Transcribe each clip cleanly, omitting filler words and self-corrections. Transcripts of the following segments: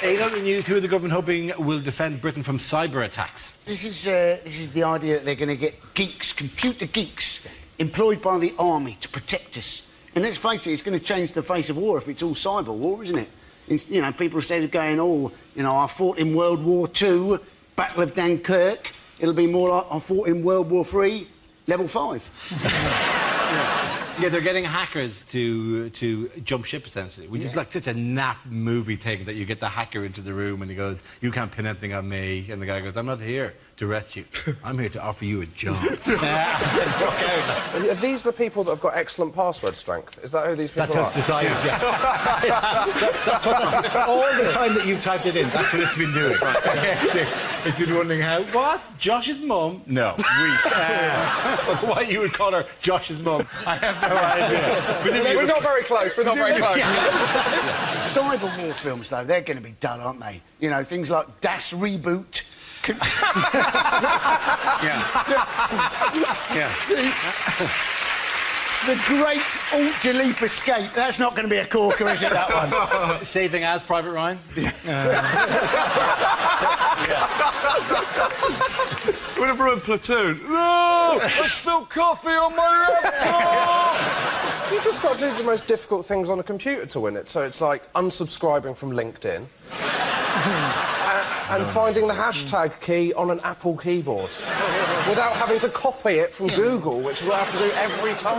In other news, who are the government hoping will defend Britain from cyber attacks? This is the idea that they're going to get geeks, computer geeks, employed by the army to protect us. And let's face it, it's going to change the face of war if it's all cyber war, isn't it? You know, people instead of going, oh, you know, I fought in World War II, Battle of Dunkirk, it'll be more like I fought in World War III, level 5. Yeah, they're getting hackers to jump ship, essentially. Which is like such a naff movie thing that you get the hacker into the room and he goes, you can't pin anything on me. And the guy goes, I'm not here to arrest you. I'm here to offer you a job. Are these the people that have got excellent password strength? Is that who these people are? That's what's decided, yeah. That's all the time that you've typed it in, that's what it's been doing. Right. It's been wondering how, what? Josh's mum? No. Why you would call her Josh's mum, I have no idea. We're not very close, we're not very close. Cyber war films, though, they're going to be dull, aren't they? You know, things like Das Reboot. The Great Alt-Delete Escape. That's not going to be a corker, is it, that one? Saving as Private Ryan? Whenever in Platoon, no! I spilled coffee on my laptop! You just got to do the most difficult things on a computer to win it. So it's like unsubscribing from LinkedIn and finding the hashtag key on an Apple keyboard without having to copy it from Google, which is what I have to do every time.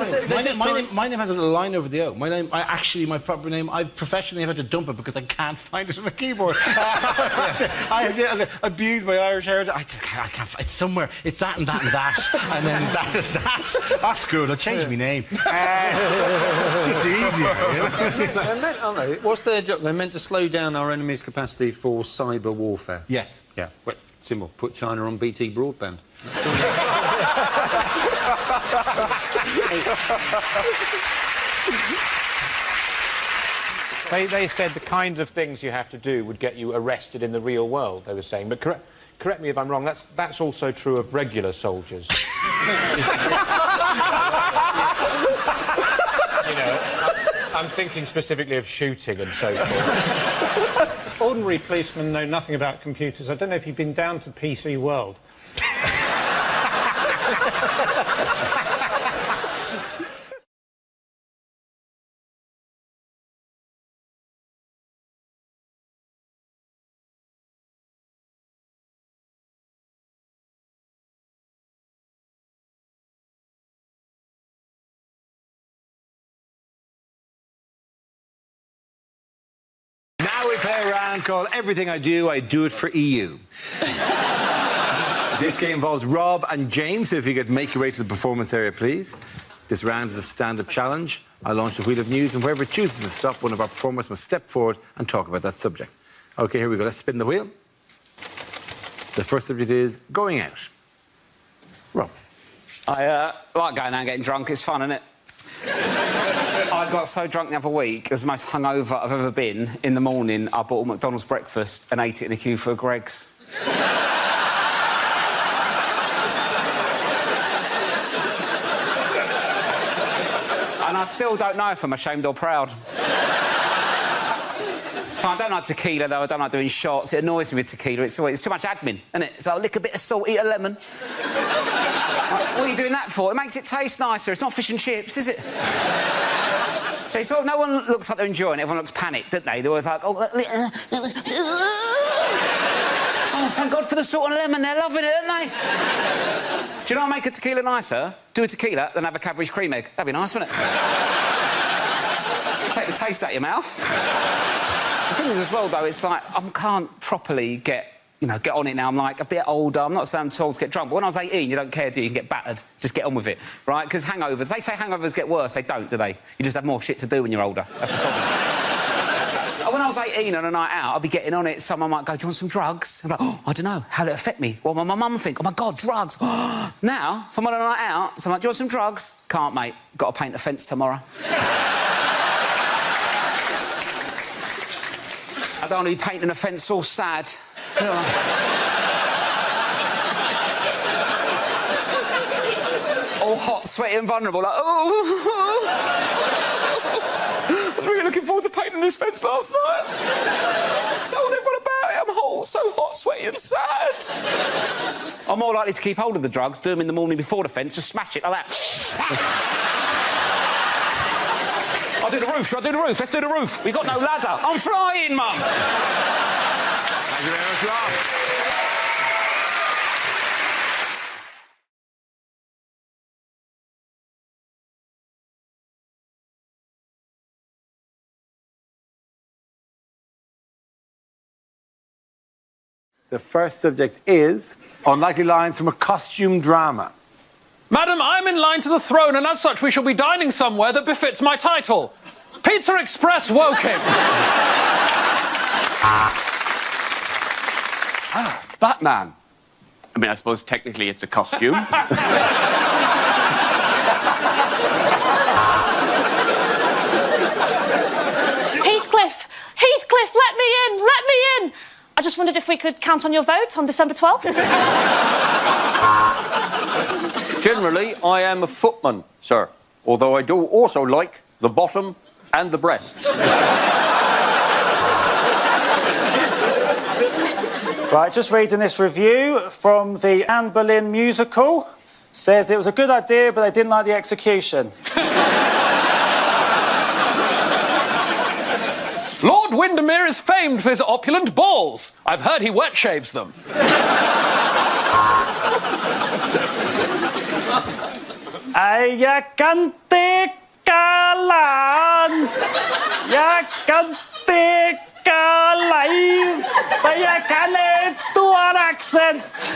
My name has a little line over the O. My proper name, I professionally have had to dump it because I can't find it on a keyboard. I have to abuse my Irish heritage. I can't. It's somewhere. It's that and that and that, and then that and that. That's good. I'll change my name. It's easier. They're meant, aren't they? What's their job? They're meant to slow down our enemy's capacity for cyber warfare. Yes. Yeah. Well, simple. Put China on BT broadband. They said the kind of things you have to do would get you arrested in the real world, they were saying. But correct me if I'm wrong, that's also true of regular soldiers. You know, I'm thinking specifically of shooting and so forth. Ordinary policemen know nothing about computers. I don't know if you've been down to PC World. Now we play a round called Everything I Do it for EU. This game involves Rob and James, so if you could make your way to the performance area, please. This round is a stand-up challenge. I launch the wheel of news, and whoever chooses to stop, one of our performers must step forward and talk about that subject. OK, here we go. Let's spin the wheel. The first subject is going out. Rob. I like going out and getting drunk. It's fun, isn't it? I got so drunk the other week, it was the most hungover I've ever been. In the morning, I bought a McDonald's breakfast and ate it in a queue for a Greggs. And I still don't know if I'm ashamed or proud. I don't like tequila, though. I don't like doing shots. It annoys me with tequila. It's too much admin, isn't it? So I'll lick a bit of salt, eat a lemon. What are you doing that for? It makes it taste nicer. It's not fish and chips, is it? So it's sort of, no one looks like they're enjoying it. Everyone looks panicked, don't they? They're always like, oh, thank God for the salt and lemon. They're loving it, aren't they? Do you know what make a tequila nicer? Do a tequila, then have a Cadbury's cream egg. That'd be nice, wouldn't it? Take the taste out of your mouth. The thing is, as well, though, it's like I can't properly get on it now. I'm like a bit older. I'm not saying I'm too old to get drunk, but when I was 18, you don't care, do you? You can get battered. Just get on with it, right? Because hangovers, they say hangovers get worse. They don't, do they? You just have more shit to do when you're older. That's the problem. When I was 18 on a night out, I'd be getting on it. Someone might go, do you want some drugs? I'm like, oh, I don't know. How'll it affect me? What will my mum think? Oh, my God, drugs. Now, if I'm on a night out, someone like, do you want some drugs? Can't, mate. Got to paint a fence tomorrow. I don't want to be painting a fence all sad. All hot, sweaty and vulnerable, like, oh. I was really looking forward to painting this fence last night. So everyone being sad. I'm more likely to keep hold of the drugs, do them in the morning before the fence, just smash it like that. I'll do the roof, shall I do the roof? Let's do the roof. We've got no ladder. I'm flying, Mum. Thank you very much, Rob. The first subject is unlikely lines from a costume drama. Madam, I'm in line to the throne, and as such we shall be dining somewhere that befits my title. Pizza Express Woking. Batman. I mean, I suppose technically it's a costume. Heathcliff! Heathcliff, let me in! Let me in! I just wondered if we could count on your vote on December 12th. Generally, I am a footman, sir. Although I do also like the bottom and the breasts. Right, just reading this review from the Anne Boleyn musical. Says it was a good idea, but they didn't like the execution. Lord Windermere is famed for his opulent balls. I've heard he wet shaves them. Jag kan täcka land. Jag kan täcka lives. Men jag kan inte en accent.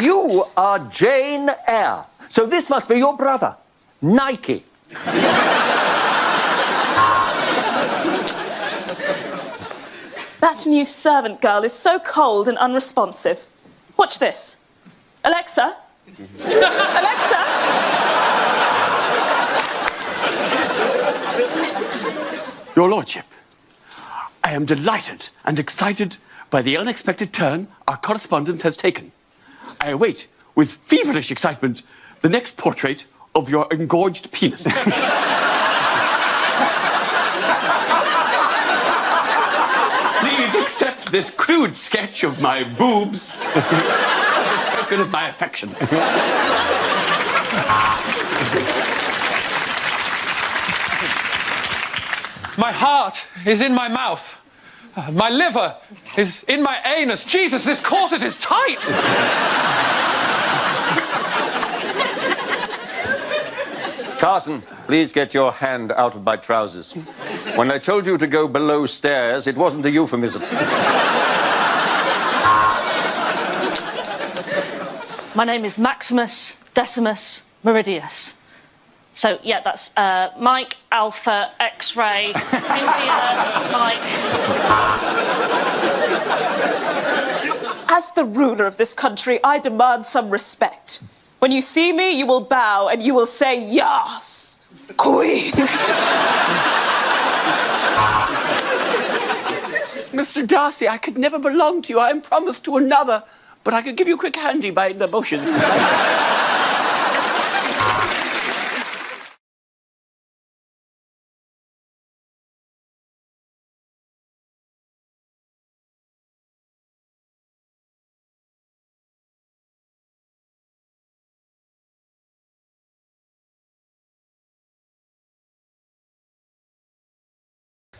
You are Jane Eyre. So this must be your brother, Nike. That new servant girl is so cold and unresponsive. Watch this. Alexa? Alexa? Your Lordship, I am delighted and excited by the unexpected turn our correspondence has taken. I await, with feverish excitement, the next portrait of your engorged penis. Please accept this crude sketch of my boobs as a token of my affection. My heart is in my mouth. My liver is in my anus. Jesus, this corset is tight! Carson, please get your hand out of my trousers. When I told you to go below stairs, it wasn't a euphemism. My name is Maximus Decimus Meridius. So, yeah, that's Mike, Alpha, X-ray, India, Mike. As the ruler of this country, I demand some respect. When you see me, you will bow and you will say, yes, queen. Mr. Darcy, I could never belong to you. I am promised to another, but I could give you a quick handy by emotions.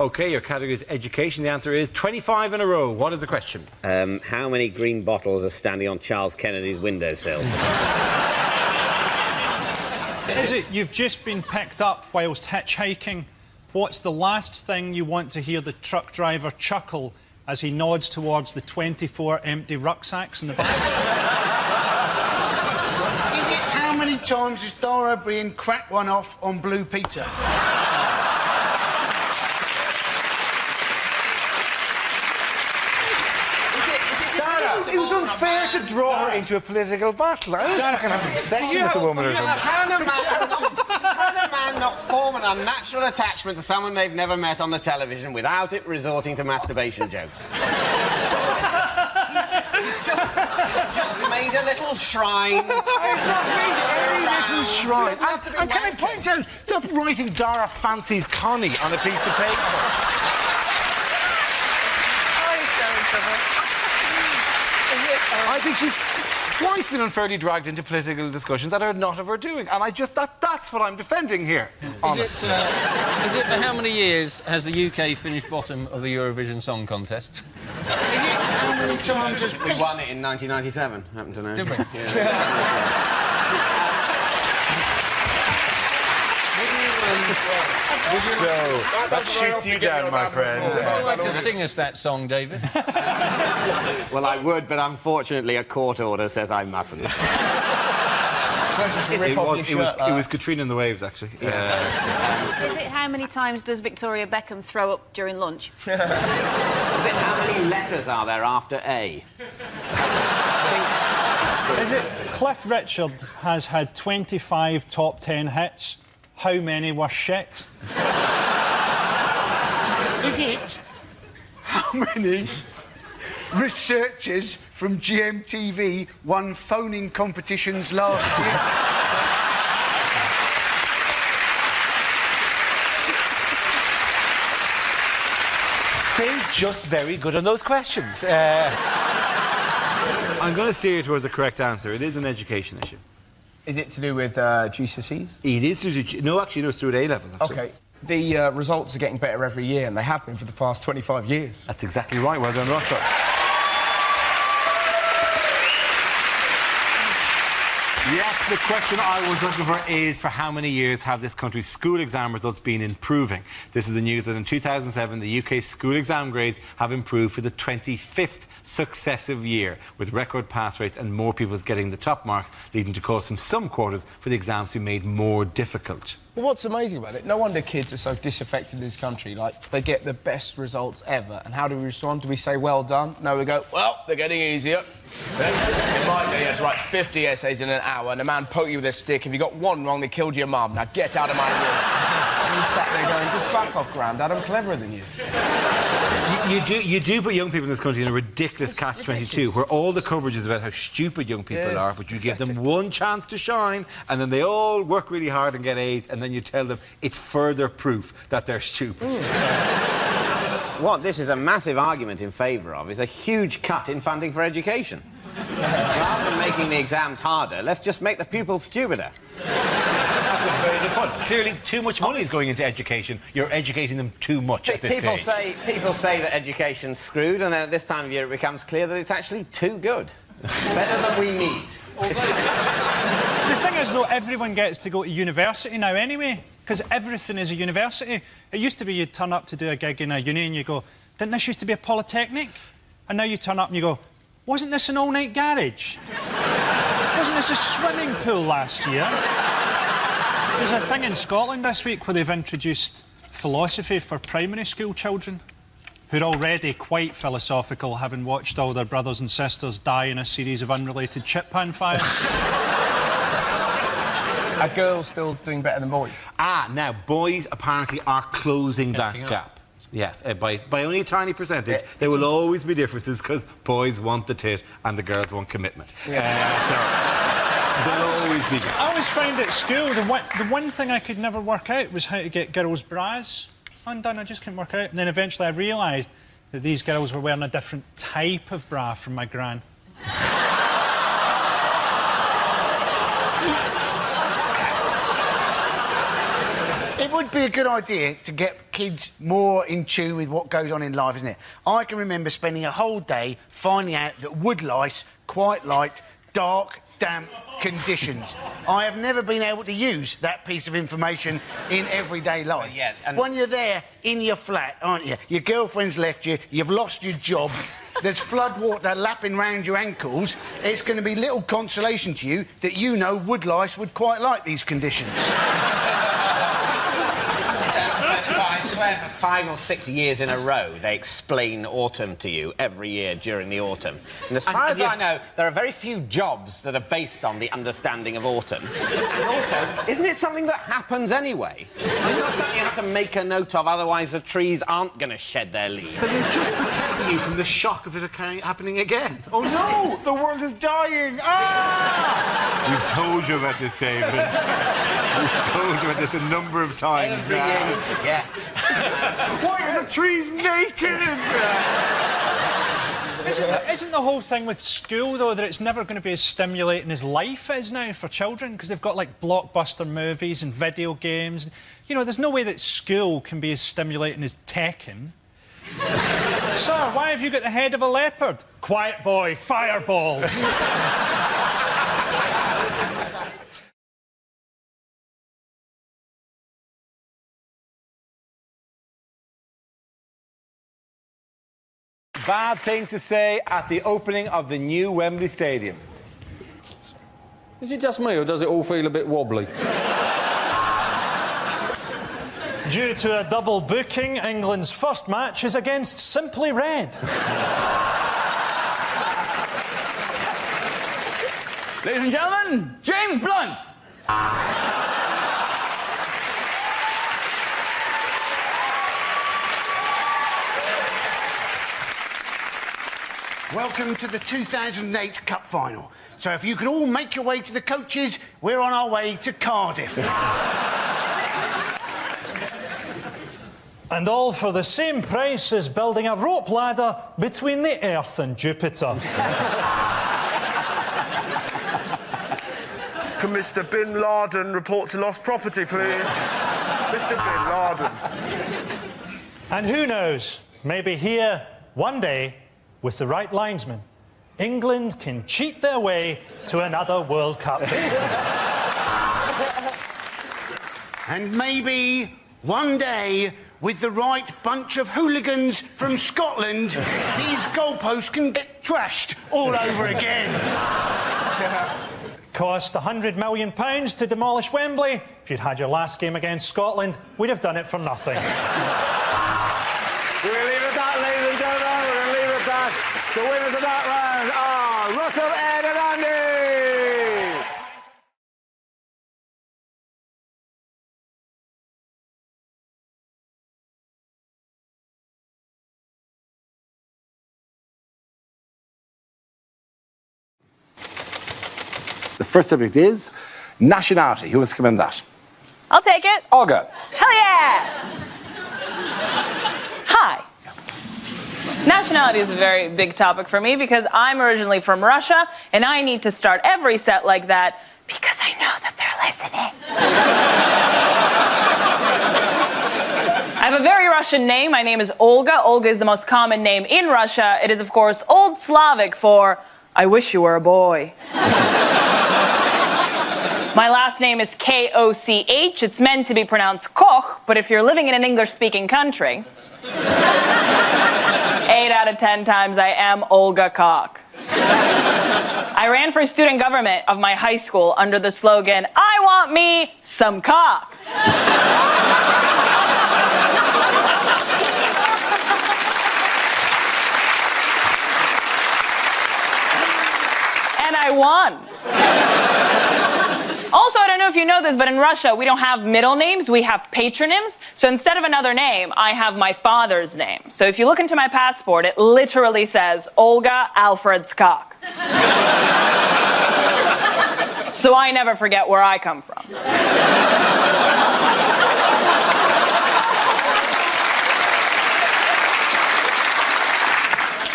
OK, your category is education. The answer is 25 in a row. What is the question? How many green bottles are standing on Charles Kennedy's windowsill? Is it you've just been picked up whilst hitchhiking? What's the last thing you want to hear the truck driver chuckle as he nods towards the 24 empty rucksacks in the back? Is it how many times has Dara Breen cracked one off on Blue Peter? It was unfair to draw her into a political battle. I was not going to have an obsession with the woman or something. Can a man not form an unnatural attachment to someone they've never met on the television without it resorting to masturbation jokes? He's just made need a little shrine. Little shrine. And can I point out, stop writing Dara fancies Connie on a piece of paper. I think she's twice been unfairly dragged into political discussions that are not of her doing, and that's what I'm defending here. Is it for how many years has the UK finished bottom of the Eurovision Song Contest? Is it how many times has... We won it in 1997, happen to know. Did we? So, that shoots you down, my friend. Would you like to sing us that song, David? Well, I would, but unfortunately a court order says I mustn't. It was Katrina and the Waves, actually. Is it how many times does Victoria Beckham throw up during lunch? Is it how many letters are there after A? Is it Cliff Richard has had 25 top 10 hits? How many were shit? Is it how many researchers from GMTV won phoning competitions last year? They're just very good on those questions. I'm going to steer you towards the correct answer. It is an education issue. Is it to do with GCSEs? It is to do... No, actually, no, it's through with A-levels, actually. OK. The results are getting better every year, and they have been for the past 25 years. That's exactly right. Well done, Russell. Yes, the question I was looking for is, for how many years have this country's school exam results been improving? This is the news that in 2007, the UK's school exam grades have improved for the 25th successive year, with record pass rates and more pupils getting the top marks, leading to calls from some quarters for the exams to be made more difficult. Well, what's amazing about it, no wonder kids are so disaffected in this country. Like, they get the best results ever. And how do we respond? Do we say, well done? No, we go, well, they're getting easier. In my day, you had to write 50 essays in an hour, and a man poked you with a stick. If you got one wrong, they killed your mum. Now get out of my room. And you sat there going, just back off, Grandad, I'm cleverer than you. You do put young people in this country in a ridiculous catch-22, where all the coverage is about how stupid young people are, but you give them one chance to shine, and then they all work really hard and get A's, and then you tell them it's further proof that they're stupid. What this is a massive argument in favour of is a huge cut in funding for education. Rather than making the exams harder, let's just make the pupils stupider. That's a very good point. Clearly, too much money is going into education. You're educating them too much at this stage. People say that education's screwed, and then at this time of year it becomes clear that it's actually too good. Better than we need. The thing is, though, everyone gets to go to university now anyway, because everything is a university. It used to be you'd turn up to do a gig in a uni and you go, didn't this used to be a polytechnic? And now you turn up and you go, wasn't this an all-night garage? Wasn't this a swimming pool last year? There's a thing in Scotland this week where they've introduced philosophy for primary school children, who are already quite philosophical, having watched all their brothers and sisters die in a series of unrelated chip pan fires. Are girls still doing better than boys? Now, boys apparently are closing that gap. Yes, by only a tiny percentage. There will always be differences because boys want the tit and the girls want commitment. So there'll always be gaps. I always found at school the one thing I could never work out was how to get girls' bras undone. I just couldn't work out. And then eventually I realised that these girls were wearing a different type of bra from my gran. It would be a good idea to get kids more in tune with what goes on in life, isn't it? I can remember spending a whole day finding out that woodlice quite liked dark, damp conditions. I have never been able to use that piece of information in everyday life. Yes, and when you're there in your flat, aren't you? Your girlfriend's left you, you've lost your job, there's flood water lapping round your ankles. It's going to be little consolation to you that you know woodlice would quite like these conditions. I swear for 5 or 6 years in a row they explain autumn to you every year during the autumn. And as far as I know, there are very few jobs that are based on the understanding of autumn. And also, isn't it something that happens anyway? Isn't not something you have to make a note of, otherwise the trees aren't going to shed their leaves. But they're just protecting you from the shock of it happening again. Oh no! The world is dying! Ah! We've told you about this, David. We've told you about this a number of times Every now. year you forget. Why are the trees naked? Isn't the whole thing with school, though, that it's never going to be as stimulating as life is now for children? Because they've got, like, blockbuster movies and video games. You know, there's no way that school can be as stimulating as Tekken. Sir, why have you got the head of a leopard? Quiet boy, fireball. Bad thing to say at the opening of the new Wembley Stadium. Is it just me, or does it all feel a bit wobbly? Due to a double booking, England's first match is against Simply Red. Ladies and gentlemen, James Blunt. Welcome to the 2008 Cup Final. So if you can all make your way to the coaches, we're on our way to Cardiff. And all for the same price as building a rope ladder between the Earth and Jupiter. Can Mr. Bin Laden report to lost property, please? Mr. Bin Laden. And who knows, maybe here, one day, with the right linesman, England can cheat their way to another World Cup. And maybe one day, with the right bunch of hooligans from Scotland, these goalposts can get trashed all over again. Cost £100 million to demolish Wembley. If you'd had your last game against Scotland, we'd have done it for nothing. We're going to leave it at that, ladies and gentlemen. We're going to leave it at that. The winners of that round are Russell, Ed and Andy. The first subject is nationality. Who wants to come in that? I'll take it. Olga. Hell yeah! Hi. Nationality is a very big topic for me because I'm originally from Russia and I need to start every set like that because I know that they're listening. I have a very Russian name. My name is Olga. Olga is the most common name in Russia. It is, of course, Old Slavic for I wish you were a boy. My last name is Koch. It's meant to be pronounced Koch, but if you're living in an English-speaking country, 8 out of 10 times I am Olga Koch. I ran for student government of my high school under the slogan, I want me some cock. And I won. Also, I don't know if you know this, but in Russia, we don't have middle names, we have patronyms. So instead of another name, I have my father's name. So if you look into my passport, it literally says Olga Alfred's cock. So I never forget where I come from.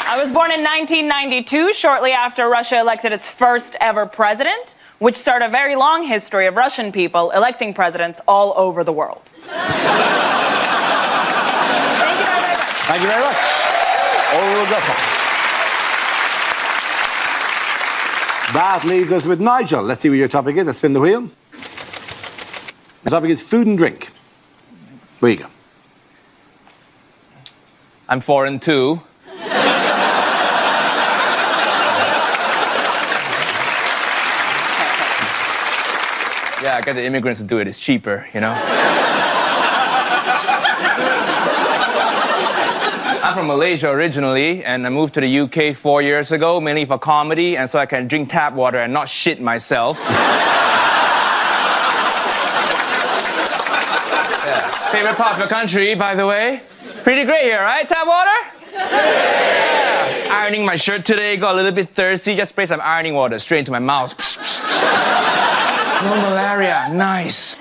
I was born in 1992, shortly after Russia elected its first ever president, which started a very long history of Russian people electing presidents all over the world. Thank you very much. Olga. That leaves us with Nigel. Let's see what your topic is. Let's spin the wheel. The topic is food and drink. Where you go? I'm foreign too. Yeah, I get the immigrants to do it. It's cheaper, you know? I'm from Malaysia originally, and I moved to the UK 4 years ago, mainly for comedy, and so I can drink tap water and not shit myself. Yeah. Favorite popular country, by the way. Pretty great here, right? Tap water? Yeah. Ironing my shirt today, got a little bit thirsty. Just spray some ironing water straight into my mouth. No malaria. Nice.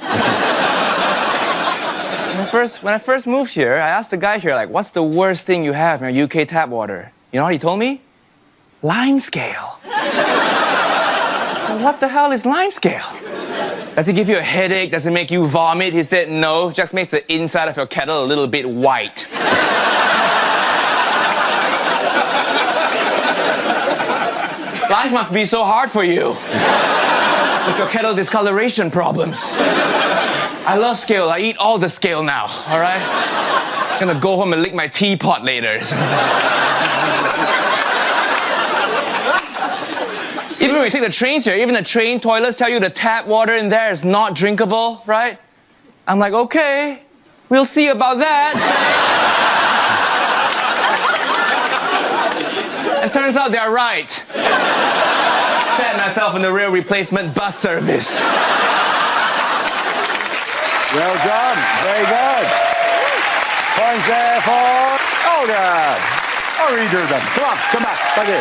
When I first moved here, I asked the guy here, like, what's the worst thing you have in your UK tap water? You know what he told me? Lime scale. Well, what the hell is lime scale? Does it give you a headache? Does it make you vomit? He said no, it just makes the inside of your kettle a little bit white. Life must be so hard for you. With your kettle discoloration problems. I love scale. I eat all the scale now, all right? I'm gonna go home and lick my teapot later. Even when we take the trains here, even the train toilets tell you the tap water in there is not drinkable, right? I'm like, okay, we'll see about that. And turns out they're right. Set myself in the rail replacement bus service. Well done. Very good. Points there for Olga. I'll redo them. Come back. Thank you.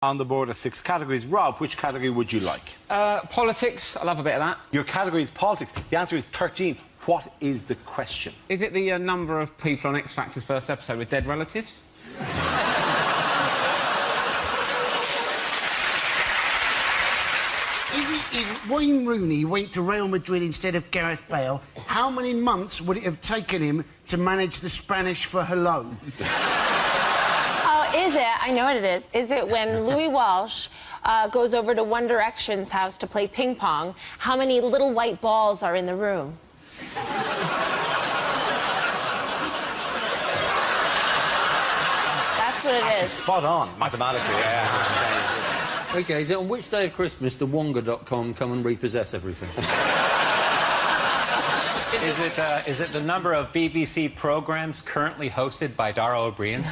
On the board are 6 categories. Rob, which category would you like? Politics. I love a bit of that. Your category is politics. The answer is 13. What is the question? Is it the number of people on X Factor's first episode with dead relatives? If Wayne Rooney went to Real Madrid instead of Gareth Bale, how many months would it have taken him to manage the Spanish for hello? Oh, is it? I know what it is. Is it when Louis Walsh goes over to One Direction's house to play ping pong, how many little white balls are in the room? That's what it is. Spot on, mathematically. Yeah. OK, is it on which day of Christmas the Wonga.com come and repossess everything? Is it the number of BBC programmes currently hosted by Dara O'Brien?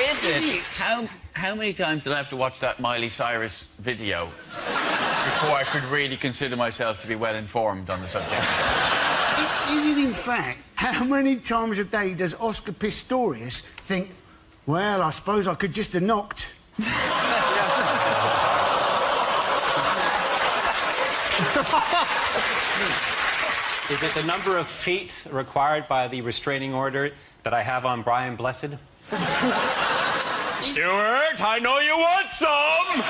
Is it? How many times did I have to watch that Miley Cyrus video before I could really consider myself to be well informed on the subject? Is it in fact, how many times a day does Oscar Pistorius think, well, I suppose I could just have knocked? Is it the number of feet required by the restraining order that I have on Brian Blessed? Stuart, I know you want some!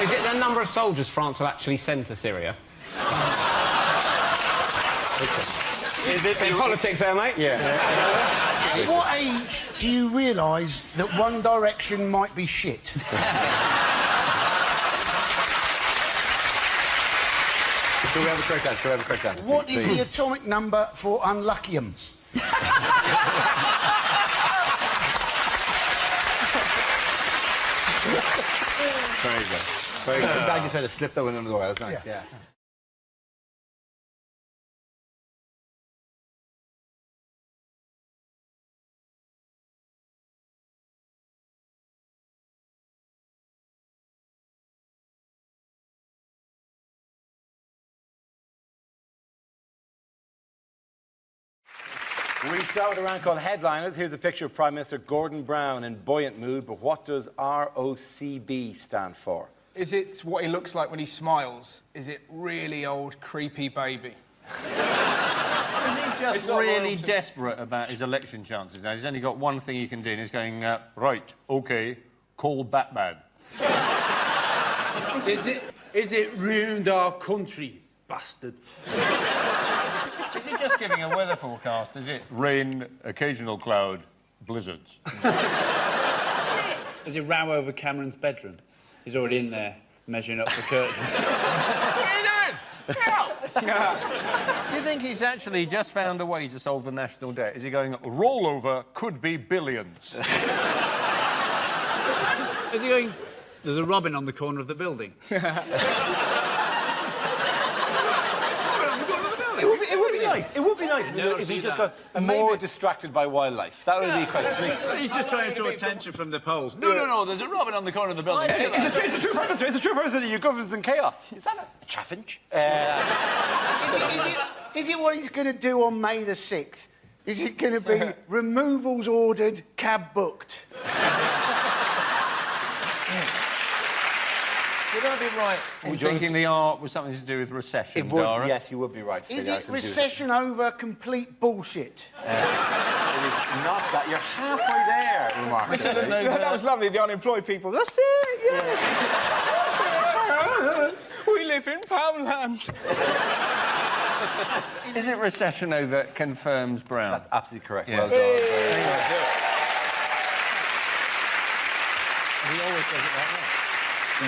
Is it the number of soldiers France will actually send to Syria? Is it in politics there, mate? Yeah. At what age do you realise that One Direction might be shit? Do we have a correct answer? Do we have a correct answer? What is the atomic number for unluckium? Very good. Very good. I'm glad you tried to slip that one under the wire. That's nice, yeah. We start with a round called Headliners. Here's a picture of Prime Minister Gordon Brown in buoyant mood, but what does ROCB stand for? Is it what he looks like when he smiles? Is it really old, creepy baby? Is he just really desperate about his election chances now? He's only got one thing he can do, and he's going, right, OK, call Batman. Is it ruined our country, bastard? Is he just giving a weather forecast? Is it rain, occasional cloud, blizzards? Is it row over Cameron's bedroom? He's already in there, measuring up for curtains. What are you doing? Do you think he's actually just found a way to solve the national debt? Is he going, rollover could be billions? Is he going, there's a robin on the corner of the building? It would be nice. It would be nice if he just got more distracted by wildlife. That would be quite sweet. He's just trying to draw attention from the polls. No, there's a robin on the corner of the building. It's a true purpose. It's a true purpose that your government's in chaos. Is that a challenge? Is it what he's going to do on May the 6th? Is it going to be removals ordered, cab booked? Would I be right in thinking the art was something to do with recession, It would, Dara? yes, you would be right. Is it recession over complete bullshit? Not that. You're halfway there, remarkably. That was lovely, the unemployed people. That's it, yeah. We live in Poundland. Is it recession over confirms Brown? That's absolutely correct. Yeah. Well done. Very good. He always does it like that.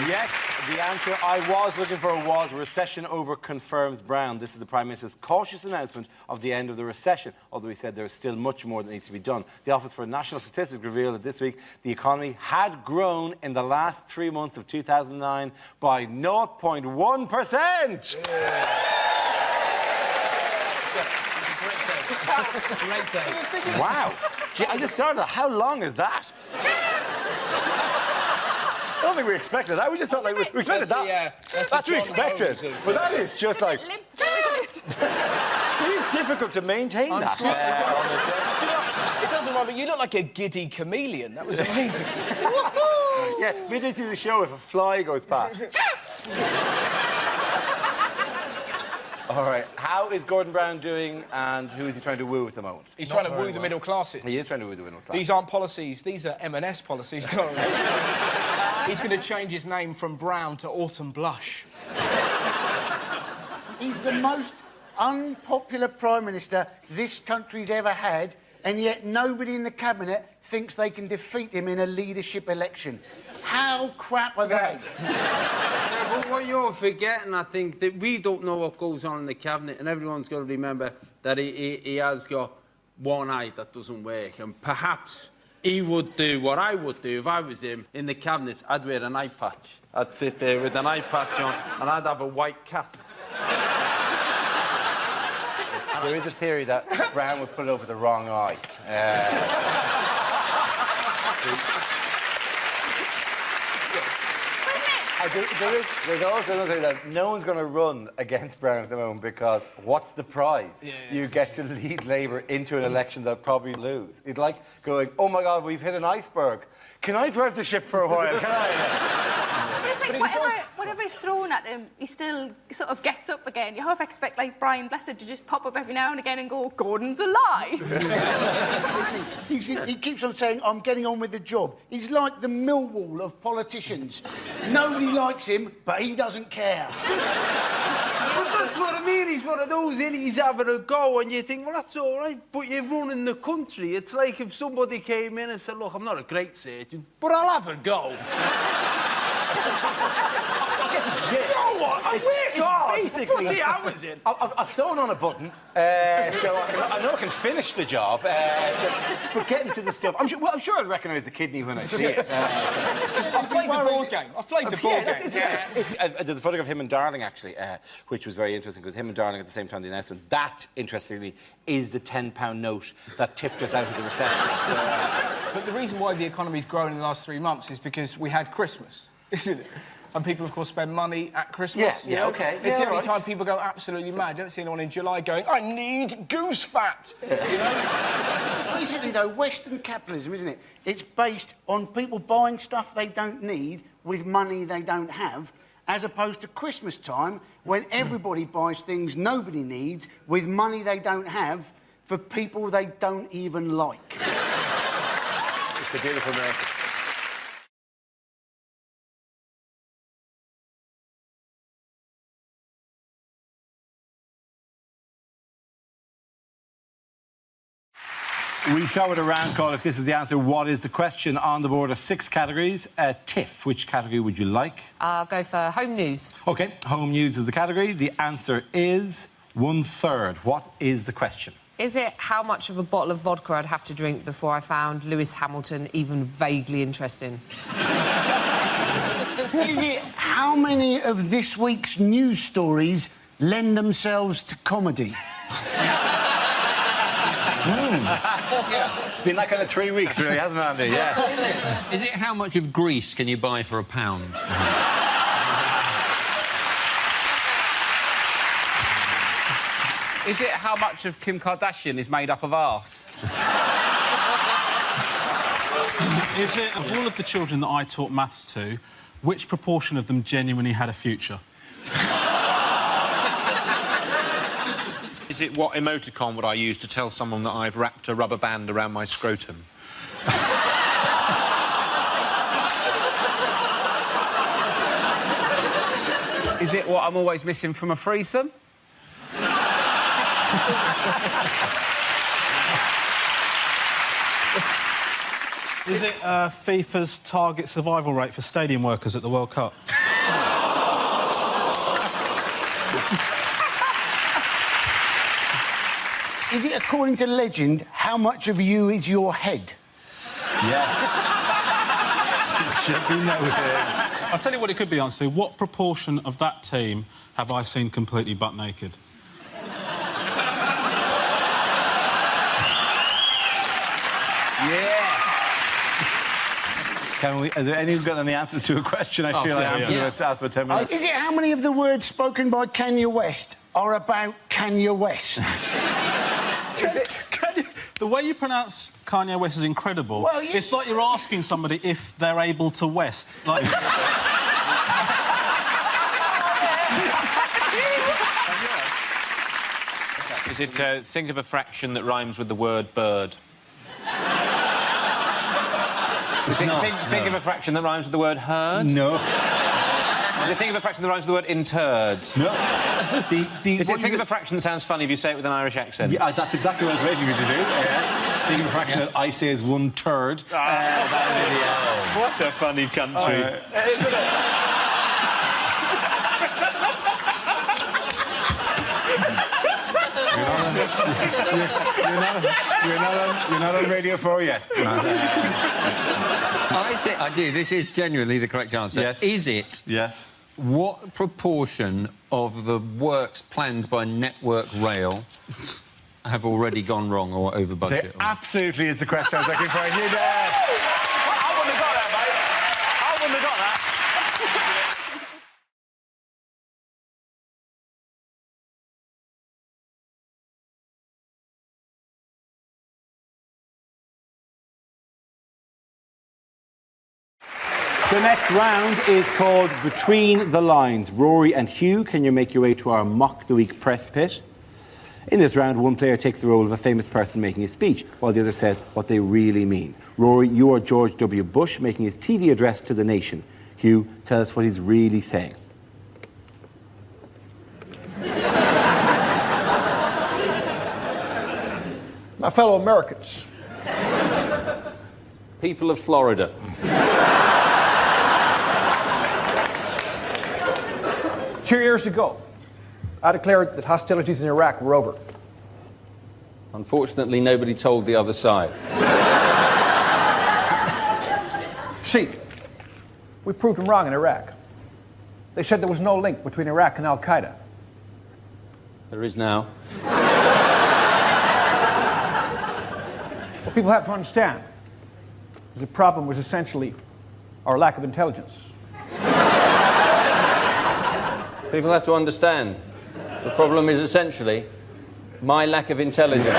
Yes, the answer I was looking for was recession over confirms Brown. This is the Prime Minister's cautious announcement of the end of the recession, although he said there is still much more that needs to be done. The Office for National Statistics revealed that this week the economy had grown in the last 3 months of 2009 by 0.1%. Wow. Gee, I just started that. How long is that? I don't think we expected that. We just thought, like, we expected that. That's what we expected. But that is just like... It is difficult to maintain that. It doesn't matter, but you look like a giddy chameleon. That was amazing. Yeah, midway through the show, if a fly goes past. All right, how is Gordon Brown doing, and who is he trying to woo at the moment? He's trying to woo the middle classes. He is trying to woo the middle classes. These aren't policies, these are M&S policies, Donald. He's going to change his name from Brown to Autumn Blush. He's the most unpopular Prime Minister this country's ever had, and yet nobody in the Cabinet thinks they can defeat him in a leadership election. How crap are they? But what you're forgetting, I think, that we don't know what goes on in the Cabinet, and everyone's got to remember that he has got one eye that doesn't work, and perhaps he would do what I would do if I was him in the Cabinet. I'd wear an eye patch. I'd sit there with an eye patch on, and I'd have a white cat. There is a theory that Brown would put it over the wrong eye. There's also another thing that no one's going to run against Brown at the moment because what's the prize? You get to lead Labour into an election they'll probably lose. It's like going, oh my God, we've hit an iceberg. Can I drive the ship for a while? Can I? It's like whatever is thrown at him, he still sort of gets up again. You half expect, like, Brian Blessed to just pop up every now and again and go, Gordon's alive. He keeps on saying, I'm getting on with the job. He's like the Millwall of politicians. Nobody likes him, but he doesn't care. But that's what I mean. He's one of those, and he's having a go, and you think, well, that's all right, but you're running the country. It's like if somebody came in and said, look, I'm not a great surgeon, but I'll have a go. You know what? It's basically... Put the hours in. I've sewn on a button, so I know I can finish the job, but getting to the stuff... I'm sure I'll recognise the kidney when I see it. I've played the ball game. I've played the ball game. There's a photograph of him and Darling, actually, which was very interesting, because him and Darling at the same time, the announcement, that, interestingly, is the £10 note that tipped us out of the recession. But the reason why the economy's grown in the last 3 months is because we had Christmas, isn't it? And people, of course, spend money at Christmas. Yeah, okay. It's the only time people go absolutely mad. You don't see anyone in July going, I need goose fat, you know? Basically, though, Western capitalism, isn't it? It's based on people buying stuff they don't need with money they don't have, as opposed to Christmas time, when everybody buys things nobody needs with money they don't have for people they don't even like. It's a beautiful miracle. We start with a round call. If this is the answer, what is the question? On the board are 6 categories. Tiff, which category would you like? I'll go for home news. OK, home news is the category. The answer is 1/3. What is the question? Is it how much of a bottle of vodka I'd have to drink before I found Lewis Hamilton even vaguely interesting? Is it how many of this week's news stories lend themselves to comedy? It's been that kind of 3 weeks, really, hasn't it, Andy? Yes. Is it how much of grease can you buy for £1? Is it how much of Kim Kardashian is made up of arse? Is it, of all of the children that I taught maths to, which proportion of them genuinely had a future? Is it what emoticon would I use to tell someone that I've wrapped a rubber band around my scrotum? Is it what I'm always missing from a threesome? Is it FIFA's target survival rate for stadium workers at the World Cup? Is it, according to legend, how much of you is your head? Yes. Should be noted. I'll tell you what it could be, answer. What proportion of that team have I seen completely butt naked? Yeah. Can we? Has anyone got any answers to a question? I feel like I'm going to ask for 10 minutes. Is it how many of the words spoken by Kanye West are about Kanye West? The way you pronounce Kanye West is incredible. Well, yeah. It's like you're asking somebody if they're able to West. Like... Is it think of a fraction that rhymes with the word bird? Think of a fraction that rhymes with the word herd? No. Is it think of a fraction that rhymes with the word interred? No. Is it think of a fraction that sounds funny if you say it with an Irish accent? Yeah, that's exactly what I was waiting for you to do. Yes. Think of a fraction that I say is 1/3. What a funny country. Isn't it? You're not on Radio 4 yet. I do. This is genuinely the correct answer. Yes. Is it? Yes. What proportion of the works planned by Network Rail have already gone wrong or over budget? There absolutely is the question I was looking for. I knew that. I wouldn't have got that, mate. I wouldn't have got that. The next round is called Between the Lines. Rory and Hugh, can you make your way to our Mock the Week press pit? In this round, one player takes the role of a famous person making a speech, while the other says what they really mean. Rory, you are George W. Bush making his TV address to the nation. Hugh, tell us what he's really saying. My fellow Americans. People of Florida. 2 years ago, I declared that hostilities in Iraq were over. Unfortunately, nobody told the other side. See, we proved them wrong in Iraq. They said there was no link between Iraq and Al-Qaeda. There is now. What people have to understand is the problem was essentially our lack of intelligence. People have to understand. The problem is essentially my lack of intelligence.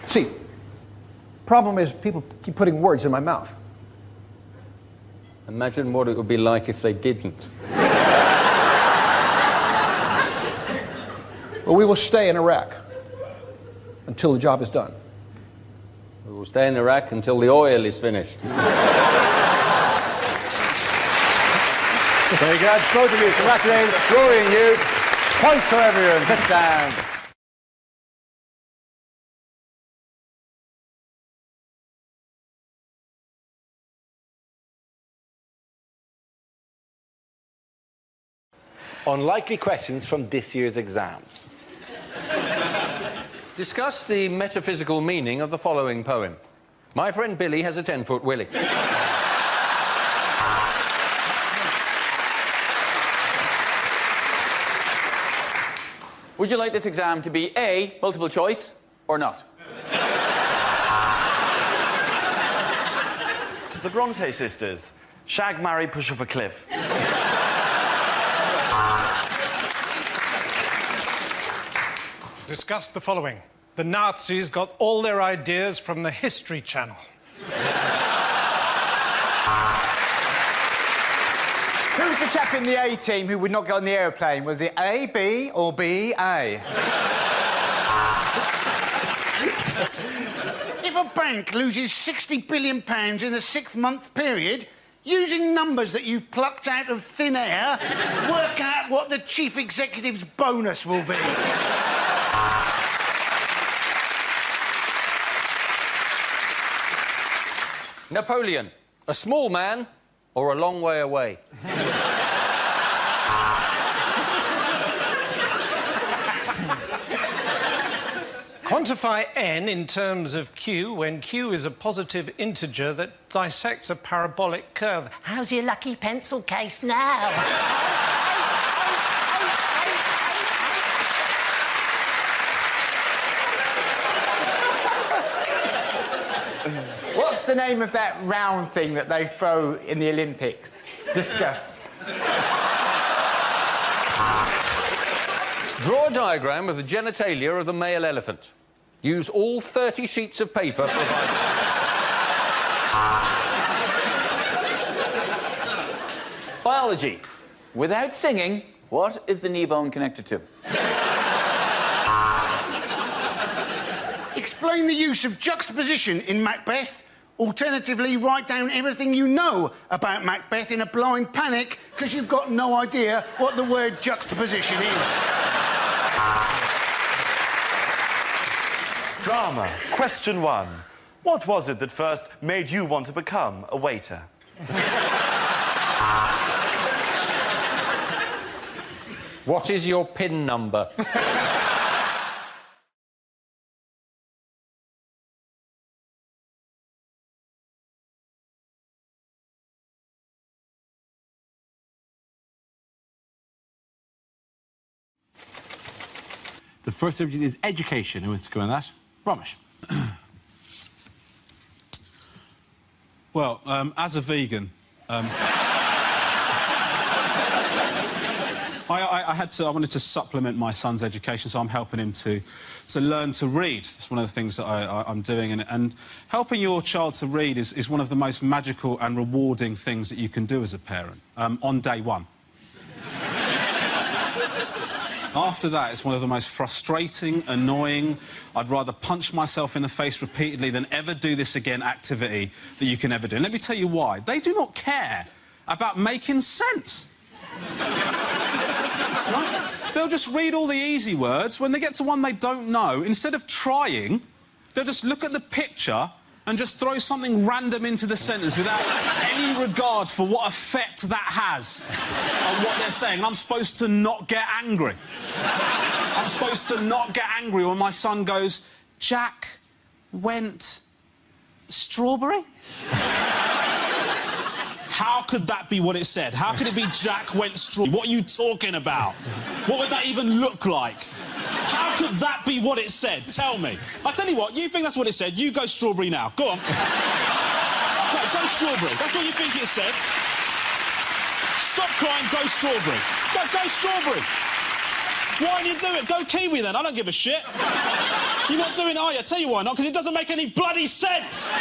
See, problem is people keep putting words in my mouth. Imagine what it would be like if they didn't. Well, we will stay in Iraq until the job is done. We will stay in Iraq until the oil is finished. Very good. Both of you, congratulations. Rory and you. Points for everyone. Sit down. Unlikely questions from this year's exams. Discuss the metaphysical meaning of the following poem. My friend Billy has a 10-foot willy. Would you like this exam to be A, multiple choice, or not? The Bronte sisters. Shag, marry, push off a cliff. Discuss the following. The Nazis got all their ideas from the History Channel. Who's the chap in the A team who would not get on the aeroplane? Was it A, B, or B, A? If a bank loses £60 billion in a 6-month period, using numbers that you've plucked out of thin air, work out what the chief executive's bonus will be. Napoleon, a small man or a long way away? Quantify n in terms of q when q is a positive integer that dissects a parabolic curve. How's your lucky pencil case now? What's the name of that round thing that they throw in the Olympics? Discuss. Draw a diagram of the genitalia of the male elephant. Use all 30 sheets of paper provided. Biology. Without singing, what is the knee bone connected to? Explain the use of juxtaposition in Macbeth. Alternatively, write down everything you know about Macbeth in a blind panic because you've got no idea what the word juxtaposition is. Drama. Question 1. What was it that first made you want to become a waiter? What is your PIN number? The first subject is education. Who wants to go on that? Ramesh. Well, as a vegan, I wanted to supplement my son's education, so I'm helping him to learn to read. That's one of the things that I'm doing, and helping your child to read is one of the most magical and rewarding things that you can do as a parent on day one. After that, it's one of the most frustrating, annoying, I'd rather punch myself in the face repeatedly than ever do this again activity that you can ever do. And let me tell you why. They do not care about making sense. Right? They'll just read all the easy words. When they get to one they don't know, instead of trying, they'll just look at the picture and just throw something random into the sentence without any regard for what effect that has on what they're saying. And I'm supposed to not get angry. I'm supposed to not get angry when my son goes, Jack went strawberry? How could that be what it said? How could it be Jack went strawberry? What are you talking about? What would that even look like? How could that be what it said? Tell me. I tell you what, you think that's what it said, you go strawberry now. Go on. No, go strawberry. That's what you think it said. Stop crying, go strawberry. Go strawberry. Why didn't you do it? Go kiwi then, I don't give a shit. You're not doing it, are you? I tell you why not, because it doesn't make any bloody sense.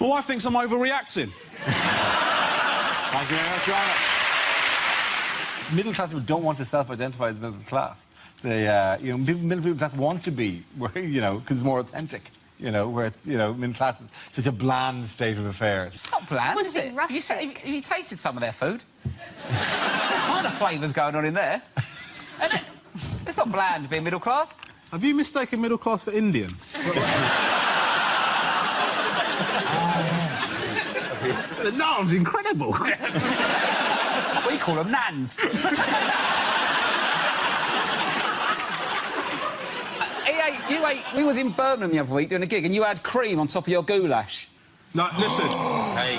My wife thinks I'm overreacting. Thank you very much, Joanna. Middle-class people don't want to self-identify as middle class. They, middle class want to be, because it's more authentic. Where it's, middle class is such a bland state of affairs. It's not bland, is it? Have you tasted some of their food? What kind of flavour's going on in there? It's not bland being middle class. Have you mistaken middle class for Indian? The naan's incredible. We call them nans. We was in Birmingham the other week doing a gig and you had cream on top of your goulash. No, listen. Hey.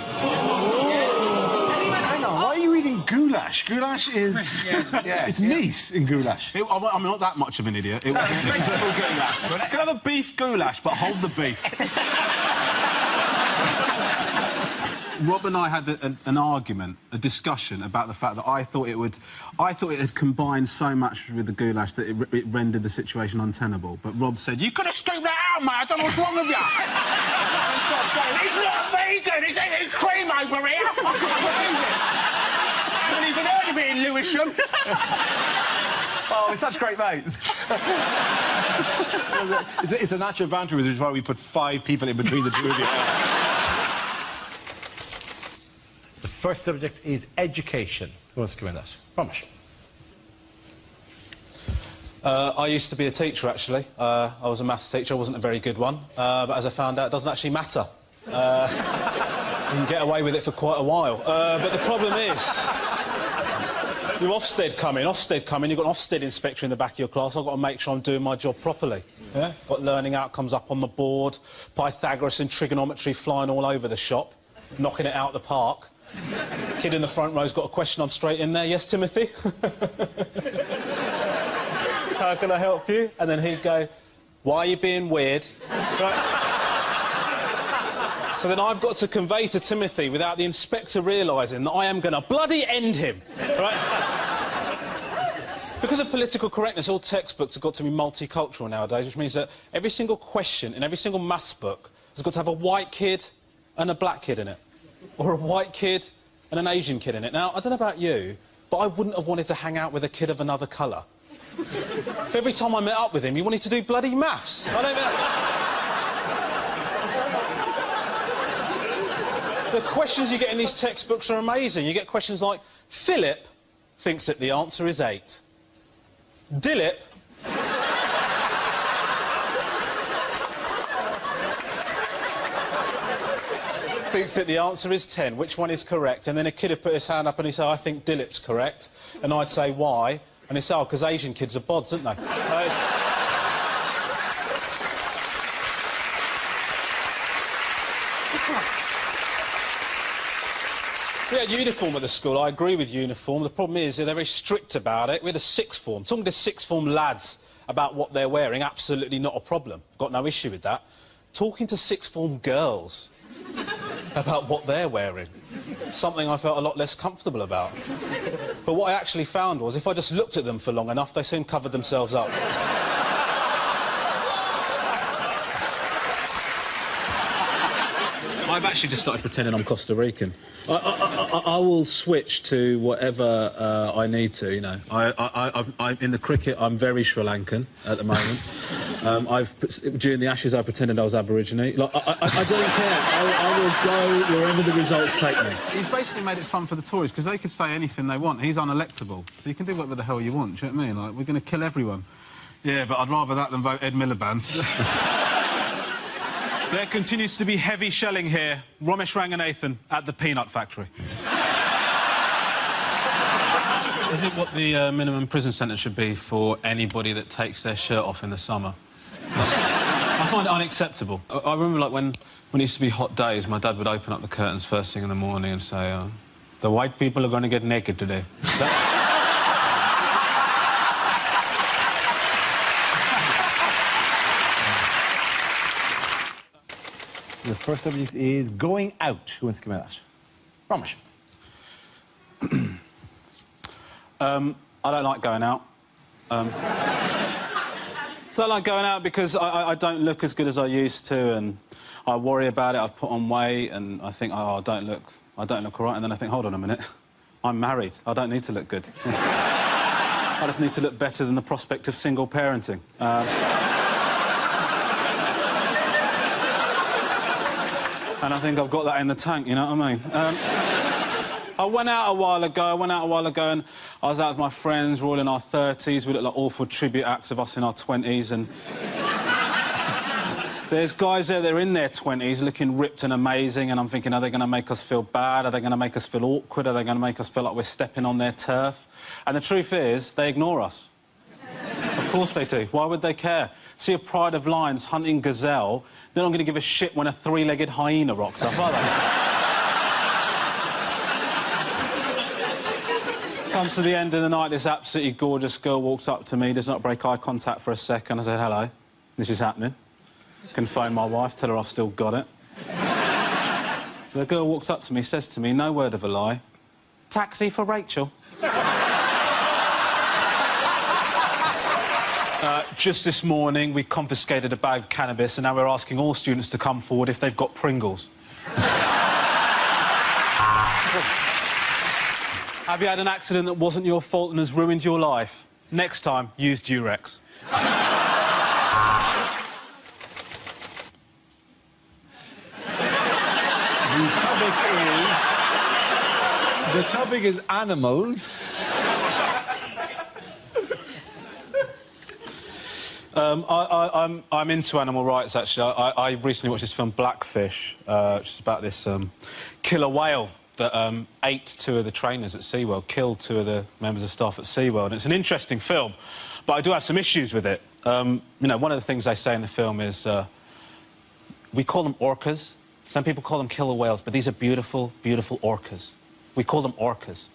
Hang on, why are you eating goulash? Goulash is... it's meat in goulash. I'm not that much of an idiot. Vegetable goulash. Can I have a beef goulash, but hold the beef? Rob and I had an argument, a discussion about the fact that I thought it had combined so much with the goulash that it rendered the situation untenable. But Rob said, "You could have scooped that out, mate. I don't know what's wrong with you." It's got scooped. It's not vegan. It's eating cream over here. I can't believe it. I haven't even heard of it in Lewisham. Oh, we're such great mates. It's a natural banter, which is why we put 5 people in between the two of you. The first subject is education. Who wants to come in that? Ramesh. I used to be a teacher, actually. I was a maths teacher. I wasn't a very good one. But as I found out, it doesn't actually matter. You can get away with it for quite a while. But the problem is... With Ofsted coming, you've got an Ofsted inspector in the back of your class. I've got to make sure I'm doing my job properly. Yeah? Got learning outcomes up on the board, Pythagoras and trigonometry flying all over the shop, knocking it out the park. Kid in the front row's got a question, I'm straight in there. Yes, Timothy? How can I help you? And then he'd go, why are you being weird? Right. So then I've got to convey to Timothy, without the inspector realising, that I am going to bloody end him. Right? Because of political correctness, all textbooks have got to be multicultural nowadays, which means that every single question in every single maths book has got to have a white kid and a black kid in it. Or a white kid and an Asian kid in it. Now, I don't know about you, but I wouldn't have wanted to hang out with a kid of another colour. If every time I met up with him, he wanted to do bloody maths. I don't know. The questions you get in these textbooks are amazing. You get questions like, Philip thinks that the answer is 8. Dilip thinks that the answer is 10. Which one is correct? And then a kid would put his hand up and he'd say, I think Dilip's correct. And I'd say, why? And he'd say, oh, because Asian kids are bods, aren't they? We had uniform at the school. I agree with uniform. The problem is they're very strict about it. We had a sixth form. Talking to sixth form lads about what they're wearing, absolutely not a problem. Got no issue with that. Talking to sixth form girls about what they're wearing, something I felt a lot less comfortable about. But what I actually found was if I just looked at them for long enough, they soon covered themselves up. I've actually just started pretending I'm Costa Rican. I will switch to whatever I need to, you know. In the cricket, I'm very Sri Lankan at the moment. During the Ashes, I pretended I was Aborigine. Like, I don't care. I will go wherever the results take me. He's basically made it fun for the Tories, because they could say anything they want. He's unelectable, so you can do whatever the hell you want, do you know what I mean? Like, we're going to kill everyone. Yeah, but I'd rather that than vote Ed Miliband. There continues to be heavy shelling here. Ramesh Ranganathan at the peanut factory. Is it what the minimum prison sentence should be for anybody that takes their shirt off in the summer? I find it unacceptable. I remember, like, when it used to be hot days, my dad would open up the curtains first thing in the morning and say, the white people are going to get naked today. The first subject is going out. Who wants to come out? Ramesh. I don't like going out. Don't like going out because I don't look as good as I used to, and I worry about it. I've put on weight, and I think, oh, I don't look all right. And then I think, hold on a minute, I'm married. I don't need to look good. I just need to look better than the prospect of single parenting. And I think I've got that in the tank, you know what I mean? I went out a while ago, and I was out with my friends, we're all in our 30s, we look like awful tribute acts of us in our 20s, and... There's guys there, they're in their 20s, looking ripped and amazing, and I'm thinking, are they going to make us feel bad? Are they going to make us feel awkward? Are they going to make us feel like we're stepping on their turf? And the truth is, they ignore us. Of course they do. Why would they care? See a pride of lions hunting gazelle, they're not going to give a shit when a three-legged hyena rocks up, are they? Comes to the end of the night, this absolutely gorgeous girl walks up to me, does not break eye contact for a second. I said, hello, this is happening. Can phone my wife, tell her I've still got it. The girl walks up to me, says to me, no word of a lie, taxi for Rachel. Just this morning, we confiscated a bag of cannabis, and now we're asking all students to come forward if they've got Pringles. Have you had an accident that wasn't your fault and has ruined your life? Next time, use Durex. The topic is animals. I'm into animal rights, actually. I recently watched this film, Blackfish, which is about this killer whale that ate two of the trainers at SeaWorld, killed two of the members of staff at SeaWorld. And it's an interesting film, but I do have some issues with it. You know, one of the things they say in the film is we call them orcas. Some people call them killer whales, but these are beautiful, beautiful orcas. We call them orcas.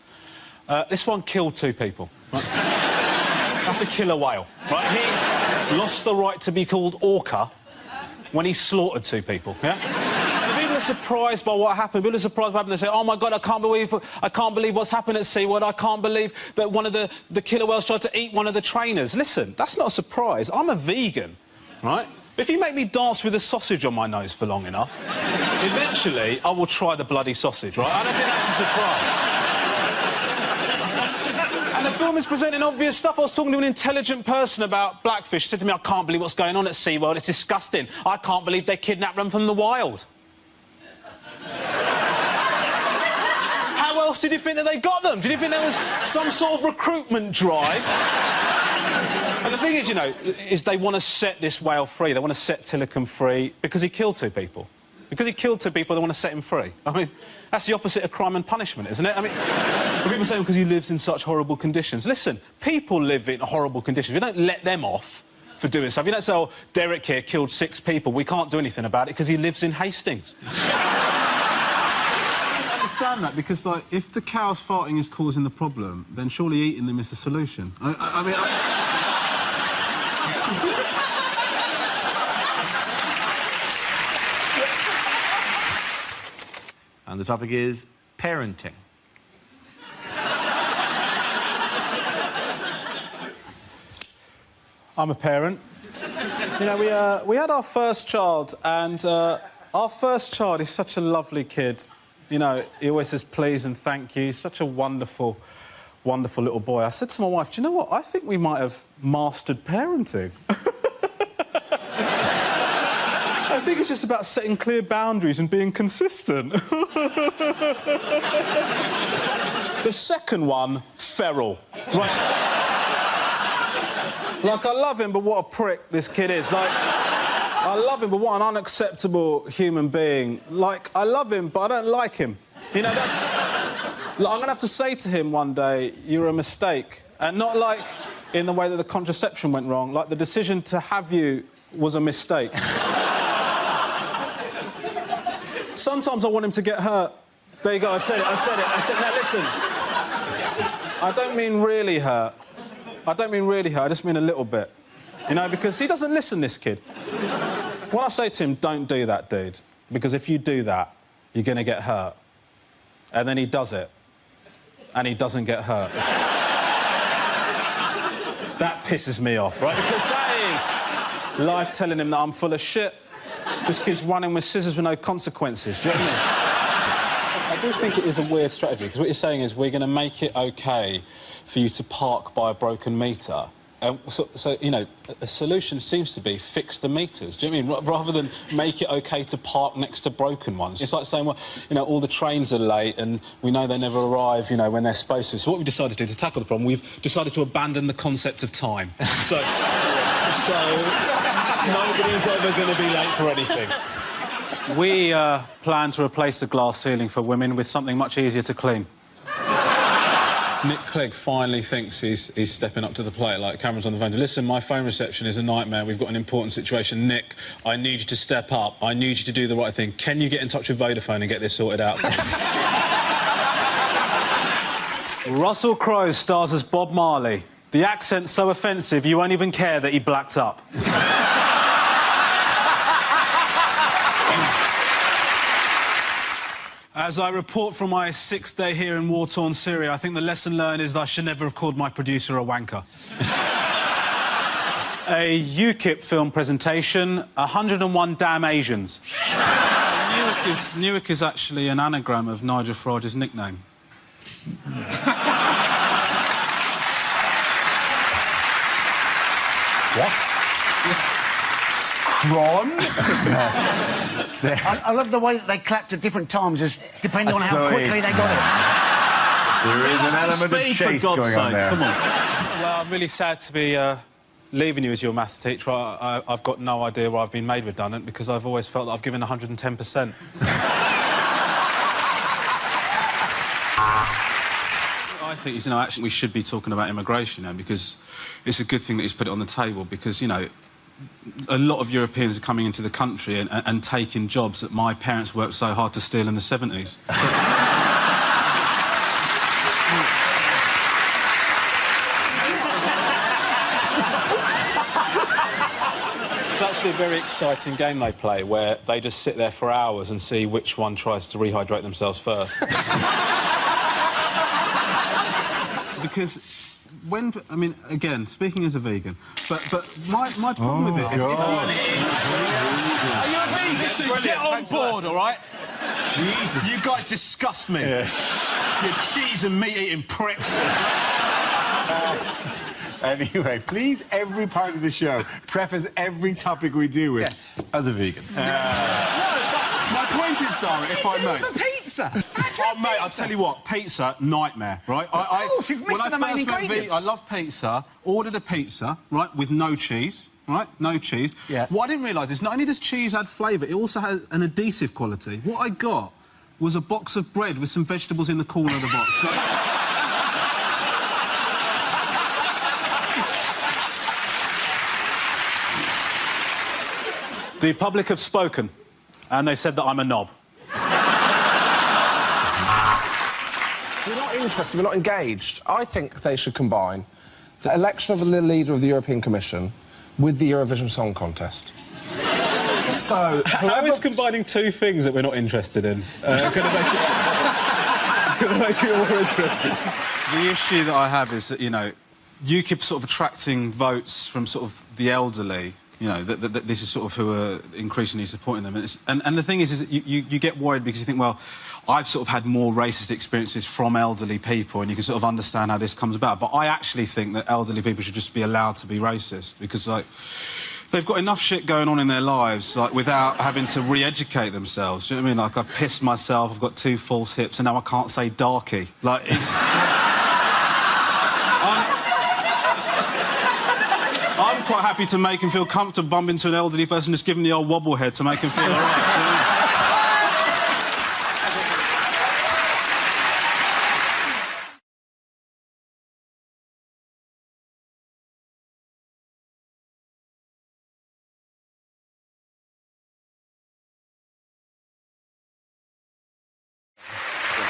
This one killed two people. Right? That's a killer whale, right? He lost the right to be called orca when he slaughtered two people, yeah? And people are surprised by what happened. People are surprised by what happened. They say, oh, my God, I can't believe what's happened at SeaWorld. I can't believe that one of the killer whales tried to eat one of the trainers. Listen, that's not a surprise. I'm a vegan, right? If you make me dance with a sausage on my nose for long enough, eventually I will try the bloody sausage, right? I don't think that's a surprise. And the film is presenting obvious stuff. I was talking to an intelligent person about Blackfish. He said to me, I can't believe what's going on at SeaWorld. It's disgusting. I can't believe they kidnapped them from the wild. How else did you think that they got them? Did you think there was some sort of recruitment drive? And the thing is, you know, is they want to set this whale free. They want to set Tillicum free because he killed two people. Because he killed two people, they want to set him free. I mean, that's the opposite of crime and punishment, isn't it? I mean, people say because he lives in such horrible conditions. Listen, people live in horrible conditions. We don't let them off for doing stuff. You don't say, oh, Derek here killed 6 people. We can't do anything about it because he lives in Hastings. I understand that because, like, if the cows farting is causing the problem, then surely eating them is the solution. I mean... And the topic is parenting. I'm a parent. You know, we had our first child, and our first child is such a lovely kid. You know, he always says please and thank you. He's such a wonderful, wonderful little boy. I said to my wife, do you know what? I think we might have mastered parenting. I think it's just about setting clear boundaries and being consistent. The second one, feral. Right. Like, I love him, but what a prick this kid is. Like, I love him, but what an unacceptable human being. Like, I love him, but I don't like him. You know, that's... Like, I'm going to have to say to him one day, you're a mistake. And not, like, in the way that the contraception went wrong. Like, the decision to have you was a mistake. Sometimes I want him to get hurt. There you go, I said it. Now, listen. I don't mean really hurt. I don't mean really hurt, I just mean a little bit. You know, because he doesn't listen, this kid. When I say to him, don't do that, dude, because if you do that, you're going to get hurt. And then he does it, and he doesn't get hurt. That pisses me off, right? Because that is life telling him that I'm full of shit. This kid's running with scissors with no consequences, do you know what I mean? I do think it is a weird strategy, because what you're saying is we're going to make it OK for you to park by a broken meter, So, you know, a solution seems to be fix the meters. Do you know what I mean? Rather than make it OK to park next to broken ones. It's like saying, well, you know, all the trains are late and we know they never arrive, you know, when they're supposed to. So what we've decided to do to tackle the problem, we've decided to abandon the concept of time. So nobody's ever going to be late for anything. We plan to replace the glass ceiling for women with something much easier to clean. Nick Clegg finally thinks he's stepping up to the plate, like Cameron's on the phone. Listen, my phone reception is a nightmare. We've got an important situation. Nick, I need you to step up. I need you to do the right thing. Can you get in touch with Vodafone and get this sorted out? Russell Crowe stars as Bob Marley. The accent's so offensive, you won't even care that he blacked up. As I report from my 6th day here in war-torn Syria, I think the lesson learned is that I should never have called my producer a wanker. A UKIP film presentation, 101 damn Asians. Newark is actually an anagram of Nigel Farage's nickname. What? Cron? I love the way that they clapped at different times, just depending on how quickly they got it. There is an element of chase going on there. Come on. Well, I'm really sad to be leaving you as your maths teacher. I've got no idea why I've been made redundant, because I've always felt that I've given 110%. I think, you know, actually we should be talking about immigration now, because it's a good thing that he's put it on the table, because, you know, a lot of Europeans are coming into the country and taking jobs that my parents worked so hard to steal in the 70s. It's actually a very exciting game they play, where they just sit there for hours and see which one tries to rehydrate themselves first. Because when... I mean, again, speaking as a vegan, but my problem with it is... Are you a vegan? Listen, get on board, all right? Jesus. You guys disgust me. Yes. You cheese and meat-eating pricks. Anyway, please, every part of the show, preface every topic we do with, as a vegan. My point is, Dara, if I may... The pizza! Mate, I'll tell you what, pizza, nightmare, right? Of course, you've missed the main ingredient. I love pizza, ordered a pizza, right, with no cheese, right? No cheese. Yeah. What I didn't realise is not only does cheese add flavour, it also has an adhesive quality. What I got was a box of bread with some vegetables in the corner of the box. So... The public have spoken, and they said that I'm a knob. We're not interested, we're not engaged. I think they should combine the election of the leader of the European Commission with the Eurovision Song Contest. So, How is combining two things that we're not interested in going to make it more interesting? The issue that I have is that, you know, UKIP sort of attracting votes from sort of the elderly. You know, that this is sort of who are increasingly supporting them. And the thing is that you get worried because you think, well, I've sort of had more racist experiences from elderly people, and you can sort of understand how this comes about. But I actually think that elderly people should just be allowed to be racist, because, like, they've got enough shit going on in their lives, like, without having to re-educate themselves. Do you know what I mean? Like, I've pissed myself, I've got 2 false hips, and now I can't say darky. Like, it's... I'm quite happy to make him feel comfortable, bump into an elderly person, just give him the old wobble head to make him feel all right.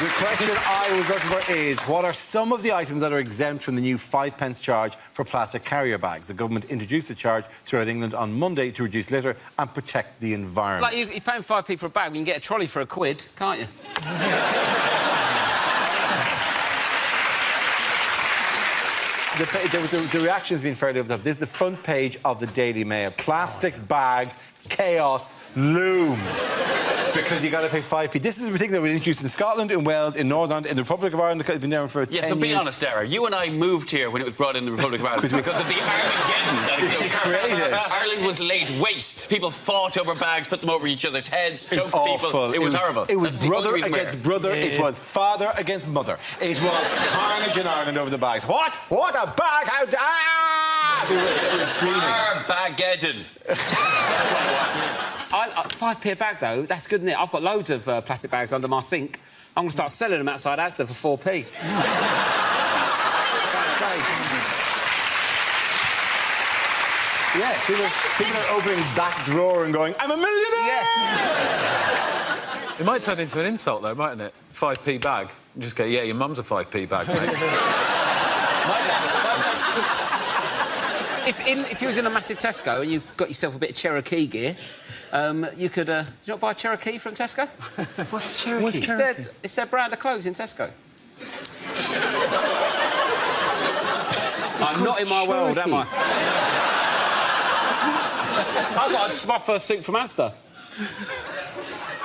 The question I was looking for is, what are some of the items that are exempt from the new 5p charge for plastic carrier bags? The government introduced the charge throughout England on Monday to reduce litter and protect the environment. Like, you're paying 5p for a bag, you can get a trolley for £1, can't you? The reaction has been fairly over the top. This is the front page of the Daily Mail. Plastic bags chaos looms. Because you got to pay 5p. This is a thing that was introduced in Scotland, in Wales, in Northern Ireland, in the Republic of Ireland. It's been there for 10 years. Yeah, so be honest, Dara. You and I moved here when it was brought in the Republic of Ireland because of the Armageddon that it created. Ireland was laid waste. People fought over bags, put them over each other's heads, choked awful. people. It was horrible. It was That's the brother only reason against we're- brother. It was father against mother. It was carnage in Ireland over the bags. What? What a bag? How? It was screaming. Armageddon. 5p a bag, though, that's good, isn't it? I've got loads of plastic bags under my sink. I'm going to start selling them outside Asda for 4p. Yeah, people are opening that drawer and going, I'm a millionaire! It might turn into an insult, though, mightn't it? 5p bag. You just go, yeah, your mum's a 5p bag, mate. If you was in a massive Tesco and you got yourself a bit of Cherokee gear, you could... do you not buy Cherokee from Tesco? What's Cherokee? It's their brand of clothes in Tesco. I'm not in my world, am I? I got my first suit from Asda.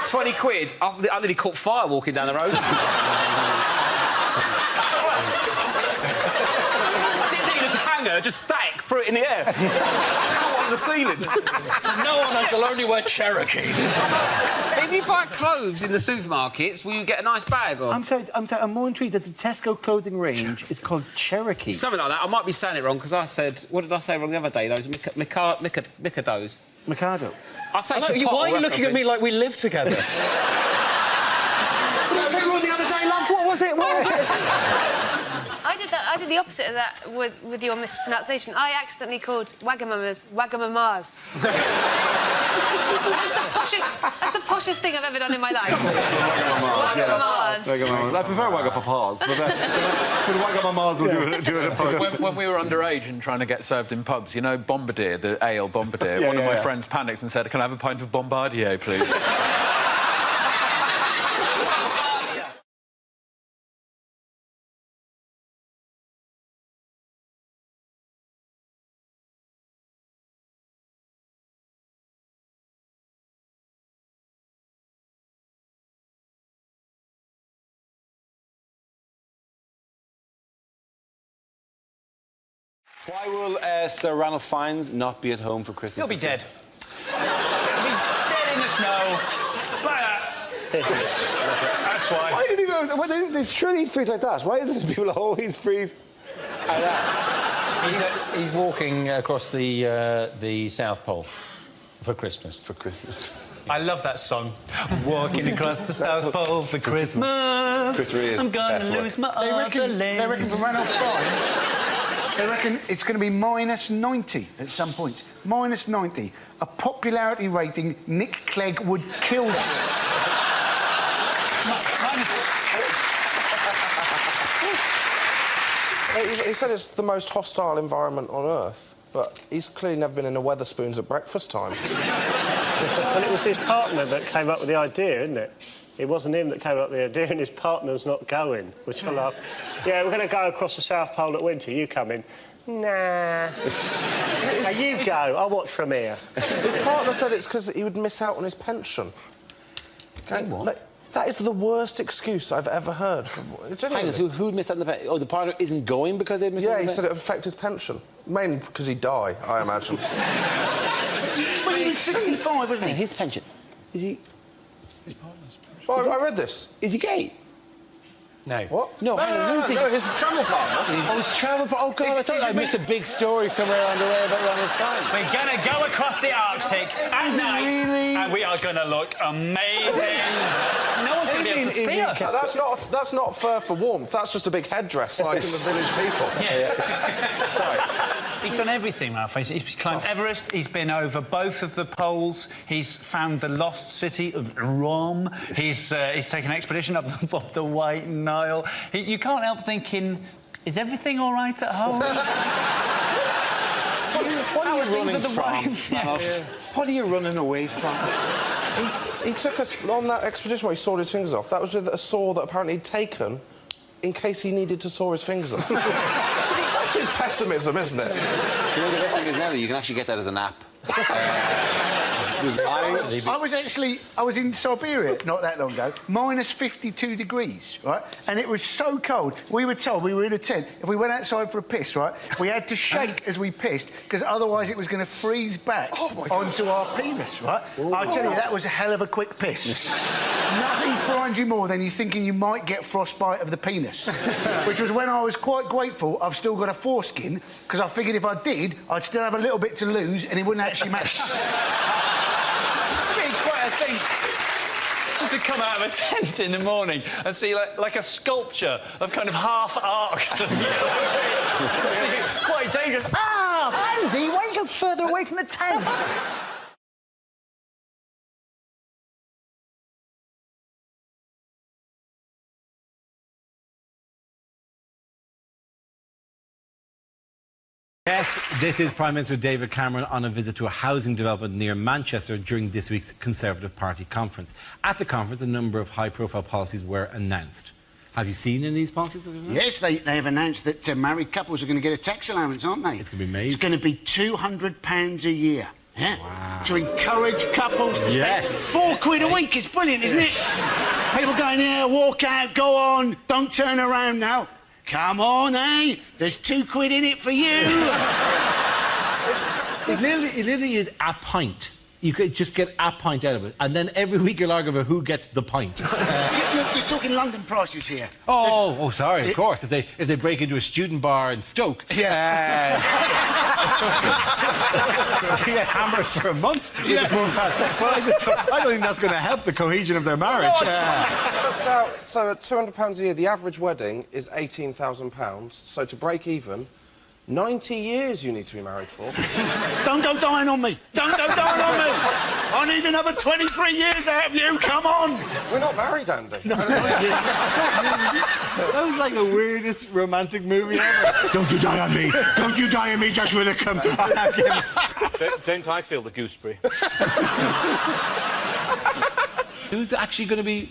20 quid. I nearly caught fire walking down the road. Just stack, threw it in the air. Come on the ceiling. No one else will only wear Cherokee. If you buy clothes in the supermarkets, will you get a nice bag? Or... I'm sorry, I'm more intrigued that the Tesco clothing range is called Cherokee. Something like that. I might be saying it wrong, because I said... What did I say wrong the other day? Those Mikados. Mikado. I say why are you looking at me like we live together? What did I say wrong the other day, love? What was it? I did the opposite of that with your mispronunciation. I accidentally called Wagamamas Wagamamas. That's the poshest thing I've ever done in my life. Wagamamas. Wagamamas. I prefer Wagapapas, but Wagamamas will do it a pub. When we were underage and trying to get served in pubs, you know Bombardier, the ale Bombardier, one of my friends panicked and said, can I have a pint of Bombardier, please? Why will Sir Ranulph Fiennes not be at home for Christmas? He'll be dead. He'll be dead in the snow. Like that. That's why. Why do people... They surely freeze like that. Why is it people always freeze like that? He's walking across the South Pole for Christmas. For Christmas. I love that song. Walking across the South Pole for Christmas. Chris Rea is I'm gonna lose my They reckon for Ranulph Fiennes... They reckon it's going to be minus 90 at some point. Minus 90. A popularity rating Nick Clegg would kill. He said it's the most hostile environment on Earth, but he's clearly never been in a Wetherspoons at breakfast time. Well, it was his partner that came up with the idea, isn't it? It wasn't him that came up with the idea, and his partner's not going, which I love. Yeah, we're going to go across the South Pole at winter. You come in. Nah. Now, you go. I'll watch from here. His partner said it's because he would miss out on his pension. Okay, what? That is the worst excuse I've ever heard. Hang on, who'd miss out on the pension? Oh, the partner isn't going because they'd miss out on the pension? Yeah, he said it would affect his pension. Mainly because he'd die, I imagine. Well, he was 65, wasn't he? His pension. Is he... His partner's pension. Oh, I read this. Is he gay? No. What? No, hang on, who's no, his travel partner. Oh, his travel partner. Oh, God, I thought I missed a big story somewhere on the way about Ranulph Fiennes. We're going to go across the Arctic at night, and we are going to look amazing. No one's going to be able to see us. That's not fur for warmth. That's just a big headdress, like in the Village People. Yeah. Sorry. He's done everything, Ralph. He's climbed Everest. He's been over both of the poles. He's found the lost city of Rome. He's taken an expedition up the White Nile. You can't help thinking, is everything all right at home? What are you running from? What are you running away from? He took us on that expedition where he sawed his fingers off. That was with a saw that apparently he'd taken in case he needed to saw his fingers off. That's his pessimism, isn't it? Do you know the best thing is now that you can actually get that as an app? I was in Siberia not that long ago, minus 52 degrees, right? And it was so cold. We were told, we were in a tent, if we went outside for a piss, right, we had to shake as we pissed, because otherwise it was going to freeze back onto our penis, right? I tell you, that was a hell of a quick piss. Nothing frightens you more than you thinking you might get frostbite of the penis. Which was when I was quite grateful I've still got a foreskin, because I figured if I did, I'd still have a little bit to lose and it wouldn't actually matter. Quite a thing. Just to come out of a tent in the morning and see like a sculpture of kind of half arcs of quite dangerous. Ah, Andy, why don't you go further away from the tent? Yes, this is Prime Minister David Cameron on a visit to a housing development near Manchester during this week's Conservative Party conference. At the conference, a number of high-profile policies were announced. Have you seen any of these policies? Yes, they have announced that married couples are going to get a tax allowance, aren't they? It's going to be amazing. It's going to be £200 a year. Yeah? Wow. To encourage couples to spend £4 a week. It's brilliant, isn't it? People going, yeah, walk out, go on, don't turn around now. Come on, eh? There's £2 in it for you. It literally is a pint. You could just get a pint out of it, and then every week you'll argue about who gets the pint. You're talking London prices here. Oh, sorry, of course. If they break into a student bar in Stoke, you get hammered for a month. Yeah. Well, I don't think that's going to help the cohesion of their marriage. So at £200 a year, the average wedding is £18,000. So to break even, 90 years you need to be married for. Don't go dying on me. Don't go dying on me. I need another 23 years out of you. Come on. We're not married, Andy. That was like the weirdest romantic movie ever. Don't you die on me. Don't you die on me, Joshua Wickham. Don't I feel the gooseberry? Who's actually going to be...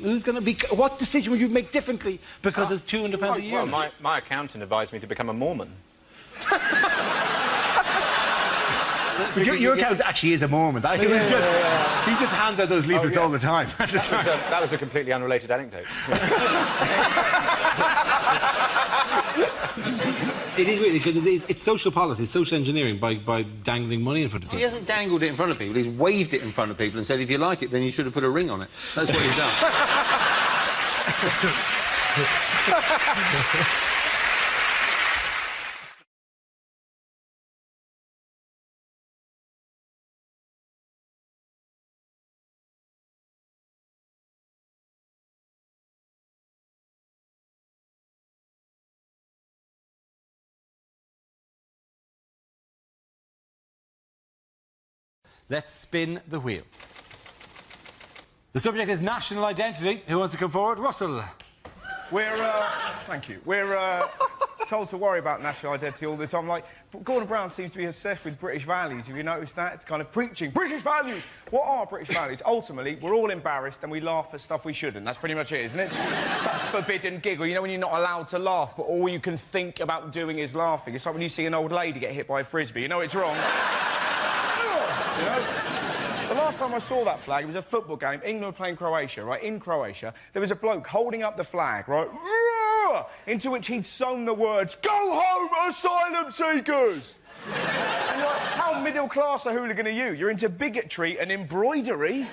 What decision would you make differently because there's £200 a year? Well, my accountant advised me to become a Mormon. But your accountant actually is a Mormon. He just hands out those leaflets all the time. That was a completely unrelated anecdote. It is weird because it's social policy, social engineering by dangling money in front of people. He hasn't dangled it in front of people, he's waved it in front of people and said, if you like it, then you should have put a ring on it. That's what he's done. Let's spin the wheel. The subject is national identity. Who wants to come forward? Russell. Thank you. We're told to worry about national identity all the time. Like, Gordon Brown seems to be obsessed with British values. Have you noticed that? Kind of preaching British values. What are British values? Ultimately, we're all embarrassed and we laugh at stuff we shouldn't. That's pretty much it, isn't it? It's that forbidden giggle. You know when you're not allowed to laugh, but all you can think about doing is laughing. It's like when you see an old lady get hit by a frisbee. You know it's wrong. You know? The last time I saw that flag, it was a football game, England were playing Croatia, right? In Croatia, there was a bloke holding up the flag, right? Into which he'd sung the words, "Go home, asylum seekers!" And you're like, how middle class a hooligan are you? You're into bigotry and embroidery. Good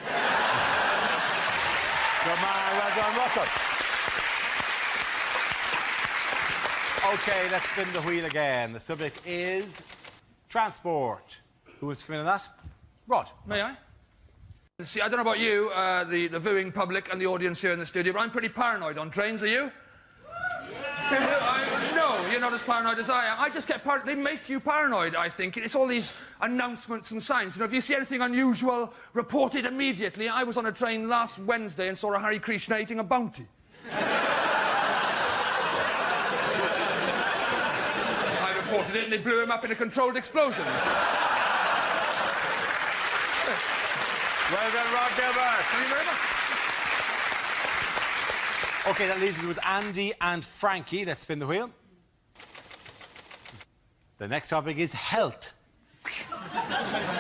man, well done, Russell. OK, let's spin the wheel again. The subject is transport. Who wants to come in on that? Rod. May I? See, I don't know about you, the viewing public and the audience here in the studio, but I'm pretty paranoid on trains, are you? No, you're not as paranoid as I am. I just get paranoid. They make you paranoid, I think. It's all these announcements and signs. You know, if you see anything unusual, report it immediately. I was on a train last Wednesday and saw a Hare Krishna eating a bounty. I reported it and they blew him up in a controlled explosion. Well done, Rod Gilbert. Thank you very much. OK, that leaves us with Andy and Frankie. Let's spin the wheel. The next topic is health.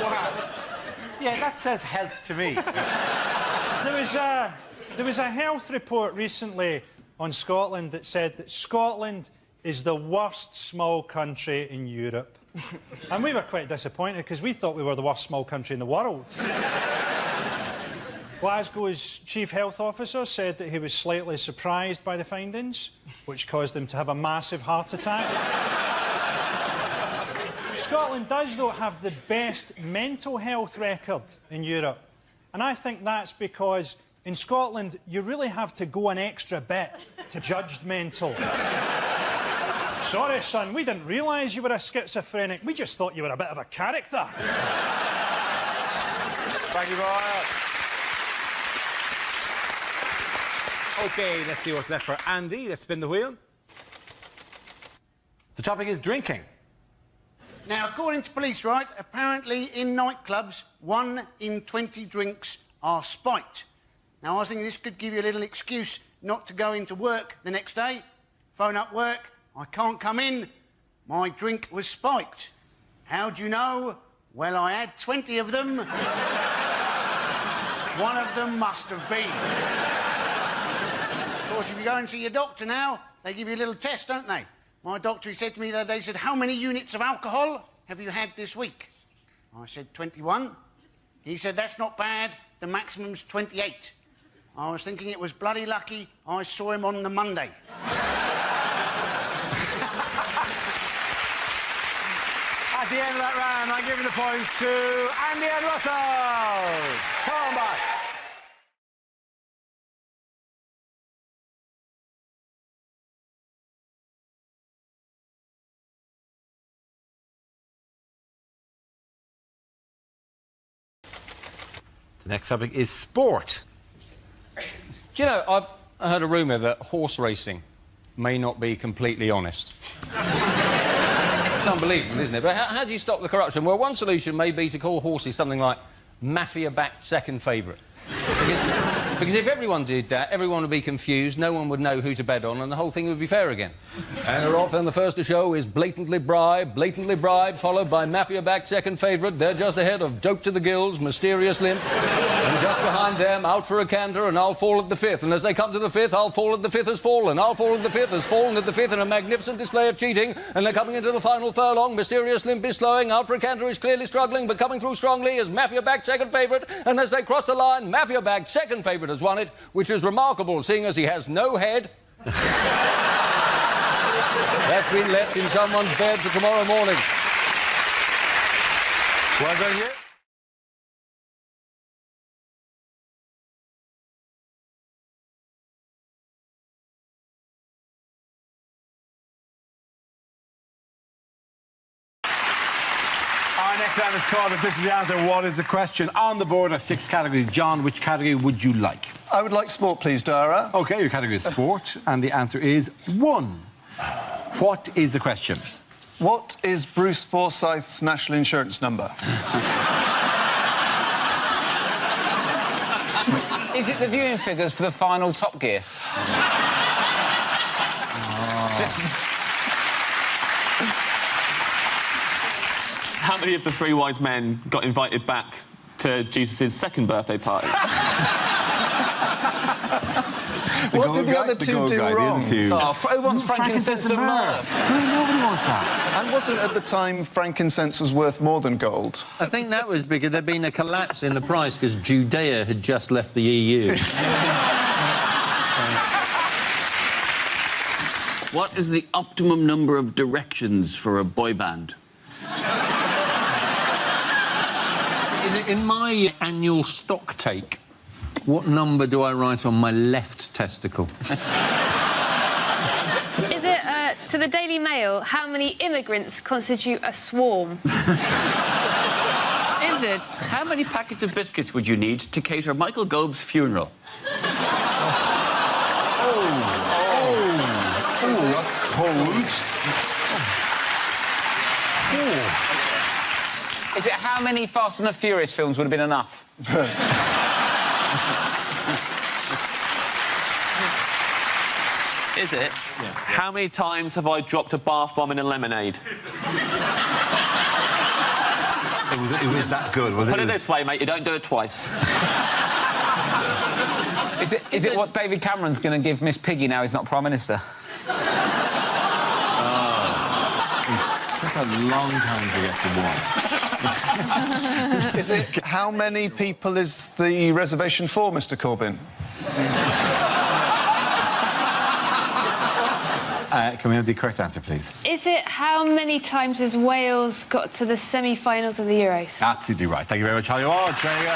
Wow. Yeah, that says health to me. There was a health report recently on Scotland that said that Scotland is the worst small country in Europe. And we were quite disappointed because we thought we were the worst small country in the world. Glasgow's chief health officer said that he was slightly surprised by the findings, which caused him to have a massive heart attack. Scotland does, though, have the best mental health record in Europe. And I think that's because in Scotland, you really have to go an extra bit to judge mental. Sorry, son, we didn't realise you were a schizophrenic. We just thought you were a bit of a character. Frankie Boyle. OK, let's see what's left for Andy. Let's spin the wheel. The topic is drinking. Now, according to police, right, apparently in nightclubs, 1 in 20 drinks are spiked. Now, I was thinking this could give you a little excuse not to go into work the next day. Phone up work, I can't come in, my drink was spiked. How do you know? Well, I had 20 of them. One of them must have been. Of course, if you go and see your doctor now, they give you a little test, don't they? My doctor, he said to me the other day, he said, how many units of alcohol have you had this week? I said, 21. He said, that's not bad, the maximum's 28. I was thinking it was bloody lucky I saw him on the Monday. At the end of that round, I'm giving the points to Andy and Russell. Come on back. The next topic is sport. Do you know, I've heard a rumour that horse racing may not be completely honest. It's unbelievable, isn't it? But how do you stop the corruption? Well, one solution may be to call horses something like mafia-backed second favourite. Because if everyone did that, everyone would be confused, no one would know who to bet on, and the whole thing would be fair again. And often the first to show is blatantly bribed, followed by mafia-backed second favourite. They're just ahead of Dope to the Gills, Mysterious Limp, and just behind them, Out for a Canter, and I'll Fall at the Fifth. And as they come to the fifth, I'll Fall at the Fifth has fallen. I'll Fall at the Fifth has fallen at the fifth in a magnificent display of cheating, and they're coming into the final furlong. Mysterious Limp is slowing, Out for a Canter is clearly struggling, but coming through strongly is mafia-backed second favourite, and as they cross the line, mafia-backed second favourite has won it, which is remarkable, seeing as he has no head. That's been left in someone's bed for tomorrow morning. Well done, you. Our next round is called If This Is the Answer, What Is the Question? On the board are 6 categories. John, which category would you like? I would like sport, please, Dara. OK, your category is sport, and the answer is 1. What is the question? What is Bruce Forsyth's national insurance number? Is it the viewing figures for the final Top Gear? Just... How many of the 3 wise men got invited back to Jesus' second birthday party? What did the other two do wrong? Oh, who wants frankincense and myrrh? Nobody wants that. And wasn't at the time frankincense was worth more than gold? I think that was because there'd been a collapse in the price because Judea had just left the EU. What is the optimum number of directions for a boy band? Is it in my annual stock take? What number do I write on my left testicle? Is it, to the Daily Mail, how many immigrants constitute a swarm? Is it, how many packets of biscuits would you need to cater Michael Gobe's funeral? Oh, that's cold. Is it how many Fast and the Furious films would have been enough? Is it? Yeah. How many times have I dropped a bath bomb in a lemonade? was that good, was it? Put it this way, mate, you don't do it twice. Is it what David Cameron's going to give Miss Piggy now he's not Prime Minister? It took a long time to get to one. Is it how many people is the reservation for, Mr. Corbyn? Can we have the correct answer, please? Is it how many times has Wales got to the semi-finals of the Euros? Absolutely right. Thank you very much, Holly Ward. Very good.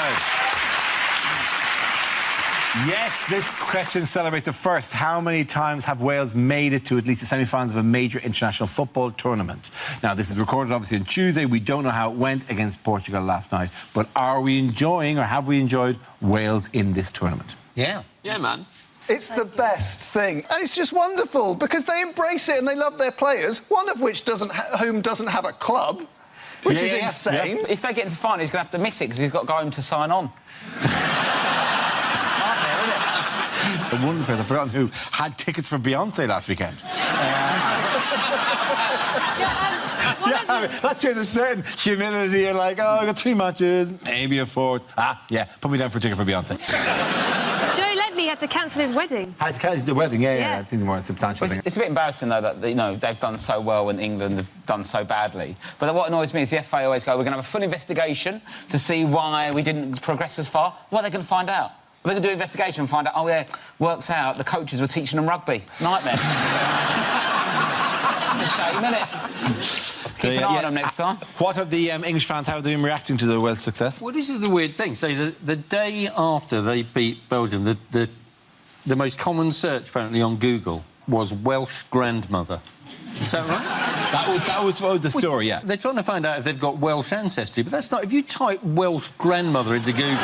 Yes, this question celebrates the first. How many times have Wales made it to at least the semi-finals of a major international football tournament? Now, this is recorded, obviously, on Tuesday. We don't know how it went against Portugal last night. But are we enjoying, or have we enjoyed, Wales in this tournament? Yeah. Yeah, man. It's the best thing, and it's just wonderful because they embrace it and they love their players. One of which doesn't have a club, which is insane. If they get into the final, he's going to have to miss it because he's got to go home to sign on. One of the players, I've forgotten who, had tickets for Beyonce last weekend. That shows a certain humility. You're like, oh, I got 3 matches, maybe a 4th. Yeah, put me down for a ticket for Beyonce. Joe Ledley had to cancel his wedding. Had to cancel the wedding, yeah. I think the more substantial thing. It's a bit embarrassing, though, that they've done so well and England have done so badly. But what annoys me is the FA always go, we're going to have a full investigation to see why we didn't progress as far. What are they going to find out? They're going to do an investigation and find out, oh, yeah, works out, the coaches were teaching them rugby. Nightmare. It's a shame, isn't it? Keep an eye on them next time. What have the English fans, how have they been reacting to the Welsh success? Well, this is the weird thing. So the day after they beat Belgium, the most common search, apparently, on Google was Welsh grandmother. Is that right? That was the story, yeah. They're trying to find out if they've got Welsh ancestry, but that's not... If you type Welsh grandmother into Google,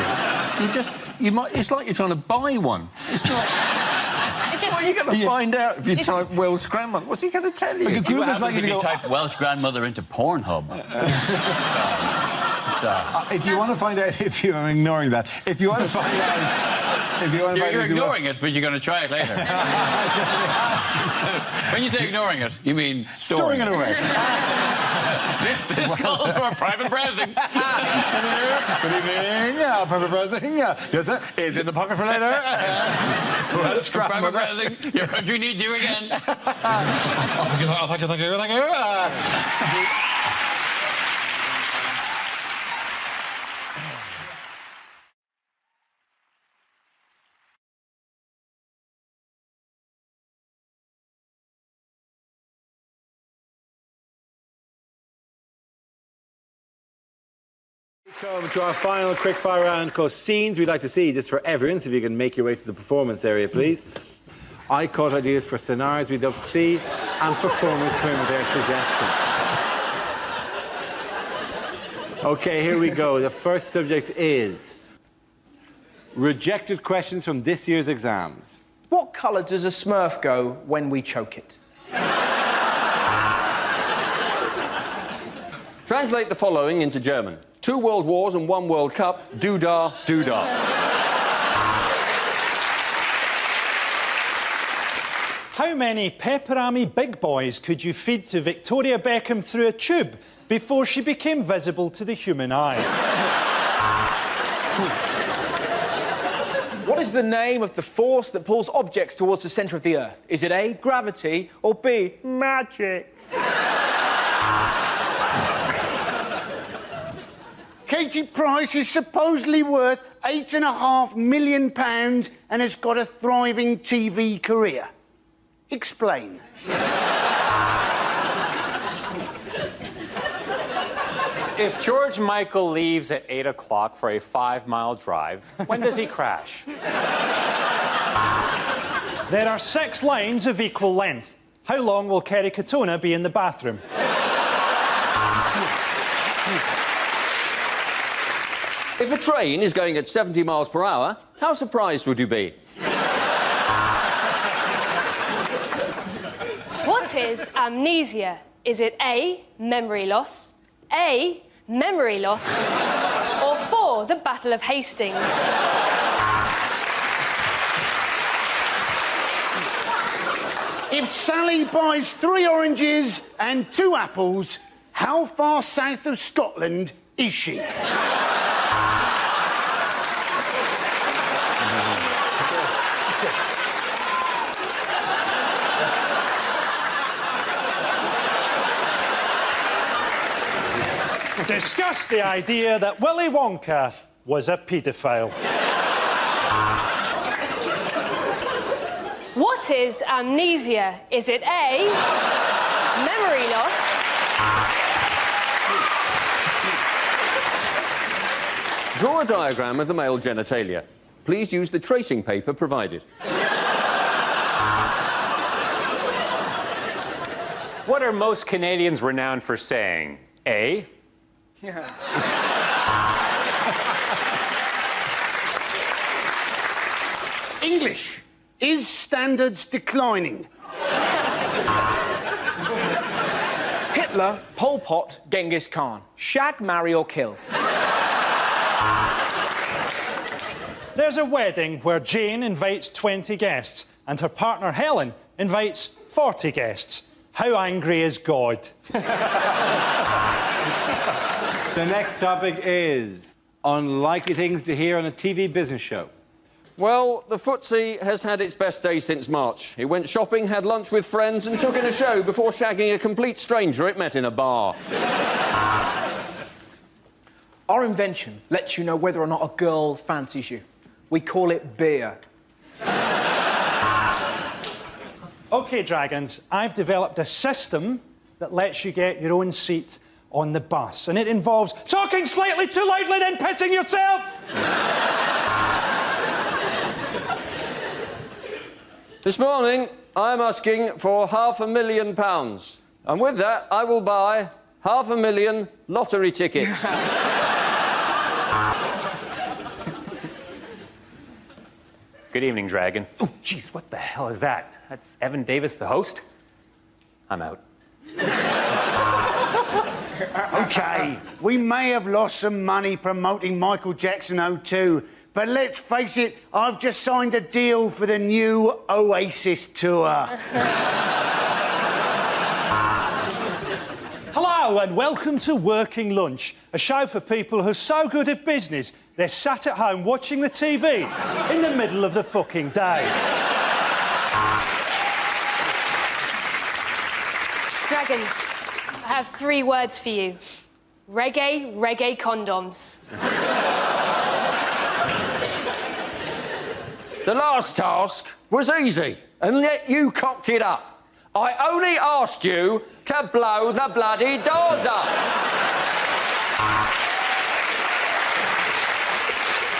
it's like you're trying to buy one. It's not... What are you going to find out if you type Welsh grandmother? What's he going to tell you? What happens if you type Welsh grandmother into Pornhub? If you want to find out if I'm ignoring that, if you want to find out... You're ignoring it, but you're going to try it later. When you say ignoring it, you mean storing it away. This calls for private browsing. Good evening. Private browsing. Yes, sir. It's in the pocket for later. Private browsing. Your country needs you again. Thank you. Welcome to our final quickfire round called Scenes We'd Like to See. This is for everyone, so if you can make your way to the performance area, please. I caught ideas for scenarios we'd love to see, and performers come in with their suggestions. OK, here we go. The first subject is rejected questions from this year's exams. What colour does a Smurf go when we choke it? Translate the following into German. 2 World Wars and 1 World Cup. Doo-dah, doo-dah. How many pepperami big boys could you feed to Victoria Beckham through a tube before she became visible to the human eye? What is the name of the force that pulls objects towards the centre of the Earth? Is it A, gravity, or B, magic? Katie Price is supposedly worth £8.5 million and has got a thriving TV career. Explain. If George Michael leaves at 8 o'clock for a 5-mile drive, when does he crash? There are 6 lines of equal length. How long will Kerry Katona be in the bathroom? If a train is going at 70 miles per hour, how surprised would you be? What is amnesia? Is it A, memory loss, A, memory loss, or 4, the Battle of Hastings? If Sally buys 3 oranges and 2 apples, How far south of Scotland is she? Discuss the idea that Willy Wonka was a paedophile. What is amnesia? Is it A, memory loss? Draw a diagram of the male genitalia. Please use the tracing paper provided. What are most Canadians renowned for saying? A. English. Is standards declining? Hitler, Pol Pot, Genghis Khan. Shag, marry or kill. There's a wedding where Jane invites 20 guests and her partner Helen invites 40 guests. How angry is God? The next topic is unlikely things to hear on a TV business show. Well, the footsie has had its best day since March. It went shopping, had lunch with friends and took in a show before shagging a complete stranger it met in a bar. Our invention lets you know whether or not a girl fancies you. We call it beer. OK, Dragons, I've developed a system that lets you get your own seat on the bus, and it involves talking slightly too loudly, then pissing yourself. This morning, I'm asking for £500,000. And with that, I will buy 500,000 lottery tickets. Good evening, Dragon. Oh, jeez, what the hell is that? That's Evan Davis, the host? I'm out. OK, we may have lost some money promoting Michael Jackson 02, but let's face it, I've just signed a deal for the new Oasis tour. Hello and welcome to Working Lunch, a show for people who are so good at business they're sat at home watching the TV in the middle of the fucking day. Dragons, I have 3 words for you. Reggae, reggae condoms. The last task was easy, and yet you cocked it up. I only asked you to blow the bloody doors up.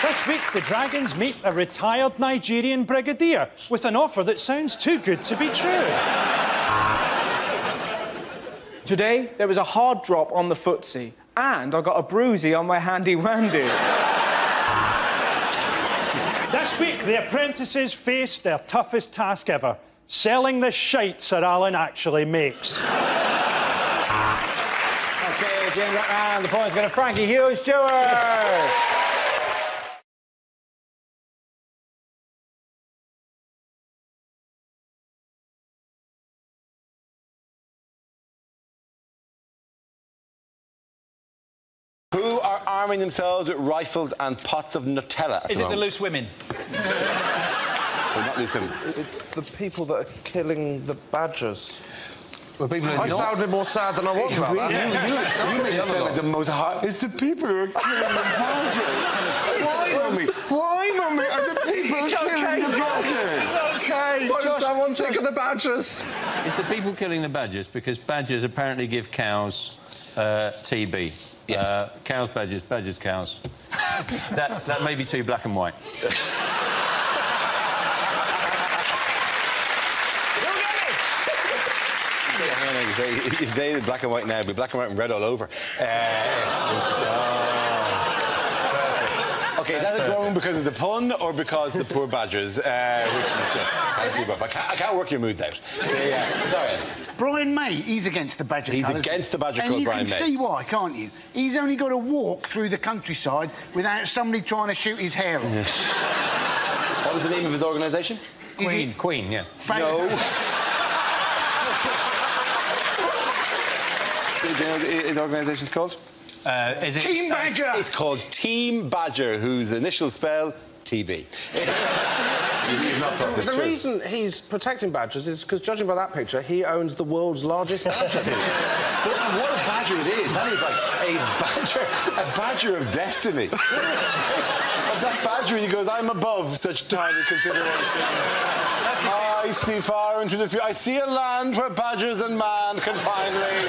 This week, the Dragons meet a retired Nigerian brigadier with an offer that sounds too good to be true. Today, there was a hard drop on the footsie, and I got a bruisey on my handy-wandy. This week, the apprentices face their toughest task ever, selling the shite Sir Alan actually makes. OK, James, and the point's going to Frankie Hughes-Stewart. Who are arming themselves with rifles and pots of Nutella at Is the it the moment? loose women? They're not loose women. It's the people that are killing the badgers. Well, people I sounded more sad than I was about that. You made it sound like the most hard. It's the people who are killing the badgers. Why, Mummy? Why, Mummy, are the people killing the badgers? It's OK. Why does someone think of the badgers? It's the people killing the badgers because badgers apparently give cows TB. Yes. Cows, badgers, badgers, cows. that may be too black and white. You say the black and white now, it'll be black and white and red all over. OK, that's grown because of the pun or because the poor badgers? I can't work your moods out. Sorry. Brian May, he's against the badger He's colours. against the badger and colour, Brian you can May. see why, can't you? He's only got to walk through the countryside without somebody trying to shoot his hair off. What was the name of his organisation? Queen, yeah. No. know what his organisation's called? Is it Team Badger! It's called Team Badger, whose initials spell TB. You've not thought this The through. reason he's protecting badgers is because, judging by that picture, he owns the world's largest badger. But what a badger it is. That is like a badger of destiny. Of that badger, he goes, I'm above such tiny considerations. I see far into the future. I see a land where badgers and man can finally...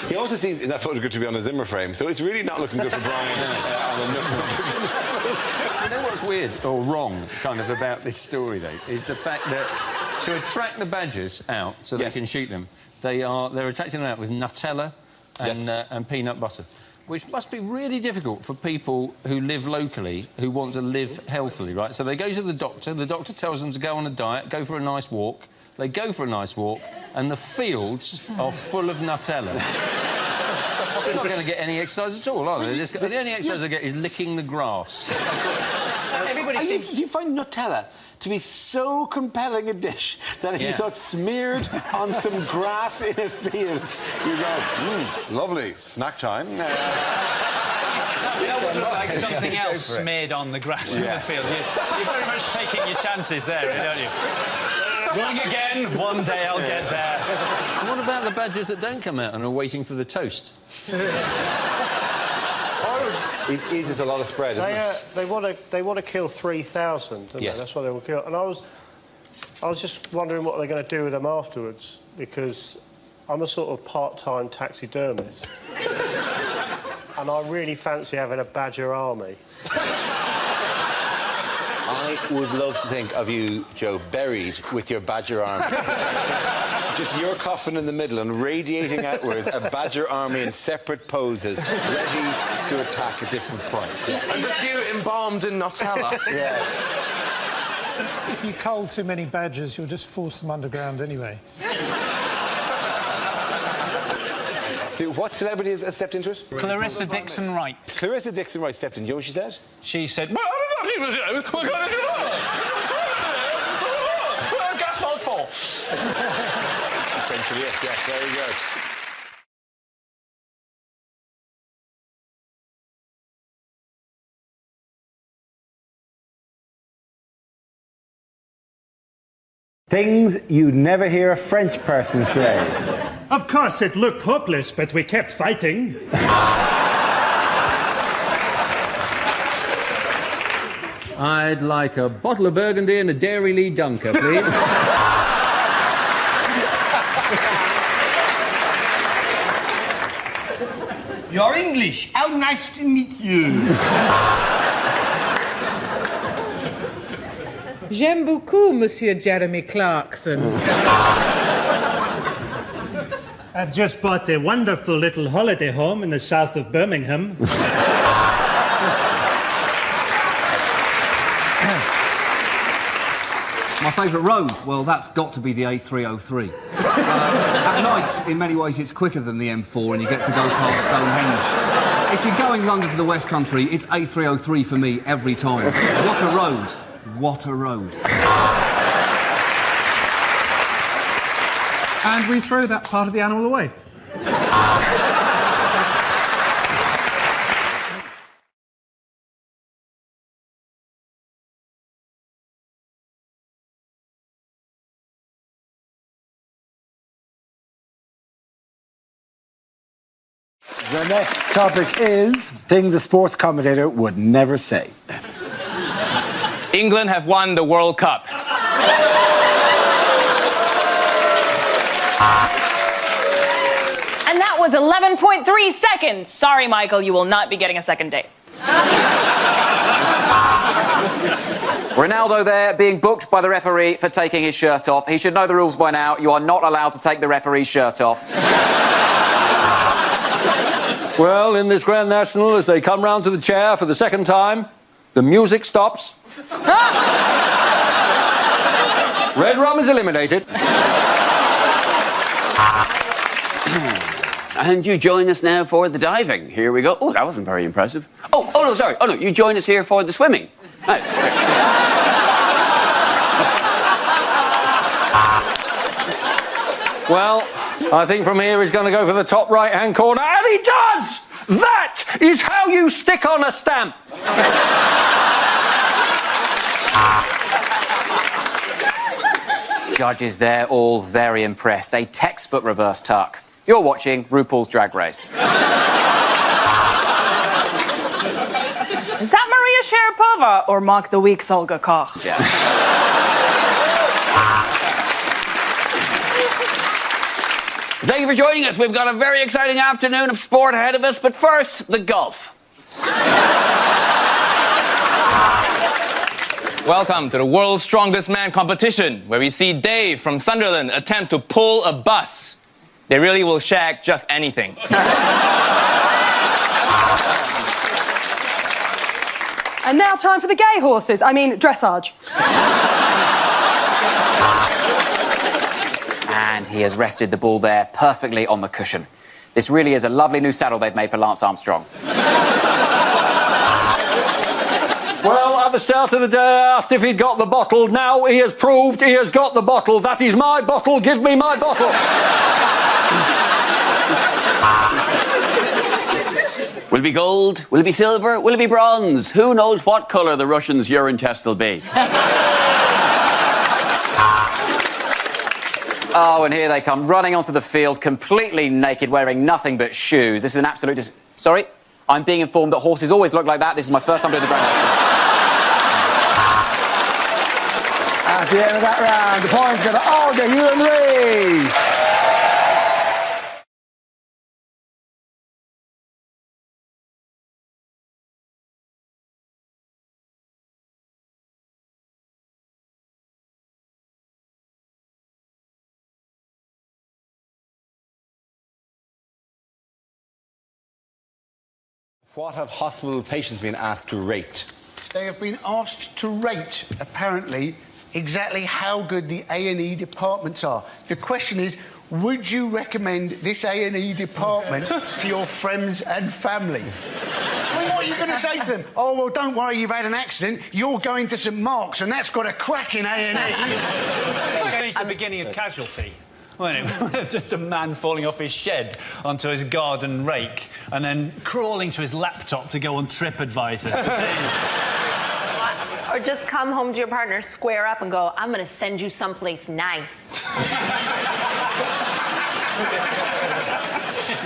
He also seems in that photograph to be on a Zimmer frame, so it's really not looking good for Brian on a number of different levels. You know what's weird or wrong, kind of, about this story, though, is the fact that to attract the badgers out so they can shoot them, they're attracting them out with Nutella and peanut butter, which must be really difficult for people who live locally who want to live healthily, right? So they go to the doctor tells them to go on a diet, go for a nice walk. They go for a nice walk, and the fields are full of Nutella. They're not going to get any exercise at all, are they? The only exercise they get is licking the grass. Do you find Nutella to be so compelling a dish that if you saw it smeared on some grass in a field, you go, lovely, snack time. You know what look like something else smeared on the grass in the field? You're very much taking your chances there, don't you? Going again, one day I'll get there. What about the badgers that don't come out and are waiting for the toast? It is just a lot of spread, isn't it? They want to kill 3,000, don't they? That's what they will kill. And I was just wondering what they're going to do with them afterwards, because I'm a sort of part-time taxidermist, and I really fancy having a badger army. I would love to think of you, Joe, buried with your badger army. Just your coffin in the middle and radiating outwards a badger army in separate poses, ready to attack at different points. And just you embalmed in Nutella. Yes. If you cull too many badgers, you'll just force them underground anyway. What celebrity has stepped into it? Clarissa Dixon Wright. Clarissa Dixon Wright stepped in. You know what she said? She said, well, we're going to do gas mark 4. Essentially, yes, very good. Things you'd never hear a French person say. Of course, it looked hopeless, but we kept fighting. I'd like a bottle of Burgundy and a Dairy Lee Dunker, please. You're English. How nice to meet you. J'aime beaucoup, Monsieur Jeremy Clarkson. I've just bought a wonderful little holiday home in the south of Birmingham. My favourite road? Well, that's got to be the A303. At night, in many ways, it's quicker than the M4 and you get to go past Stonehenge. If you're going London to the West Country, it's A303 for me every time. What a road. What a road. And we throw that part of the animal away. The next topic is things a sports commentator would never say. England have won the World Cup. And that was 11.3 seconds. Sorry, Michael, you will not be getting a second date. Ronaldo there being booked by the referee for taking his shirt off. He should know the rules by now. You are not allowed to take the referee's shirt off. Well, in this Grand National, as they come round to the chair for the second time, the music stops. Red rum is eliminated. And you join us now for the diving. Here we go. Oh, that wasn't very impressive. Oh, no, sorry. Oh, no, you join us here for the swimming. Right. Well, I think from here he's going to go for the top right-hand corner, and he does! That is how you stick on a stamp. Judges, they're all very impressed. A textbook reverse tuck. You're watching RuPaul's Drag Race. Is that Maria Sharapova or Mark the Week's Olga Koch? Yeah. Thank you for joining us. We've got a very exciting afternoon of sport ahead of us, but first, the golf. Welcome to the World's Strongest Man competition, where we see Dave from Sunderland attempt to pull a bus. They really will shag just anything. And now time for the gay horses. I mean, dressage. And he has rested the ball there perfectly on the cushion. This really is a lovely new saddle they've made for Lance Armstrong. Well, at the start of the day, I asked if he'd got the bottle. Now he has proved he has got the bottle. That is my bottle. Give me my bottle. Will it be gold? Will it be silver? Will it be bronze? Who knows what colour the Russians' urine test will be? Oh, and here they come, running onto the field, completely naked, wearing nothing but shoes. This is an absolute... Sorry? I'm being informed that horses always look like that. This is my first time doing the brand action. At the end of that round, the points go to Olga Human-Rees. What have hospital patients been asked to rate? They have been asked to rate, apparently, exactly how good the A&E departments are. The question is, would you recommend this A&E department to your friends and family? Well, what are you going to say to them? Oh, well, don't worry, you've had an accident. You're going to St Mark's, and that's got a cracking A&E. It's the beginning of Casualty. Wasn't it? Just a man falling off his shed onto his garden rake and then crawling to his laptop to go on TripAdvisor. Or just come home to your partner, square up and go, I'm going to send you someplace nice.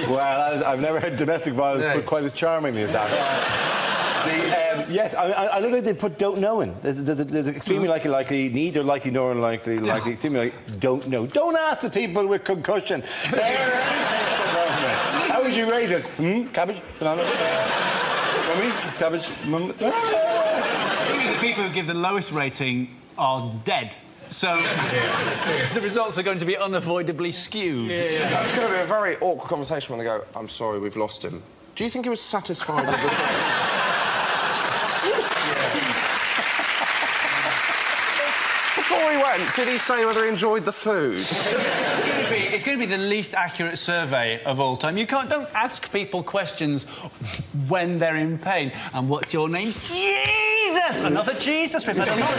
Well, I've never heard domestic violence put quite as charmingly as that. Yes, I know that they put don't know in. There's extremely likely, need or likely, no unlikely, likely, extremely likely, don't know. Don't ask the people with concussion. How would you rate it? Cabbage? Banana? Mummy? Cabbage? The people who give the lowest rating are dead. So the results are going to be unavoidably skewed. That's going to be a very awkward conversation when they go, I'm sorry, we've lost him. Do you think he was satisfied with the Before he went, did he say whether he enjoyed the food? It's going to be the least accurate survey of all time. Don't ask people questions when they're in pain. And what's your name? Jesus! Another Jesus we've had a lot.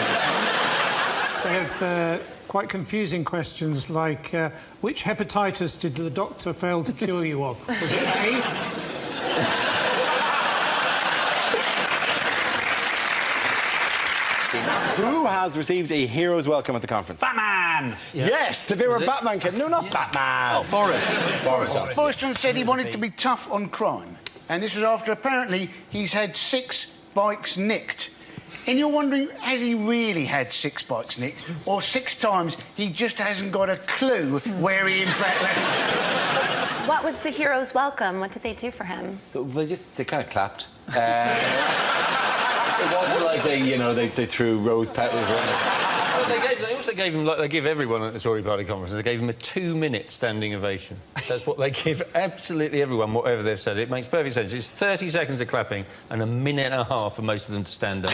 They have quite confusing questions like, which hepatitis did the doctor fail to cure you of? Was it A? Who has received a hero's welcome at the conference? Batman! Yes, the bit where Batman came. No, not Batman. Oh, Boris. Boris Johnson said he wanted to be tough on crime. And this was after, apparently, he's had 6 bikes nicked. And you're wondering, has he really had 6 bikes nicked? Or 6 times he just hasn't got a clue where he in fact left them? What was the hero's welcome? What did they do for him? So they kind of clapped. It wasn't like they threw rose petals on it. They also gave him, like they give everyone at the Tory Party conference, they gave him a 2-minute standing ovation. That's what they give absolutely everyone, whatever they've said. It makes perfect sense. It's 30 seconds of clapping and a minute and a half for most of them to stand up.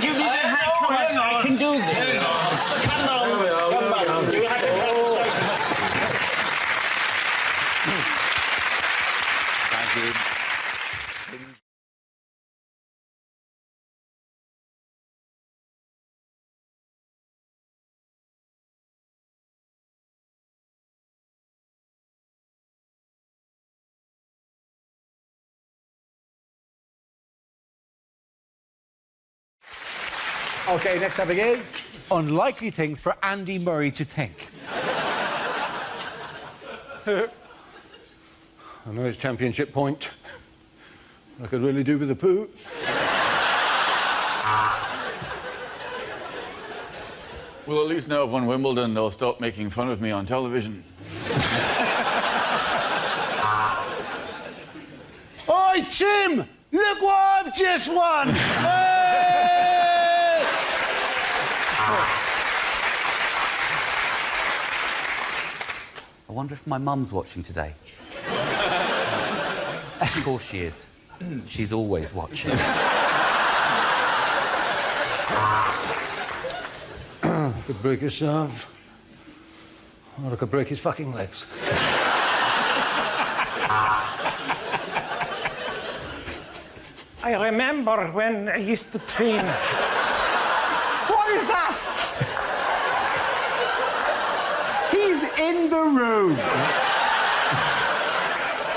You need a hat. I can do this. Come on. Thank you. OK, next topic is unlikely things for Andy Murray to think. I know it's championship point. I could really do with a poo. Well, at least now I've won Wimbledon, they'll stop making fun of me on television. Oi, Tim! Look what I've just won! Hey! I wonder if my mum's watching today. Of course she is. She's always watching. Could break his serve. Or I could break his fucking legs. I remember when I used to train. What is that? He's in the room.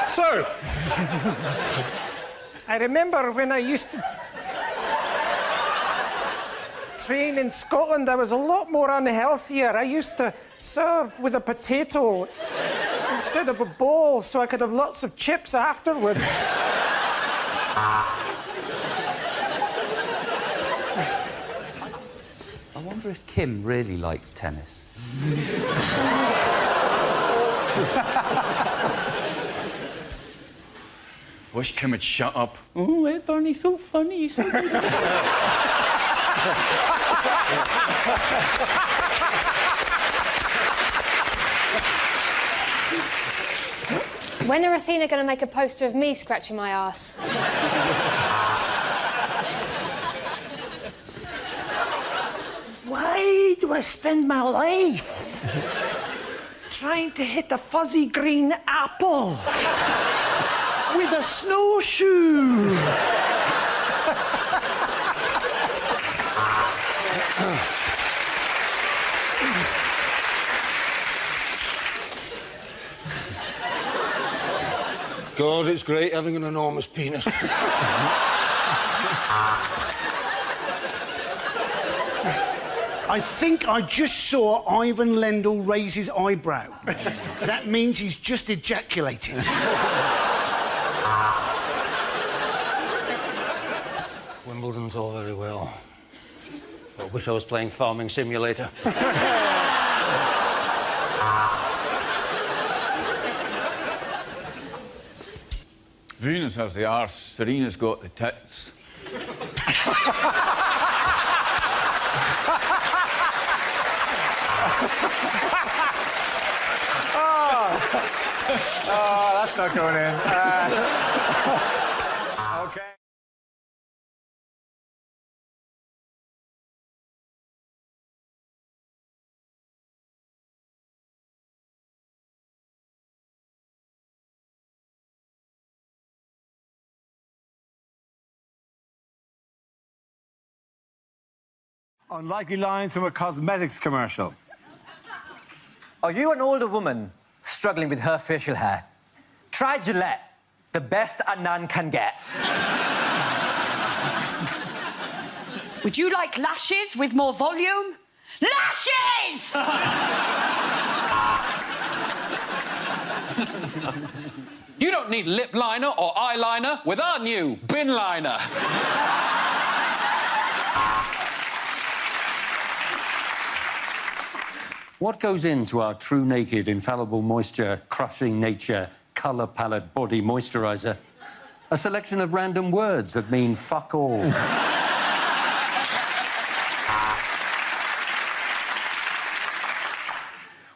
So, I remember when I used to train in Scotland, I was a lot more unhealthier. I used to serve with a potato instead of a ball so I could have lots of chips afterwards. I wonder if Kim really likes tennis. Wish Kim would shut up. Oh, Barney's so funny. So When are Athena going to make a poster of me scratching my arse? Why do I spend my life trying to hit a fuzzy green apple with a snowshoe? God, it's great having an enormous penis. I think I just saw Ivan Lendl raise his eyebrow. That means he's just ejaculated. Wimbledon's all very well. I wish I was playing Farming Simulator. Venus has the arse, Serena's got the tits. Oh, that's not going in. OK. Unlikely lines from a cosmetics commercial. Are you an older woman struggling with her facial hair? Try Gillette, the best a nun can get. Would you like lashes with more volume? Lashes! You don't need lip liner or eyeliner with our new bin liner. What goes into our true naked, infallible moisture, crushing nature, colour palette body moisturiser? A selection of random words that mean fuck all.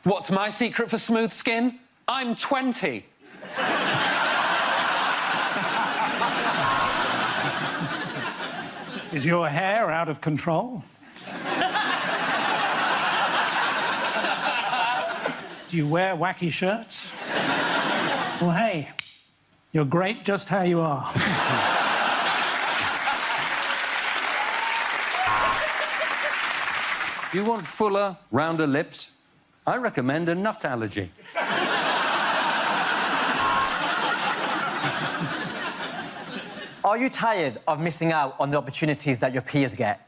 What's my secret for smooth skin? I'm 20. Is your hair out of control? Do you wear wacky shirts? Well, hey, you're great just how you are. You want fuller, rounder lips? I recommend a nut allergy. Are you tired of missing out on the opportunities that your peers get?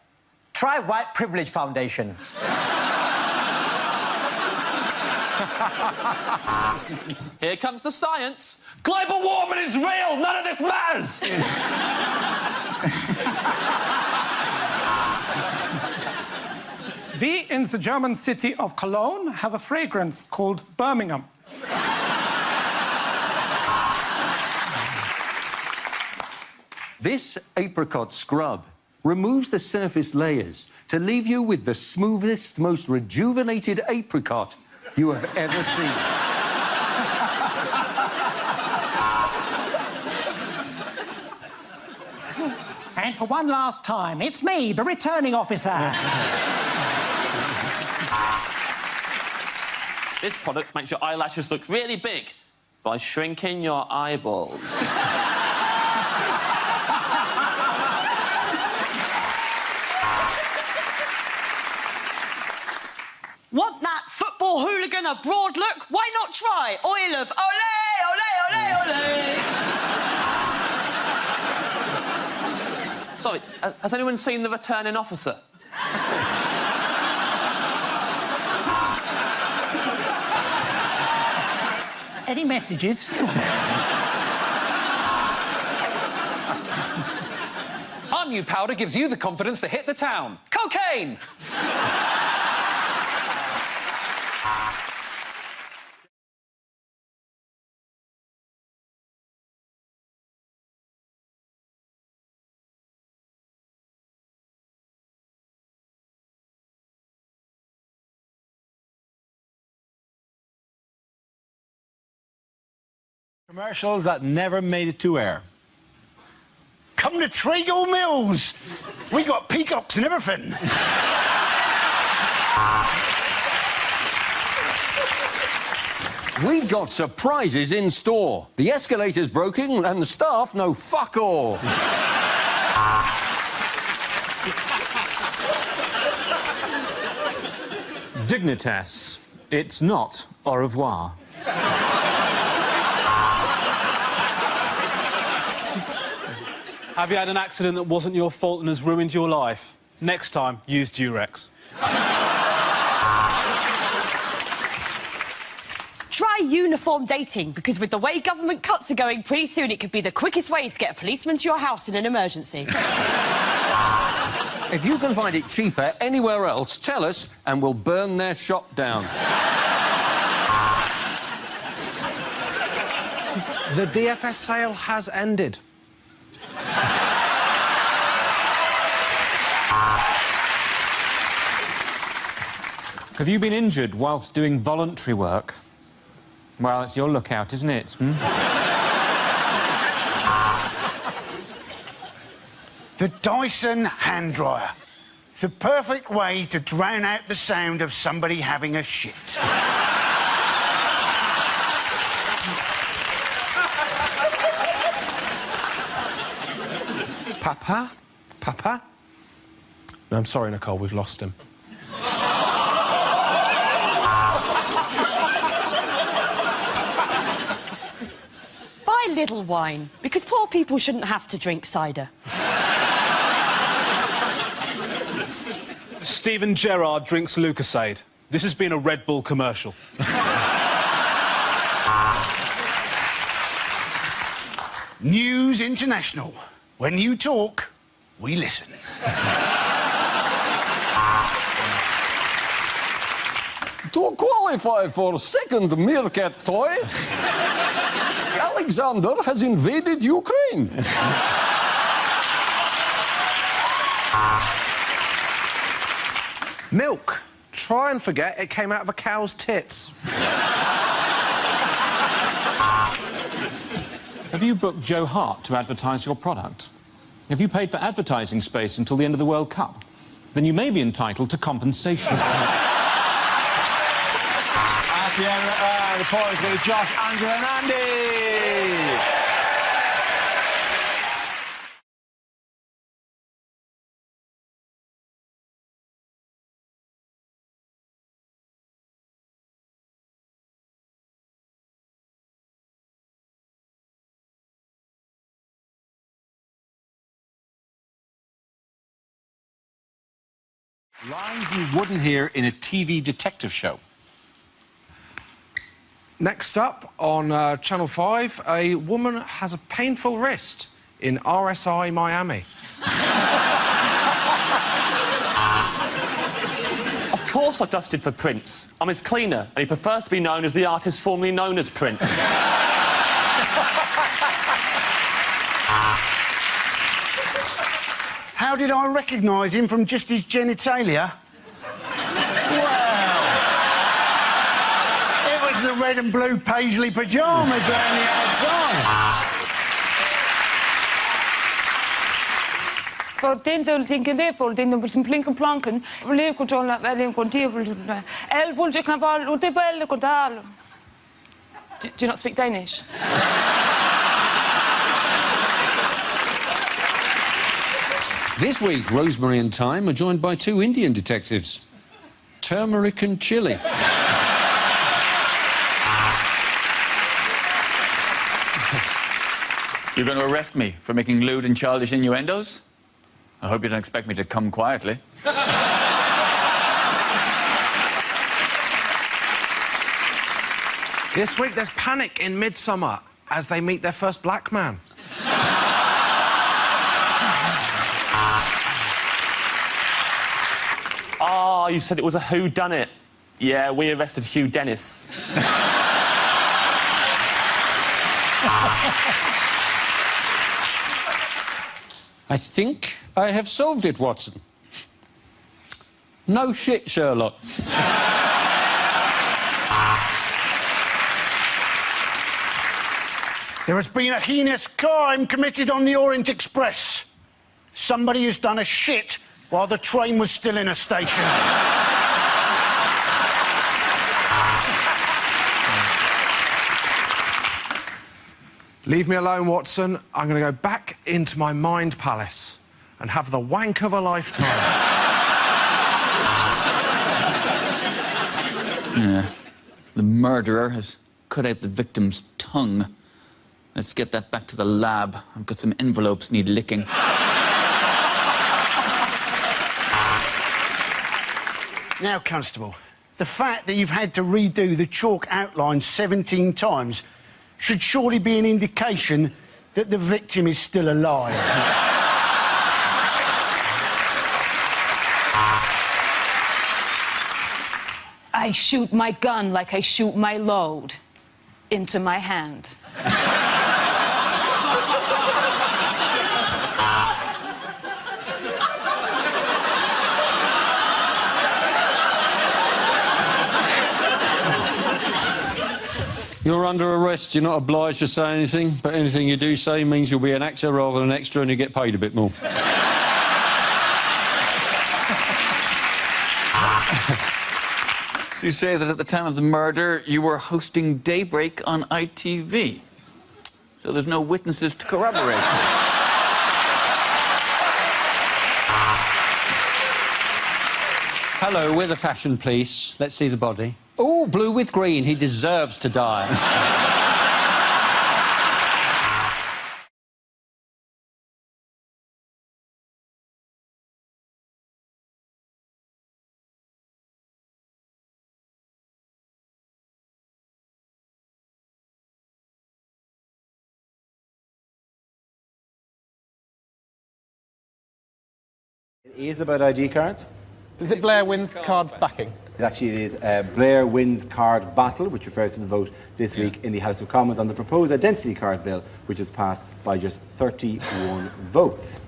Try White Privilege Foundation. Here comes the science. Global warming is real. None of this matters. We in the German city of Cologne have a fragrance called Birmingham. This apricot scrub removes the surface layers to leave you with the smoothest, most rejuvenated apricot you have ever seen. And for one last time, it's me, the returning officer. This product makes your eyelashes look really big by shrinking your eyeballs. Want that football hooligan a broad look? Why not try oil of ole, ole, ole, ole? Sorry, has anyone seen The Returning Officer? Any messages? Our new powder gives you the confidence to hit the town. Cocaine! Commercials that never made it to air. Come to Trago Mills. We got peacocks and everything. We've got surprises in store. The escalator's broken and the staff know fuck all. Dignitas. It's not au revoir. Have you had an accident that wasn't your fault and has ruined your life? Next time, use Durex. Try uniform dating, because with the way government cuts are going, pretty soon it could be the quickest way to get a policeman to your house in an emergency. If you can find it cheaper anywhere else, tell us and we'll burn their shop down. The DFS sale has ended. Have you been injured whilst doing voluntary work? Well, it's your lookout, isn't it? The Dyson hand dryer. It's a perfect way to drown out the sound of somebody having a shit. Papa? Papa? No, I'm sorry, Nicole, we've lost him. Buy little wine, because poor people shouldn't have to drink cider. Steven Gerrard drinks Lucasade. This has been a Red Bull commercial. News International. When you talk, we listen. To qualify for second meerkat toy, Alexander has invaded Ukraine. Milk. Try and forget it came out of a cow's tits. Have you booked Joe Hart to advertise your product? Have you paid for advertising space until the end of the World Cup? Then you may be entitled to compensation. At the end of the points go to Josh, Andrew and Andy. Lines you wouldn't hear in a TV detective show. Next up, on Channel 5, a woman has a painful wrist in RSI Miami. Of course I dusted for Prince. I'm his cleaner, and he prefers to be known as the artist formerly known as Prince. How did I recognise him from just his genitalia? Well, it was the red and blue paisley pyjamas around the outside. For dental thinking therefore, then the plinken planken, really control that value continue. El volge cabal, utebel contal. Do you not speak Danish? This week, Rosemary and Thyme are joined by two Indian detectives. Turmeric and chili. You're going to arrest me for making lewd and childish innuendos? I hope you don't expect me to come quietly. This week, there's panic in Midsummer as they meet their first black man. Ah, you said it was a whodunit. Yeah, we arrested Hugh Dennis. I think I have solved it, Watson. No shit, Sherlock. There has been a heinous crime committed on the Orient Express. Somebody has done a shit while the train was still in a station. Leave me alone, Watson. I'm going to go back into my mind palace and have the wank of a lifetime. Yeah. The murderer has cut out the victim's tongue. Let's get that back to the lab. I've got some envelopes need licking. Now, Constable, the fact that you've had to redo the chalk outline 17 times should surely be an indication that the victim is still alive. I shoot my gun like I shoot my load into my hand. You're under arrest. You're not obliged to say anything, but anything you do say means you'll be an actor rather than an extra and you get paid a bit more. So you say that at the time of the murder, you were hosting Daybreak on ITV. So there's no witnesses to corroborate. Hello, we're the fashion police. Let's see the body. Oh, blue with green. He deserves to die. It is about ID cards. Is it Blair wins card backing? It actually is Blair wins card battle, which refers to the vote this week in the House of Commons on the proposed identity card bill, which was passed by just 31 votes.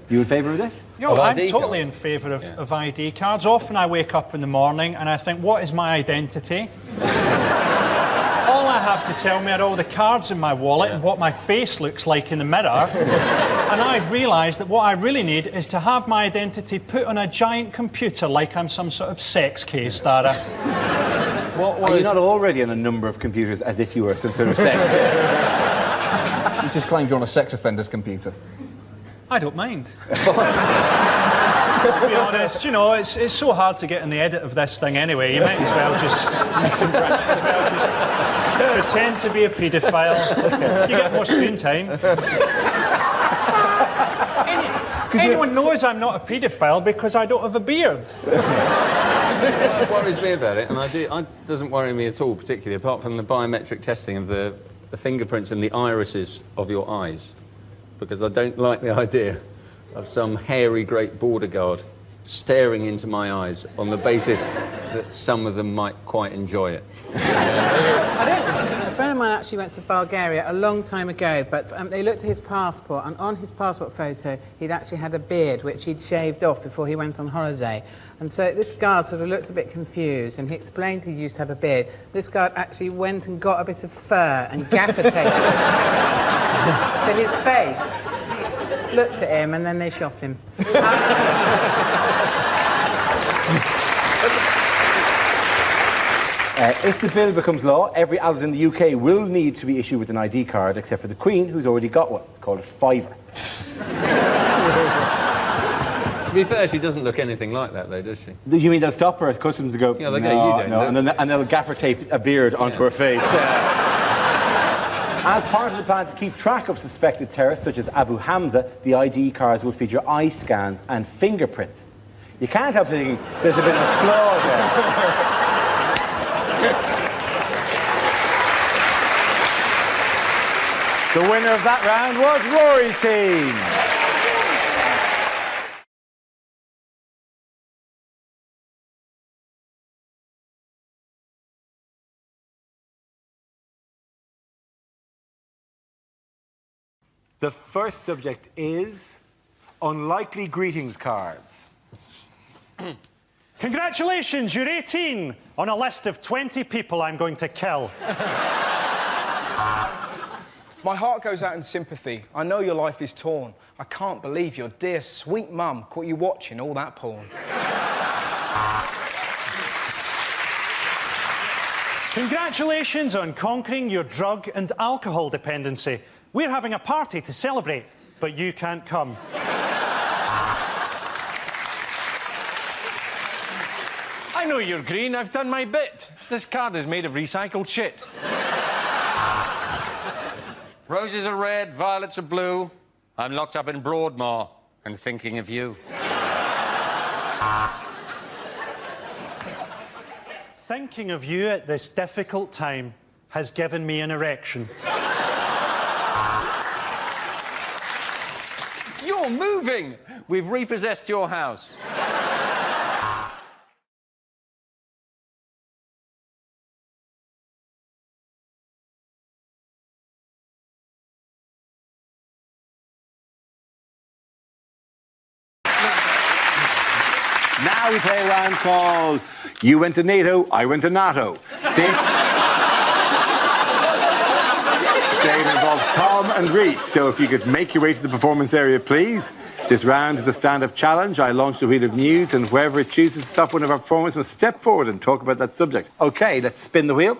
You in favour of this? No, I'm totally in favour of ID cards. Often I wake up in the morning and I think, what is my identity? All I have to tell me are all the cards in my wallet and what my face looks like in the mirror. And I've realised that what I really need is to have my identity put on a giant computer like I'm some sort of sex case data. Are you not already on a number of computers as if you were some sort of sex case? You just claimed you're on a sex offender's computer. I don't mind. To be honest, you know, it's so hard to get in the edit of this thing anyway. You might as well just pretend to be a paedophile. You get more screen time. Anyone knows I'm not a paedophile because I don't have a beard. What worries me about it, and it doesn't worry me at all particularly, apart from the biometric testing of the fingerprints and the irises of your eyes, because I don't like the idea of some hairy great border guard staring into my eyes on the basis that some of them might quite enjoy it. A friend of mine actually went to Bulgaria a long time ago, but they looked at his passport, and on his passport photo, he'd actually had a beard, which he'd shaved off before he went on holiday. And so this guard sort of looked a bit confused, and he explained he used to have a beard. This guard actually went and got a bit of fur and gaffer taped it to his face. Looked at him, and then they shot him. If the bill becomes law, every adult in the UK will need to be issued with an ID card, except for the Queen, who's already got one. It's called a fiver. To be fair, she doesn't look anything like that, though, does she? You mean they'll stop her at customs and go, yeah, they'll no, get you down, no, and they'll gaffer tape a beard onto her face. As part of the plan to keep track of suspected terrorists, such as Abu Hamza, the ID cards will feature eye scans and fingerprints. You can't help thinking there's a bit of a flaw there. The winner of that round was Rory's team. The first subject is unlikely greetings cards. Congratulations, you're 18 on a list of 20 people I'm going to kill. My heart goes out in sympathy. I know your life is torn. I can't believe your dear, sweet mum caught you watching all that porn. Congratulations on conquering your drug and alcohol dependency. We're having a party to celebrate, but you can't come. I know you're green. I've done my bit. This card is made of recycled shit. Roses are red, violets are blue. I'm locked up in Broadmoor and thinking of you. Thinking of you at this difficult time has given me an erection. You're moving! We've repossessed your house. Now we play a round called You Went to NATO, I Went to NATO. This game involves Tom and Reese, so if you could make your way to the performance area, please. This round is a stand-up challenge. I launch a wheel of news, and whoever it chooses to stop one of our performers must step forward and talk about that subject. OK, let's spin the wheel.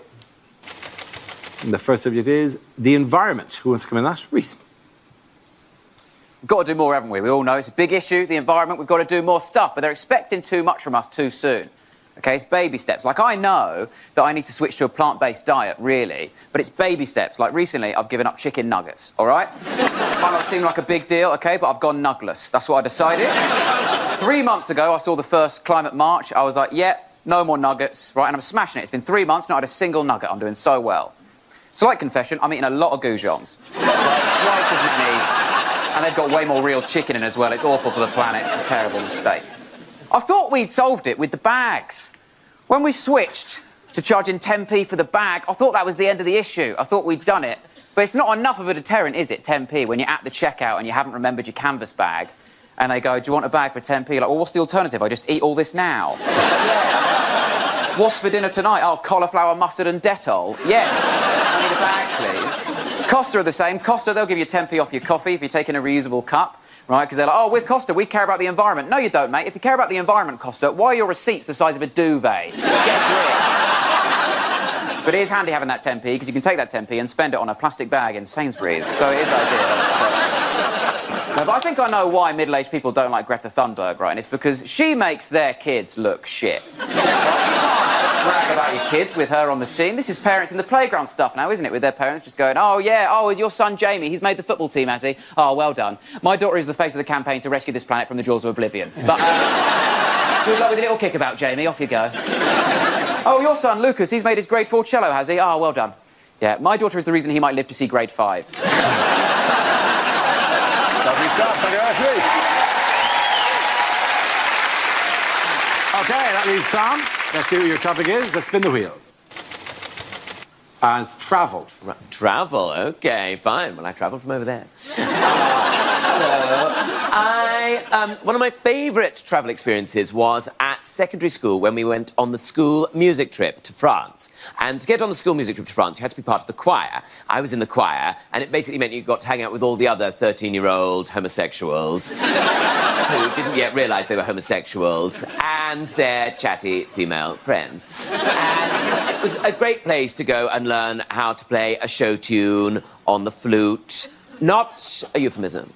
And the first subject is the environment. Who wants to come in that? Reese. We've got to do more, haven't we? We all know it's a big issue, the environment. We've got to do more stuff, but they're expecting too much from us too soon. OK, it's baby steps. Like, I know that I need to switch to a plant-based diet, really, but it's baby steps. Like, recently, I've given up chicken nuggets, all right? Might not seem like a big deal, OK, but I've gone nugless. That's what I decided. 3 months ago, I saw the first climate march. I was like, yeah, no more nuggets, right? And I'm smashing it. It's been 3 months, not had a single nugget. I'm doing so well. Slight confession, I'm eating a lot of goujons. Twice as many. And they've got way more real chicken in as well. It's awful for the planet. It's a terrible mistake. I thought we'd solved it with the bags. When we switched to charging 10p for the bag, I thought that was the end of the issue. I thought we'd done it. But it's not enough of a deterrent, is it, 10p, when you're at the checkout and you haven't remembered your canvas bag, and they go, do you want a bag for 10p? Like, well, what's the alternative? I just eat all this now. Yeah. What's for dinner tonight? Oh, cauliflower, mustard and Dettol. Yes. I need a bag, please. Costa are the same. Costa, they'll give you 10p off your coffee if you're taking a reusable cup, right? Because they're like, oh, we're Costa, we care about the environment. No, you don't, mate. If you care about the environment, Costa, why are your receipts the size of a duvet? Get a grip. But it is handy having that 10p, because you can take that 10p and spend it on a plastic bag in Sainsbury's. So it is ideal. No, but I think I know why middle-aged people don't like Greta Thunberg, right? And it's because she makes their kids look shit. Right? brag about your kids with her on the scene. This is parents in the playground stuff now, isn't it? With their parents just going, oh, yeah, oh, is your son Jamie? He's made the football team, has he? Oh, well done. My daughter is the face of the campaign to rescue this planet from the jaws of oblivion. But, good luck with a little kickabout, Jamie. Off you go. Oh, your son, Lucas, he's made his grade 4 cello, has he? Oh, well done. Yeah, my daughter is the reason he might live to see grade 5. Lovely stuff. Thank you very much, Reece. OK, that leaves Tom. Let's see what your topic is. Let's spin the wheel. And it's travel. Travel, OK, fine. Well, I travelled from over there. One of my favourite travel experiences was at secondary school when we went on the school music trip to France. And to get on the school music trip to France, you had to be part of the choir. I was in the choir, and it basically meant you got to hang out with all the other 13-year-old homosexuals who didn't yet realise they were homosexuals and their chatty female friends. And it was a great place to go and learn how to play a show tune on the flute. Not a euphemism.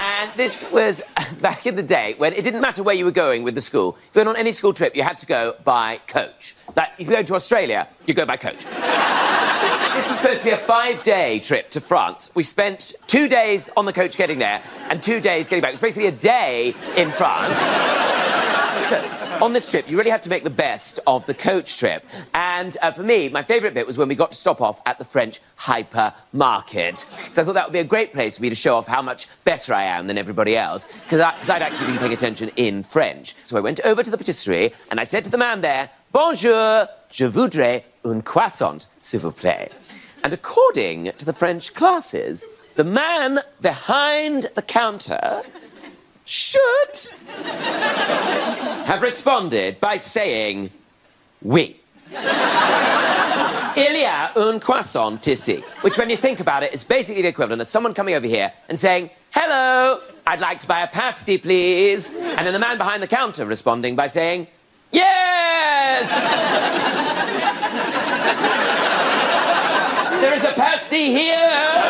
And this was back in the day when it didn't matter where you were going with the school. If you went on any school trip, you had to go by coach. Like, if you go to Australia, you go by coach. This was supposed to be a 5-day trip to France. We spent 2 days on the coach getting there and 2 days getting back. It was basically a day in France. So, on this trip, you really had to make the best of the coach trip. And for me, my favourite bit was when we got to stop off at the French hypermarket. So I thought that would be a great place for me to show off how much better I am than everybody else, because I'd actually been paying attention in French. So I went over to the patisserie and I said to the man there, "Bonjour, je voudrais un croissant, s'il vous plaît." And according to the French classes, the man behind the counter should have responded by saying, "Oui." Il y a un croissant ici, which, when you think about it, is basically the equivalent of someone coming over here and saying, "Hello, I'd like to buy a pasty, please." And then the man behind the counter responding by saying, "Yes!" There is a pasty here.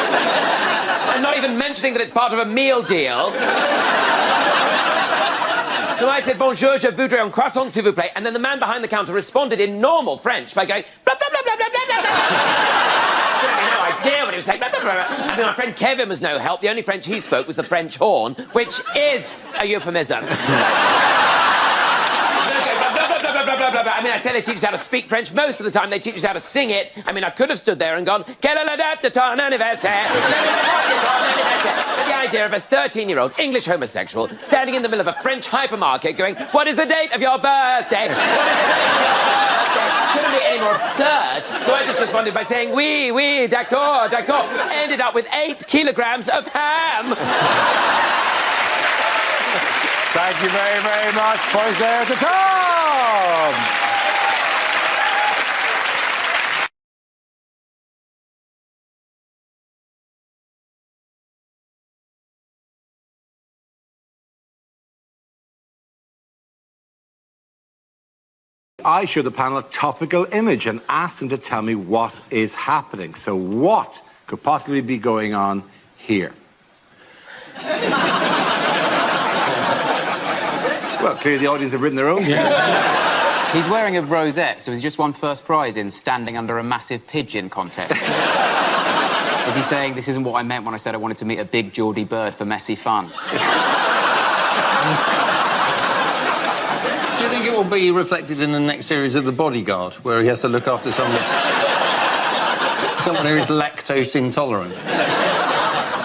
I'm not even mentioning that it's part of a meal deal. So I said, "Bonjour, je voudrais un croissant, s'il vous plaît." And then the man behind the counter responded in normal French by going, blah, blah, blah, blah, blah, blah, blah, blah. I had no idea what he was saying. Blah, blah, blah, blah. I mean, my friend Kevin was no help. The only French he spoke was the French horn, which is a euphemism. I mean, I say they teach us how to speak French. Most of the time, they teach us how to sing it. I mean, I could have stood there and gone, "Quelle est la date de ton anniversaire?" But the idea of a 13-year-old English homosexual standing in the middle of a French hypermarket going, "What is the date of your birthday? Couldn't be any more absurd. So I just responded by saying, "Oui, oui, d'accord, d'accord." Ended up with 8 kilograms of ham. Thank you very, very much. Points there at the top. I showed the panel a topical image and asked them to tell me what is happening. So what could possibly be going on here? Well, clearly the audience have written their own. Yeah. He's wearing a rosette, so he's just won first prize in standing under a massive pigeon contest. Is he saying, "This isn't what I meant when I said I wanted to meet a big Geordie bird for messy fun"? Do you think it will be reflected in the next series of The Bodyguard, where he has to look after someone who is lactose intolerant?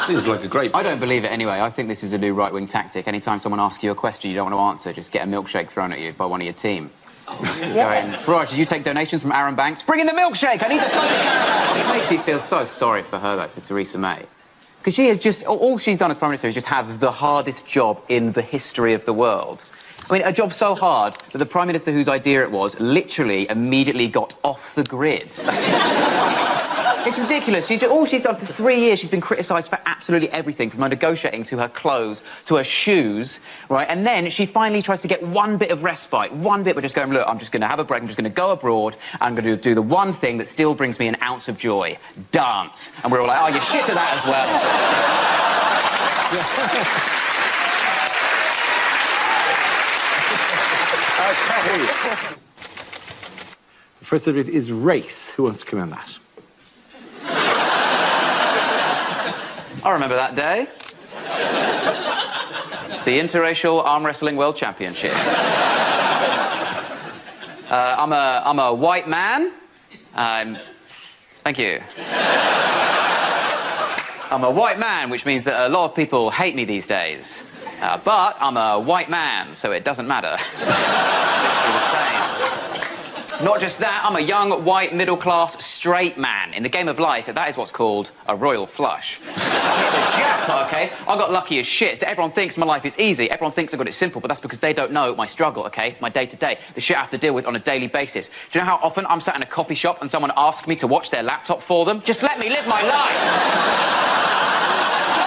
Seems like a great... I don't believe it anyway. I think this is a new right-wing tactic. Anytime someone asks you a question you don't want to answer, just get a milkshake thrown at you by one of your team. Going, "Farage, did you take donations from Aaron Banks? Bring in the milkshake! I need the soda!" It makes me feel so sorry for her, though, for Theresa May. Because she has just... All she's done as Prime Minister is just have the hardest job in the history of the world. I mean, a job so hard that the Prime Minister whose idea it was literally immediately got off the grid. It's ridiculous. All she's done for 3 years, she's been criticised for absolutely everything, from her negotiating to her clothes to her shoes, right? And then she finally tries to get one bit of respite, one bit. We're just going, "Look, I'm just going to have a break. I'm just going to go abroad. I'm going to do the one thing that still brings me an ounce of joy: dance." And we're all like, "Oh, you shit to that as well." Okay. The first subject is race. Who wants to come on that? I remember that day. The Interracial Arm Wrestling World Championships. I'm a white man. Thank you. I'm a white man, which means that a lot of people hate me these days. But I'm a white man, so it doesn't matter. Literally the same. Not just that, I'm a young, white, middle-class, straight man. In the game of life, that is what's called a royal flush. I hit the jackpot, OK? I got lucky as shit, so everyone thinks my life is easy. Everyone thinks I've got it simple, but that's because they don't know my struggle, OK? My day-to-day, the shit I have to deal with on a daily basis. Do you know how often I'm sat in a coffee shop and someone asks me to watch their laptop for them? Just let me live my life!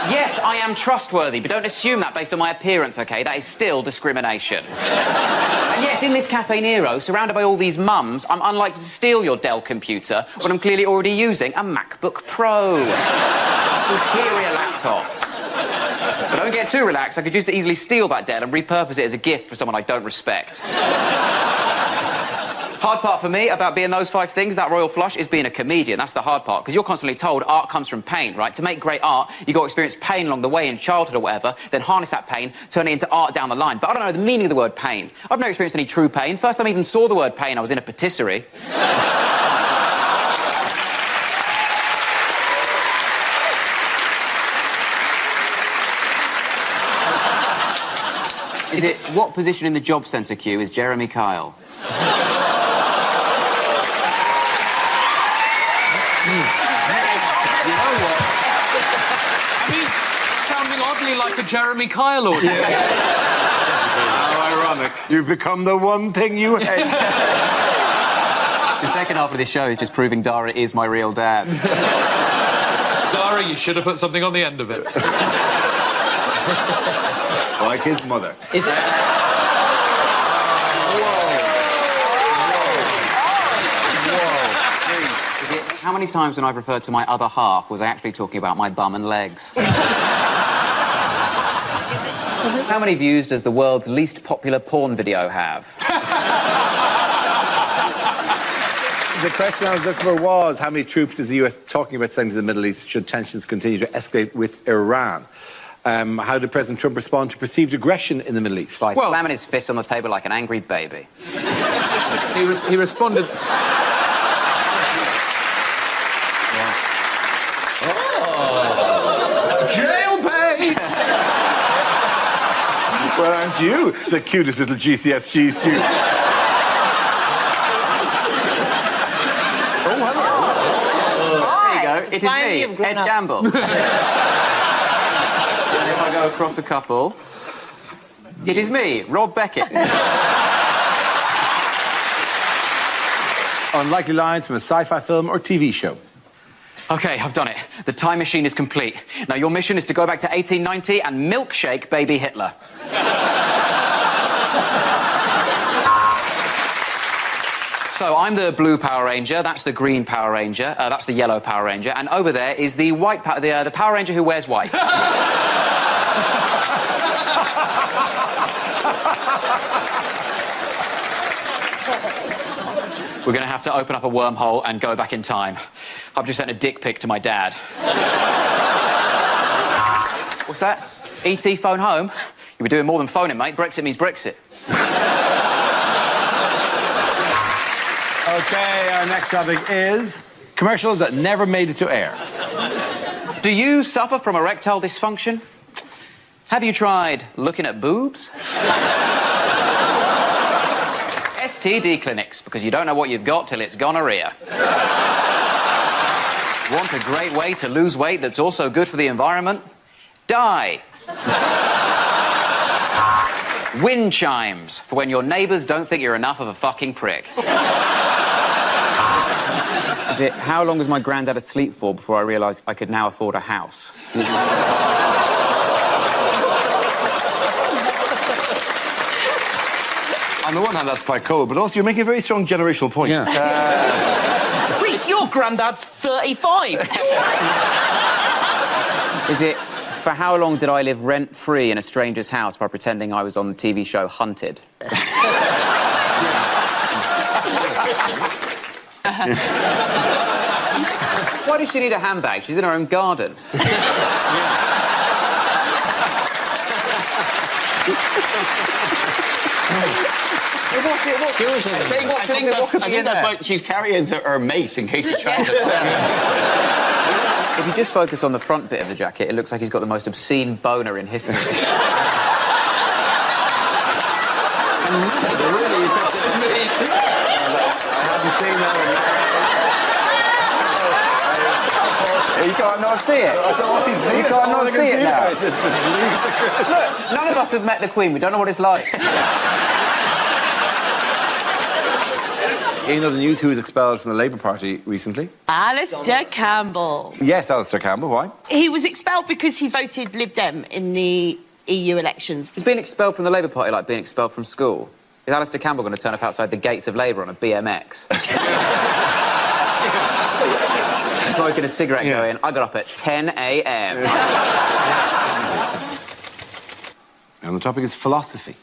Yes, I am trustworthy, but don't assume that based on my appearance, OK? That is still discrimination. And yes, in this Cafe Nero, surrounded by all these mums, I'm unlikely to steal your Dell computer when I'm clearly already using a MacBook Pro. A superior laptop. But don't get too relaxed. I could just easily steal that Dell and repurpose it as a gift for someone I don't respect. Hard part for me about being those 5 things, that royal flush, is being a comedian. That's the hard part, because you're constantly told art comes from pain, right? To make great art, you've got to experience pain along the way in childhood or whatever, then harness that pain, turn it into art down the line. But I don't know the meaning of the word pain. I've never experienced any true pain. First time I even saw the word pain, I was in a patisserie. Is it, what position in the job centre queue is Jeremy Kyle? Sounding oddly like a Jeremy Kyle audience. How ironic. You've become the one thing you hate. The second half of this show is just proving Dara is my real dad. Dara, you should have put something on the end of it. Like his mother. Is it? How many times when I've referred to my other half was I actually talking about my bum and legs? How many views does the world's least popular porn video have? The question I was looking for was, how many troops is the US talking about sending to the Middle East should tensions continue to escalate with Iran? How did President Trump respond to perceived aggression in the Middle East? By slamming his fist on the table like an angry baby. He responded... Well, aren't you the cutest little GCSG student? Oh, hello. There you go. It is me, Ed Gamble. And if I go across a couple, it is me, Rob Beckett. Unlikely lines from a sci-fi film or TV show. OK, I've done it. The time machine is complete. Now, your mission is to go back to 1890 and milkshake baby Hitler. So, I'm the blue Power Ranger, that's the green Power Ranger, that's the yellow Power Ranger, and over there is the white the Power Ranger who wears white. We're going to have to open up a wormhole and go back in time. I've just sent a dick pic to my dad. What's that? E.T. phone home? You were doing more than phoning, mate. Brexit means Brexit. OK, our next topic is commercials that never made it to air. Do you suffer from erectile dysfunction? Have you tried looking at boobs? STD clinics, because you don't know what you've got till it's gonorrhea. Want a great way to lose weight that's also good for the environment? Die. Wind chimes, for when your neighbours don't think you're enough of a fucking prick. Is it, how long was my granddad asleep for before I realised I could now afford a house? On the one hand, that's quite cold, but also you're making a very strong generational point. Yeah. Reece, your granddad's 35. Is it, for how long did I live rent-free in a stranger's house by pretending I was on the TV show Hunted? Why does she need a handbag? She's in her own garden. I think that's like she's carrying her mace in case the child is If you just focus on the front bit of the jacket, it looks like he's got the most obscene boner in history. You can't not see it. You can't not see it now. Look, none of us have met the Queen. We don't know what it's like. In other news, who was expelled from the Labour Party recently? Alistair Campbell. Yes, Alistair Campbell. Why? He was expelled because he voted Lib Dem in the EU elections. He's being expelled from the Labour Party like being expelled from school. Is Alistair Campbell going to turn up outside the gates of Labour on a BMX? Smoking a cigarette going, I got up at 10 a.m. And the topic is philosophy.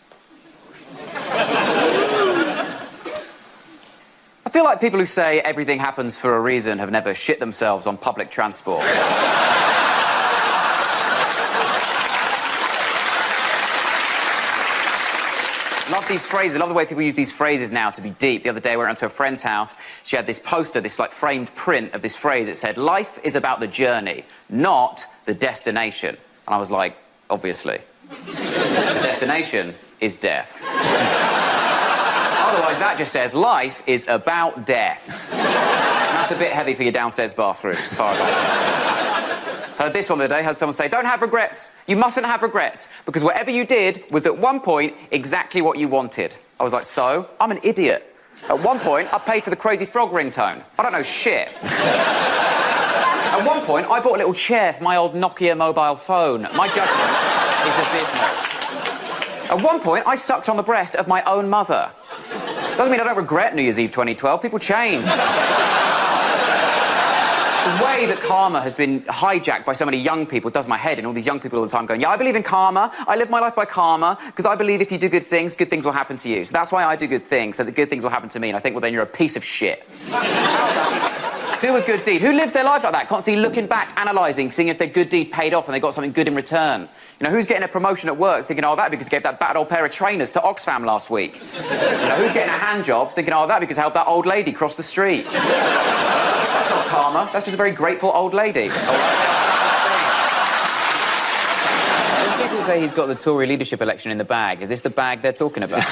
I feel like people who say everything happens for a reason have never shit themselves on public transport. Love these phrases. Love the way people use these phrases now to be deep. The other day, we went to a friend's house. She had this poster, this like framed print of this phrase. It said, "Life is about the journey, not the destination." And I was like, obviously. The destination is death. Otherwise, that just says life is about death. And that's a bit heavy for your downstairs bathroom, as far as I'm concerned. Heard this one the other day, heard someone say, don't have regrets. You mustn't have regrets, because whatever you did was at one point exactly what you wanted. I was like, so? I'm an idiot. At one point, I paid for the Crazy Frog ringtone. I don't know shit. At one point, I bought a little chair for my old Nokia mobile phone. My judgment is abysmal. At one point, I sucked on the breast of my own mother. Doesn't mean I don't regret New Year's Eve 2012. People change. The way that karma has been hijacked by so many young people does my head, and all these young people all the time going, yeah, I believe in karma, I live my life by karma, because I believe if you do good things will happen to you. So that's why I do good things, so that good things will happen to me, and I think, well, then you're a piece of shit. Just do a good deed. Who lives their life like that? Constantly looking back, analysing, seeing if their good deed paid off and they got something good in return. You know, who's getting a promotion at work thinking, oh, that because he gave that bad old pair of trainers to Oxfam last week? You know, who's getting a hand job thinking, oh, that because I helped that old lady cross the street? That's not karma. That's just a very grateful old lady. When people say he's got the Tory leadership election in the bag, is this the bag they're talking about?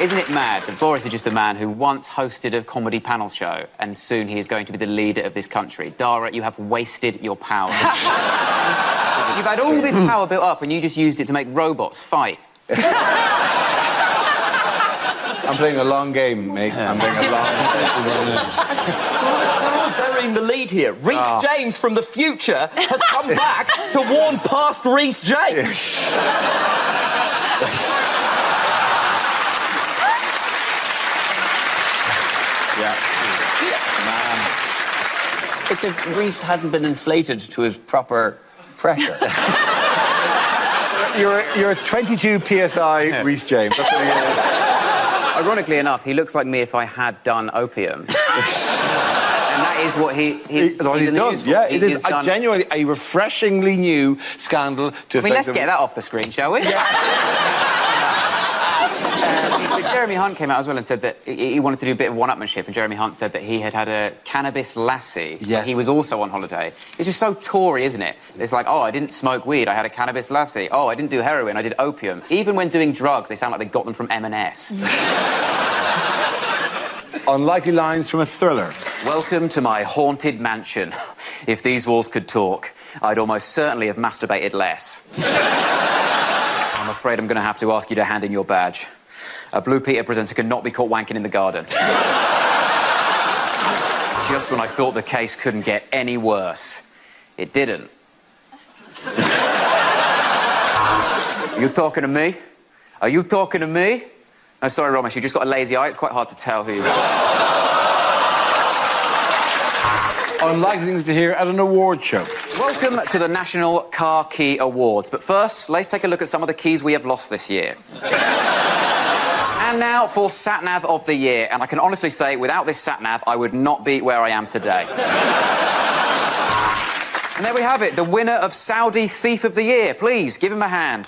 Isn't it mad that Boris is just a man who once hosted a comedy panel show and soon he is going to be the leader of this country? Dara, you have wasted your power. You've had all this power built up and you just used it to make robots fight. I'm playing a long game, mate. I'm playing a long game. We're burying the lead here. Rhys James from the future has come back to warn past Rhys James. It's if Rhys hadn't been inflated to his proper pressure. You're 22 PSI Rhys James. That's what he is. Ironically enough, he looks like me if I had done opium. And that is what he's done. Yeah, it is genuinely a refreshingly new scandal to I mean, let's get that off the screen, shall we? Jeremy Hunt came out as well and said that he wanted to do a bit of one-upmanship, and Jeremy Hunt said that he had a cannabis lassie. Yes. He was also on holiday. It's just so Tory, isn't it? It's like, oh, I didn't smoke weed, I had a cannabis lassie. Oh, I didn't do heroin, I did opium. Even when doing drugs, they sound like they got them from M&S. Unlikely lines from a thriller. Welcome to my haunted mansion. If these walls could talk, I'd almost certainly have masturbated less. I'm afraid I'm going to have to ask you to hand in your badge. A Blue Peter presenter cannot be caught wanking in the garden. Just when I thought the case couldn't get any worse, it didn't. Are you talking to me? Are you talking to me? No, sorry, Romesh, you just got a lazy eye. It's quite hard to tell who you are. Unlikely things to hear at an award show. Welcome to the National Car Key Awards. But first, let's take a look at some of the keys we have lost this year. And now for Sat-Nav of the Year. And I can honestly say, without this Sat-Nav, I would not be where I am today. And there we have it, the winner of Saudi Thief of the Year. Please, give him a hand.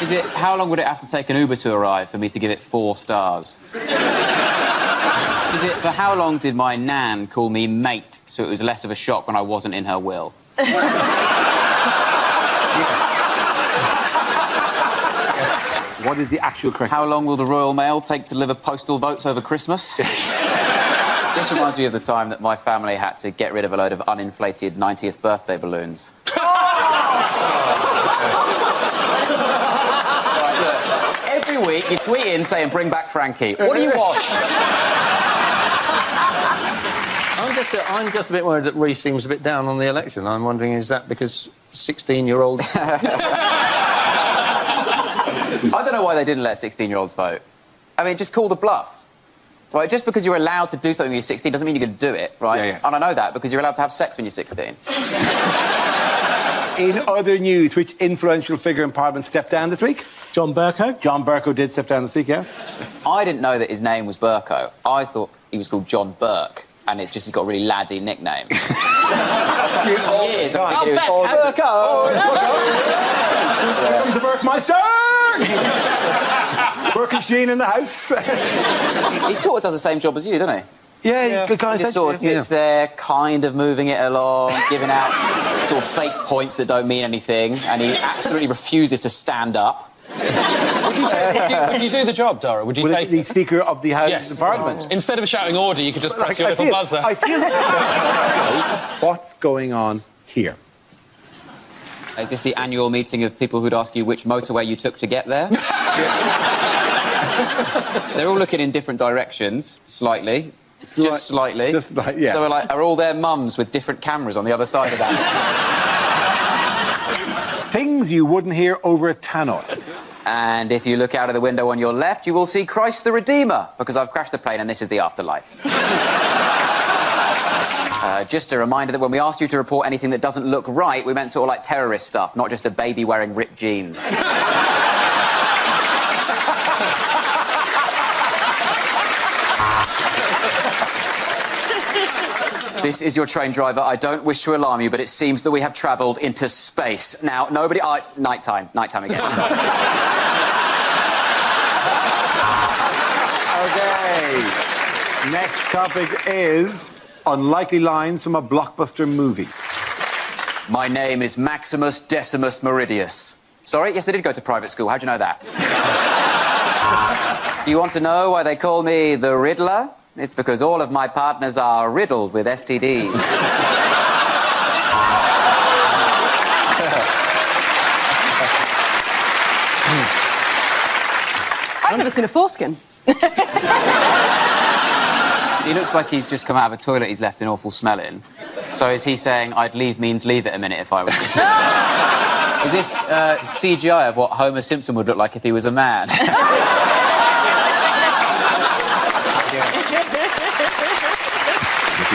Is it, how long would it have to take an Uber to arrive for me to give it 4 stars? Is it, for how long did my nan call me mate, so it was less of a shock when I wasn't in her will? What is the actual correct... How long will the Royal Mail take to deliver postal votes over Christmas? This reminds me of the time that my family had to get rid of a load of uninflated 90th birthday balloons. Right, look, every week you tweet in saying, bring back Frankie. What do you want? I'm just a bit worried that Reece seems a bit down on the election. I'm wondering, is that because 16-year-olds... I don't know why they didn't let 16-year-olds vote. I mean, just call the bluff. Right, just because you're allowed to do something when you're 16 doesn't mean you're going to do it, right? Yeah, yeah. And I know that because you're allowed to have sex when you're 16. In other news, which influential figure in Parliament stepped down this week? John Bercow. John Bercow did step down this week, yes. I didn't know that his name was Bercow. I thought he was called John Burke, and it's just he's got a really laddie nickname. For years, I've been Bercow! He's a Burkemeister! Burkenstein in the house. He sort of does the same job as you, doesn't he? Yeah, good guy. He just sort of sits there, kind of moving it along, giving out sort of fake points that don't mean anything, and he absolutely refuses to stand up. Would you do the job, Dara? Would you take the Speaker of the House of Parliament? Instead of shouting order, you could just press your little buzzer. I feel... What's going on here? Is this the annual meeting of people who'd ask you which motorway you took to get there? They're all looking in different directions, slightly. Just slightly. Just like, yeah. So, like, are all their mums with different cameras on the other side of that? Things you wouldn't hear over a tannoy. And if you look out of the window on your left, you will see Christ the Redeemer, because I've crashed the plane and this is the afterlife. Just a reminder that when we asked you to report anything that doesn't look right, we meant sort of like terrorist stuff, not just a baby wearing ripped jeans. This is your train driver. I don't wish to alarm you, but it seems that we have travelled into space. Now, nobody... Nighttime again. OK. Next topic is unlikely lines from a blockbuster movie. My name is Maximus Decimus Meridius. Sorry? Yes, I did go to private school. How'd you know that? Do you want to know why they call me the Riddler? It's because all of my partners are riddled with STDs. I've never seen a foreskin. He looks like he's just come out of a toilet he's left an awful smell in. So is he saying, I'd leave means leave it a minute if I was... Is this CGI of what Homer Simpson would look like if he was a man?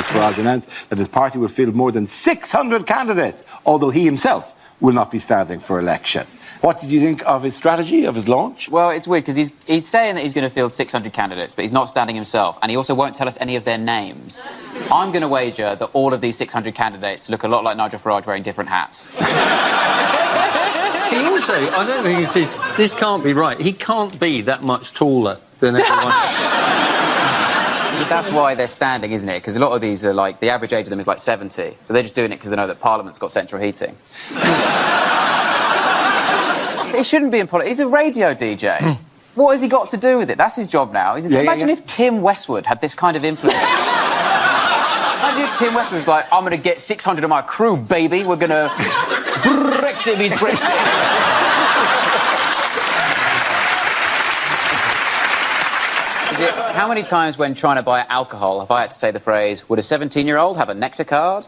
Farage announced that his party will field more than 600 candidates, although he himself will not be standing for election. What did you think of his strategy, of his launch? Well, it's weird, because he's saying that he's going to field 600 candidates, but he's not standing himself, and he also won't tell us any of their names. I'm going to wager that all of these 600 candidates look a lot like Nigel Farage wearing different hats. He also, I don't think this can't be right. He can't be that much taller than everyone else. But that's why they're standing, isn't it? Because a lot of these are like, the average age of them is like 70. So they're just doing it because they know that Parliament's got central heating. He shouldn't be in politics. He's a radio DJ. What has he got to do with it? That's his job now. Imagine if Tim Westwood had this kind of influence. Imagine if Tim Westwood was like, I'm going to get 600 of my crew, baby. We're going to... Brexit means Brexit. How many times when trying to buy alcohol have I had to say the phrase, would a 17-year-old have a nectar card?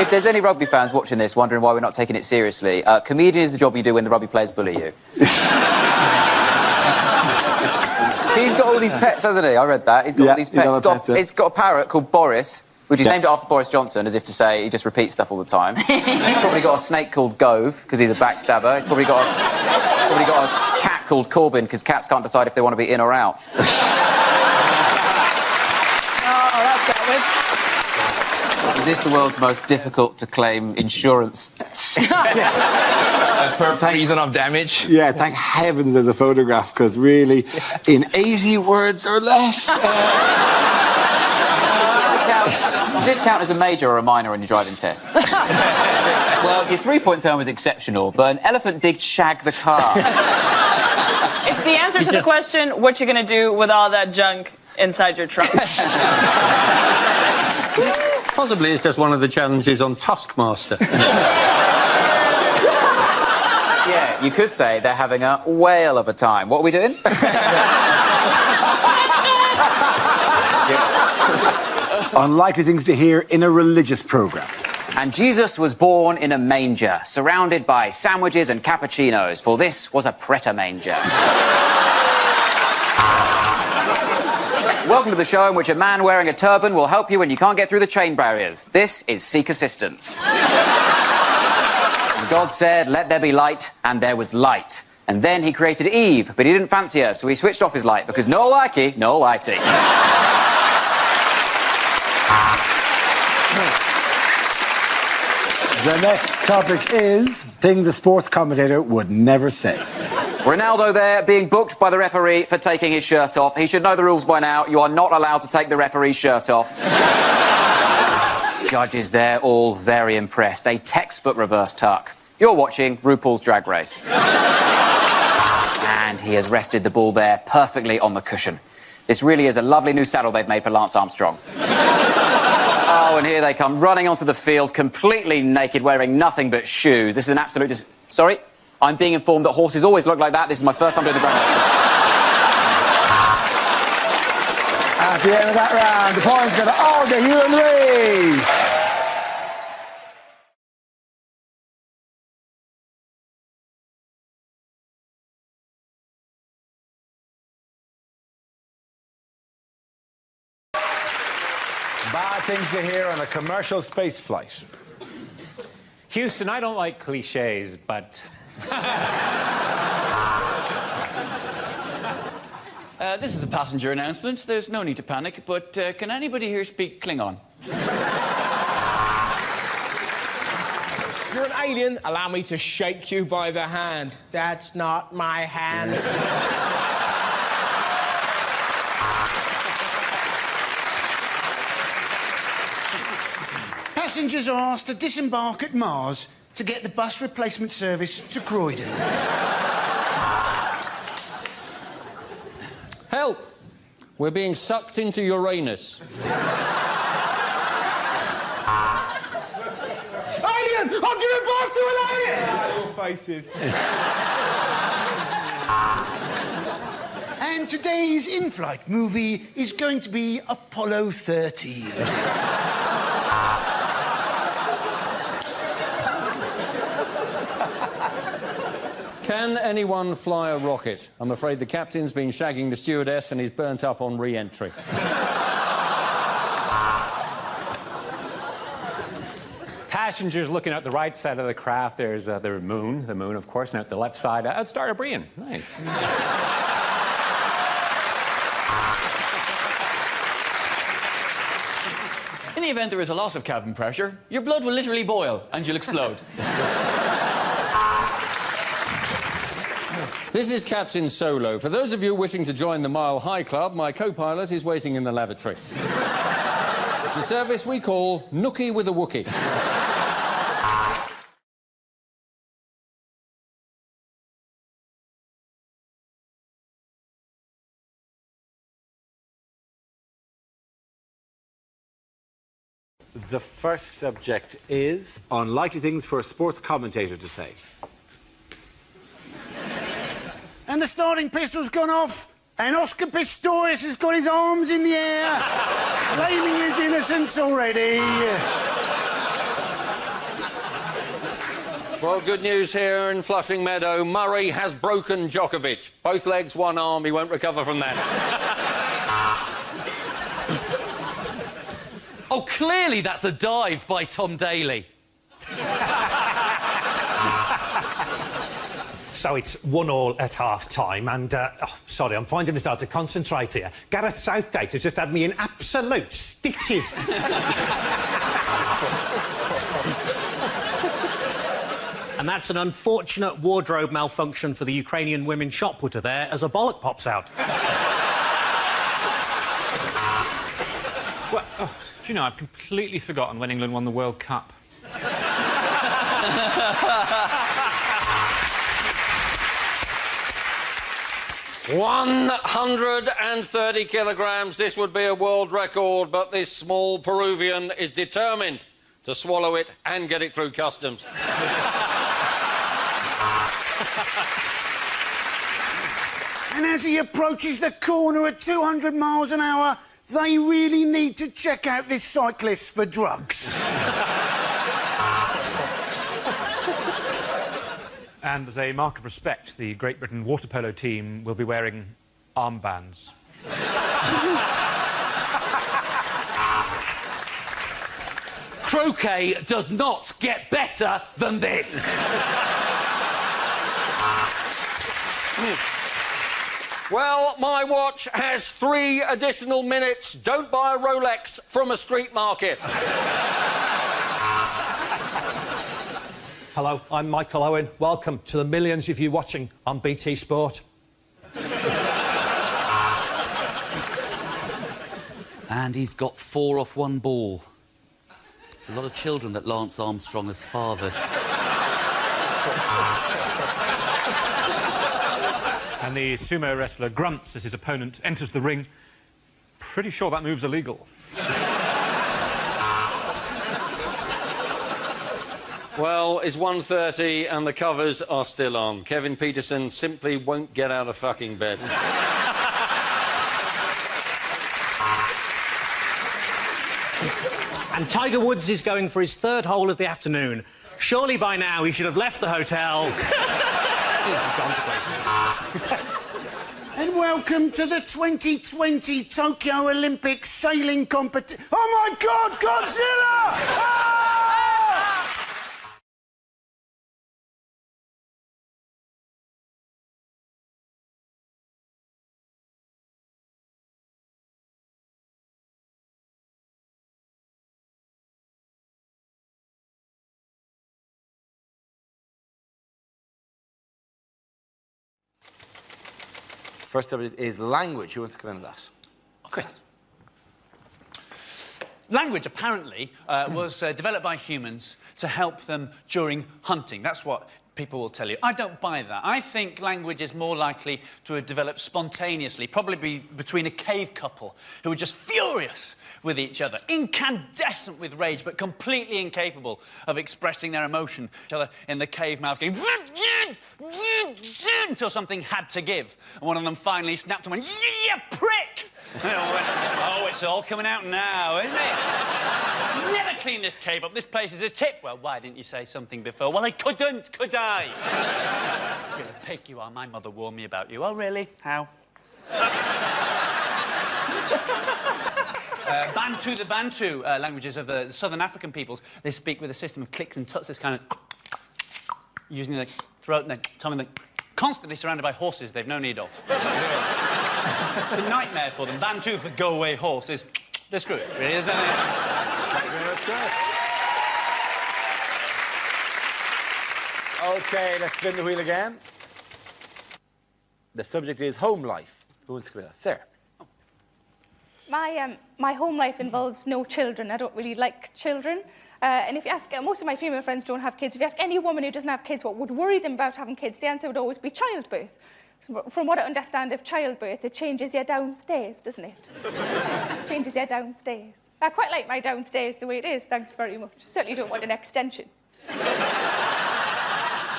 If there's any rugby fans watching this wondering why we're not taking it seriously, comedian is the job you do when the rugby players bully you. He's got all these pets, hasn't he? I read that. He's got all these pets. He's got a parrot called Boris. which he's named it after Boris Johnson, as if to say he just repeats stuff all the time. He's probably got a snake called Gove, because he's a backstabber. He's probably got a cat called Corbyn, because cats can't decide if they want to be in or out. Is this the world's most difficult to claim insurance? Per reason of damage? Yeah, thank heavens there's a photograph, because really, in 80 words or less... Does this count as a major or a minor on your driving test? Well, your three-point term was exceptional, but an elephant did shag the car. It's the answer to the question, what you gonna do with all that junk inside your trunk? Possibly it's just one of the challenges on Taskmaster. Yeah, you could say they're having a whale of a time. What are we doing? Unlikely things to hear in a religious programme. And Jesus was born in a manger, surrounded by sandwiches and cappuccinos, for this was a Preta manger. Welcome to the show in which a man wearing a turban will help you when you can't get through the chain barriers. This is Seek Assistance. And God said, "Let there be light," and there was light. And then he created Eve, but he didn't fancy her, so he switched off his light, because no likey, no lighty. The next topic is things a sports commentator would never say. Ronaldo there being booked by the referee for taking his shirt off. He should know the rules by now. You are not allowed to take the referee's shirt off. Judges there all very impressed. A textbook reverse tuck. You're watching RuPaul's Drag Race. And he has rested the ball there perfectly on the cushion. This really is a lovely new saddle they've made for Lance Armstrong. Oh, and here they come, running onto the field, completely naked, wearing nothing but shoes. This is an absolute... Sorry? I'm being informed that horses always look like that. This is my first time doing the ground. At the end of that round, the points go to Olga Ewan-Rees. Bad things to hear on a commercial space flight. Houston, I don't like cliches, but... This is a passenger announcement. There's no need to panic, but can anybody here speak Klingon? You're an alien. Allow me to shake you by the hand. That's not my hand. Passengers are asked to disembark at Mars to get the bus replacement service to Croydon. Help! We're being sucked into Uranus. Alien! I'm giving birth to an alien! Your faces. And today's in-flight movie is going to be Apollo 13. Can anyone fly a rocket? I'm afraid the captain's been shagging the stewardess and he's burnt up on re-entry. Passengers looking out the right side of the craft, there's the moon, of course, and out the left side, out Star Brian. Nice. In the event there is a loss of cabin pressure, your blood will literally boil and you'll explode. This is Captain Solo. For those of you wishing to join the Mile High Club, my co-pilot is waiting in the lavatory. It's a service we call Nookie with a Wookie. The first subject is unlikely things for a sports commentator to say. And the starting pistol's gone off, and Oscar Pistorius has got his arms in the air, claiming his innocence already. Well, good news here in Flushing Meadow. Murray has broken Djokovic. Both legs, one arm. He won't recover from that. Oh, clearly that's a dive by Tom Daley. So it's 1-1 at half-time, and, sorry, I'm finding it hard to concentrate here. Gareth Southgate has just had me in absolute stitches. And that's an unfortunate wardrobe malfunction for the Ukrainian women shot putter there as a bollock pops out. Well, do you know, I've completely forgotten when England won the World Cup. 130 kilograms. This would be a world record, but this small Peruvian is determined to swallow it and get it through customs. And as he approaches the corner at 200 miles an hour, they really need to check out this cyclist for drugs. And as a mark of respect, the Great Britain water polo team will be wearing armbands. Croquet does not get better than this. Well, my watch has 3 additional minutes. Don't buy a Rolex from a street market. Hello, I'm Michael Owen. Welcome to the millions of you watching on BT Sport. And he's got 4 off 1 ball. There's a lot of children that Lance Armstrong has fathered. And the sumo wrestler grunts as his opponent enters the ring. Pretty sure that move's illegal. Well, it's 1:30 and the covers are still on. Kevin Peterson simply won't get out of fucking bed. And Tiger Woods is going for his 3rd hole of the afternoon. Surely by now he should have left the hotel. And welcome to the 2020 Tokyo Olympic sailing competition. Oh my God, Godzilla! Ah! First up is language. Who wants to come in on that? Chris. Language, apparently, was developed by humans to help them during hunting. That's what people will tell you. I don't buy that. I think language is more likely to have developed spontaneously, probably between a cave couple who were just furious with each other, incandescent with rage, but completely incapable of expressing their emotion. Each other in the cave mouth going until something had to give. And one of them finally snapped and went, "You prick!" And they all went, "Oh, it's all coming out now, isn't it? Never clean this cave up. This place is a tip." "Well, why didn't you say something before?" "Well, I couldn't, could I?" "You're a pig, you are. My mother warned me about you." "Oh, really? How?" Bantu, the Bantu languages of the southern African peoples, they speak with a system of clicks and tuts, this kind of using their throat and their tongue, and constantly surrounded by horses they've no need of. It's a nightmare for them. Bantu for go away horses. They're screwed, really, isn't it? Thank you very much, Chris. OK, let's spin the wheel again. The subject is home life. Who wants to come in on that? Sarah. My home life involves no children. I don't really like children. And if you ask, most of my female friends don't have kids. If you ask any woman who doesn't have kids what would worry them about having kids, the answer would always be childbirth. From what I understand of childbirth, it changes you downstairs, doesn't it? It changes you downstairs. I quite like my downstairs the way it is, thanks very much. Certainly don't want an extension.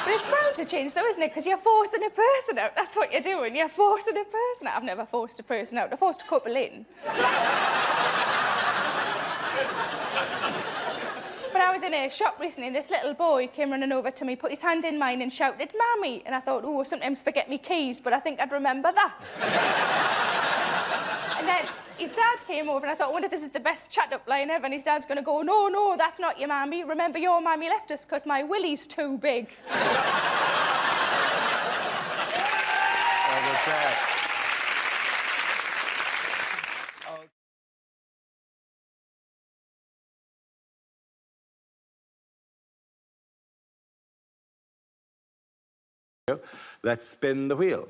But it's bound to change, though, isn't it? Because you're forcing a person out. That's what you're doing. You're forcing a person out. I've never forced a person out. I forced a couple in. But I was in a shop recently, and this little boy came running over to me, put his hand in mine and shouted, "Mammy!" And I thought, oh, sometimes forget me keys, but I think I'd remember that. his dad came over and I thought, I wonder if this is the best chat-up line ever, and his dad's going to go, no, no, that's not your mammy. Remember, your mammy left us because my willy's too big. Let's spin the wheel.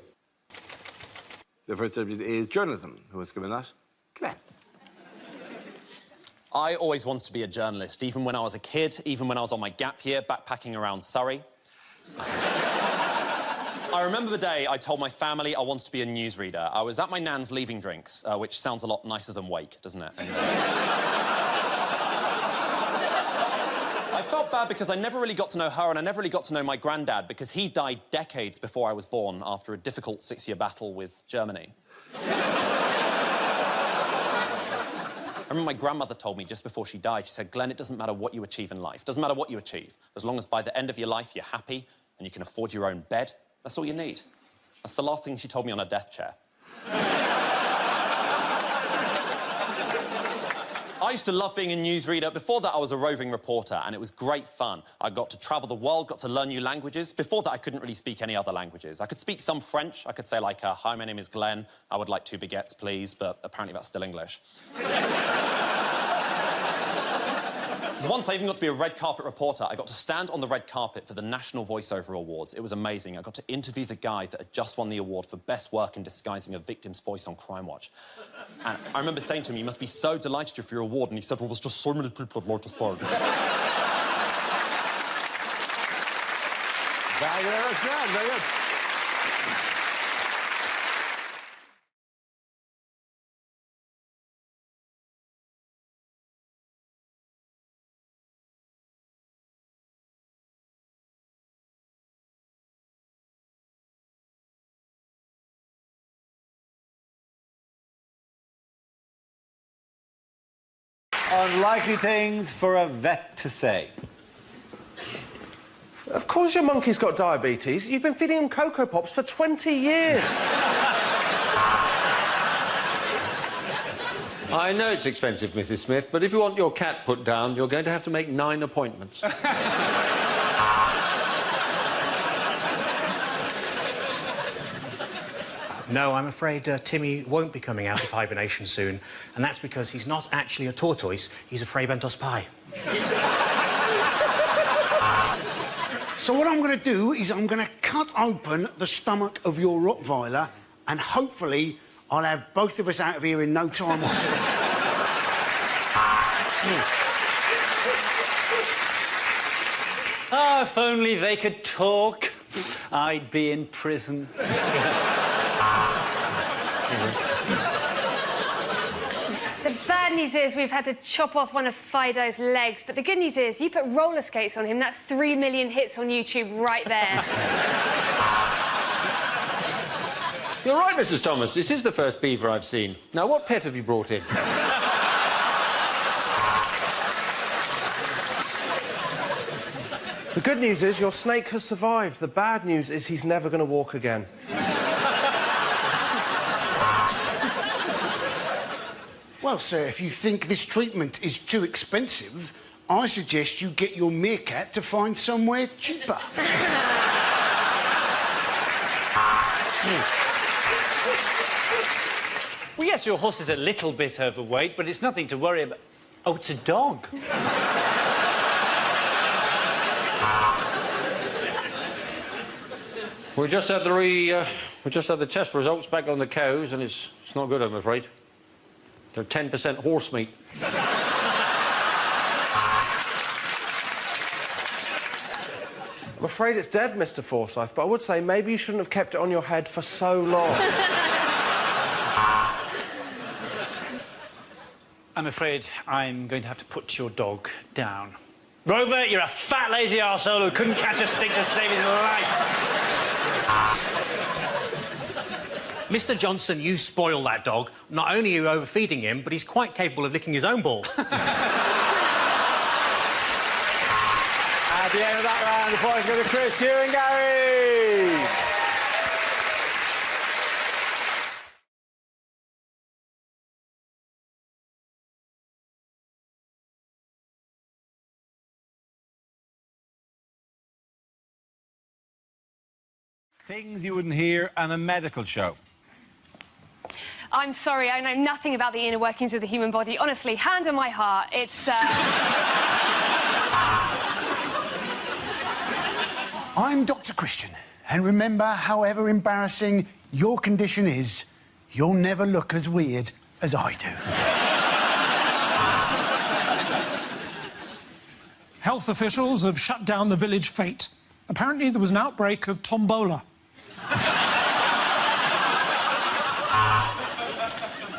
The first subject is journalism. Who was given that? Glenn. I always wanted to be a journalist, even when I was a kid, even when I was on my gap year, backpacking around Surrey. I remember the day I told my family I wanted to be a newsreader. I was at my nan's leaving drinks, which sounds a lot nicer than wake, doesn't it? And, I felt bad because I never really got to know her, and I never really got to know my granddad because he died decades before I was born after a difficult 6-year battle with Germany. I remember my grandmother told me just before she died, she said, Glenn, it doesn't matter what you achieve in life. It doesn't matter what you achieve. As long as by the end of your life you're happy and you can afford your own bed, that's all you need. That's the last thing she told me on her death chair. I used to love being a newsreader. Before that, I was a roving reporter, and it was great fun. I got to travel the world, got to learn new languages. Before that, I couldn't really speak any other languages. I could speak some French. I could say, like, hi, my name is Glenn. I would like 2 baguettes, please, but apparently that's still English. Once I even got to be a red carpet reporter. I got to stand on the red carpet for the National Voiceover Awards. It was amazing. I got to interview the guy that had just won the award for best work in disguising a victim's voice on Crime Watch. And I remember saying to him, you must be so delighted for your award. And he said, well, there's just so many people I'd like to thank. Very good, very good. Unlikely things for a vet to say. Of course your monkey's got diabetes. You've been feeding him Cocoa Pops for 20 years. I know it's expensive, Mrs. Smith, but if you want your cat put down, you're going to have to make 9 appointments. No, I'm afraid Timmy won't be coming out of hibernation soon, and that's because he's not actually a tortoise, he's a Freybentos pie. So what I'm going to do is I'm going to cut open the stomach of your Rottweiler, and hopefully I'll have both of us out of here in no time whatsoever. Oh, if only they could talk, I'd be in prison. The bad news is we've had to chop off one of Fido's legs, but the good news is you put roller skates on him, that's 3 million hits on YouTube right there. You're right, Mrs. Thomas. This is the first beaver I've seen. Now, what pet have you brought in? The good news is your snake has survived. The bad news is he's never going to walk again. Well, sir, if you think this treatment is too expensive, I suggest you get your meerkat to find somewhere cheaper. Well, yes, your horse is a little bit overweight, but it's nothing to worry about. Oh, it's a dog. We just had the test results back on the cows, and it's not good, I'm afraid. They're 10% horse meat. I'm afraid it's dead, Mr. Forsyth, but I would say maybe you shouldn't have kept it on your head for so long. I'm afraid I'm going to have to put your dog down. Rover, you're a fat, lazy arsehole who couldn't catch a stick to save his life. Mr. Johnson, you spoil that dog. Not only are you overfeeding him, but he's quite capable of licking his own balls. At the end of that round, the points go to Chris, Hugh and Gary. Things you wouldn't hear on a medical show. I'm sorry, I know nothing about the inner workings of the human body. Honestly, hand on my heart, it's... I'm Dr. Christian, and remember, however embarrassing your condition is, you'll never look as weird as I do. Health officials have shut down the village fete. Apparently there was an outbreak of tombola.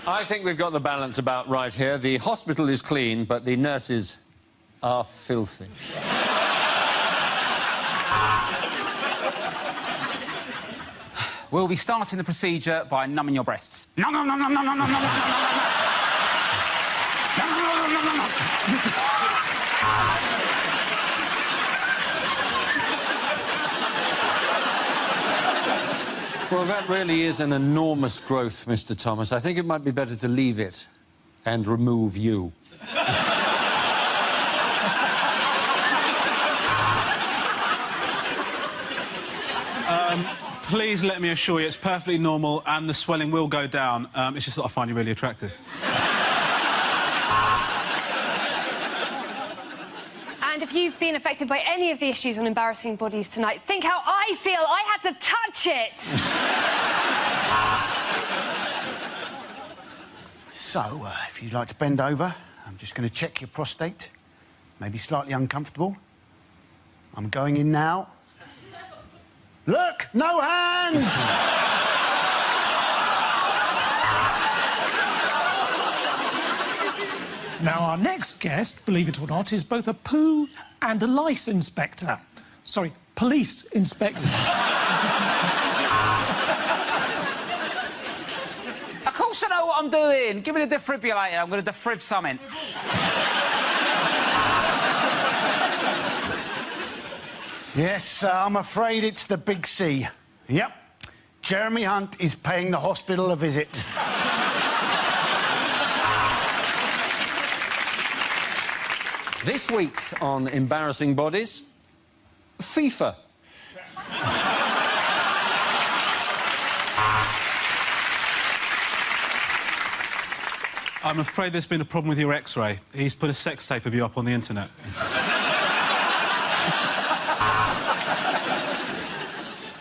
I think we've got the balance about right here. The hospital is clean, but the nurses are filthy. We'll be starting the procedure by numbing your breasts. Num, num, num, num, num, num, num, num, num, num, num. Well, that really is an enormous growth, Mr. Thomas. I think it might be better to leave it and remove you. Please let me assure you it's perfectly normal and the swelling will go down. It's just that I find you really attractive. And if you've been affected by any of the issues on embarrassing bodies tonight, think how I feel. I had to touch it. So, if you'd like to bend over, I'm just going to check your prostate. Maybe slightly uncomfortable. I'm going in now. Look, no hands! Now, our next guest, believe it or not, is both a poo and a lice inspector. Sorry, police inspector. Of course I know what I'm doing. Give me the defibrillator. I'm going to defib something. Yes, I'm afraid it's the big C. Yep. Jeremy Hunt is paying the hospital a visit. This week on Embarrassing Bodies, FIFA. I'm afraid there's been a problem with your X-ray. He's put a sex tape of you up on the internet.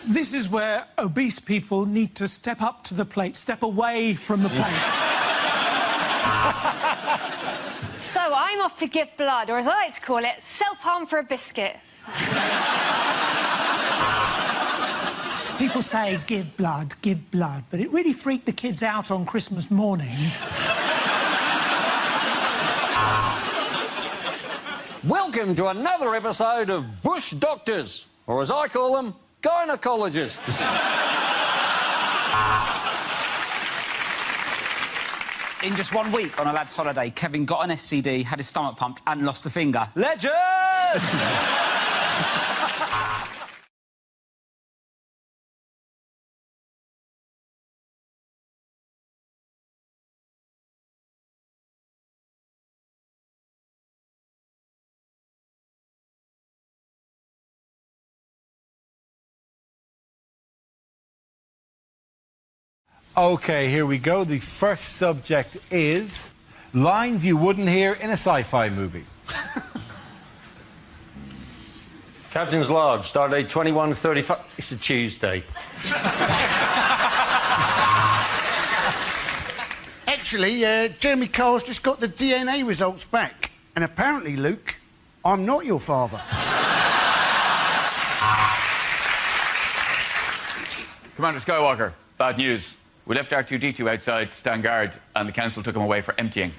This is where obese people need to step up to the plate, step away from the plate. So I'm off to give blood, or as I like to call it, self-harm for a biscuit. People say, give blood, but it really freaked the kids out on Christmas morning. Welcome to another episode of Bush Doctors, or as I call them, gynecologists. In just 1 week on a lad's holiday, Kevin got an STD, had his stomach pumped and lost a finger. Legend! OK, here we go. The first subject is lines you wouldn't hear in a sci-fi movie. Captain's Lodge, stardate 21:35. It's a Tuesday. Actually, Jeremy Carr's just got the DNA results back. And apparently, Luke, I'm not your father. Commander Skywalker, bad news. We left R2-D2 outside to stand guard, and the council took him away for emptying.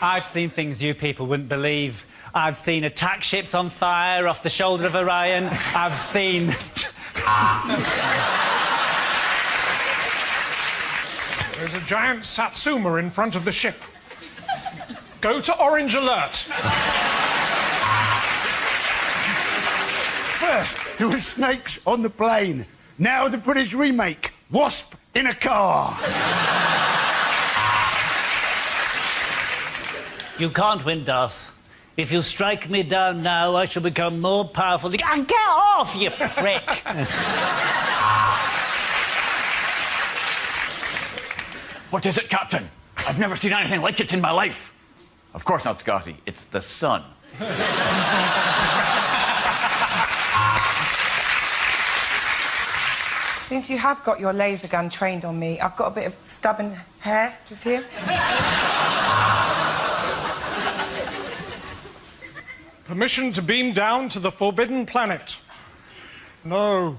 I've seen things you people wouldn't believe. I've seen attack ships on fire off the shoulder of Orion. I've seen... There's a giant Satsuma in front of the ship. Go to orange alert. First, there were snakes on the plane. Now the British remake, Wasp in a car. You can't win, Darth. If you strike me down now, I shall become more powerful. Get off, you prick! What is it, Captain? I've never seen anything like it in my life. Of course not, Scotty. It's the sun. Since you have got your laser gun trained on me, I've got a bit of stubborn hair just here. Permission to beam down to the Forbidden Planet. No.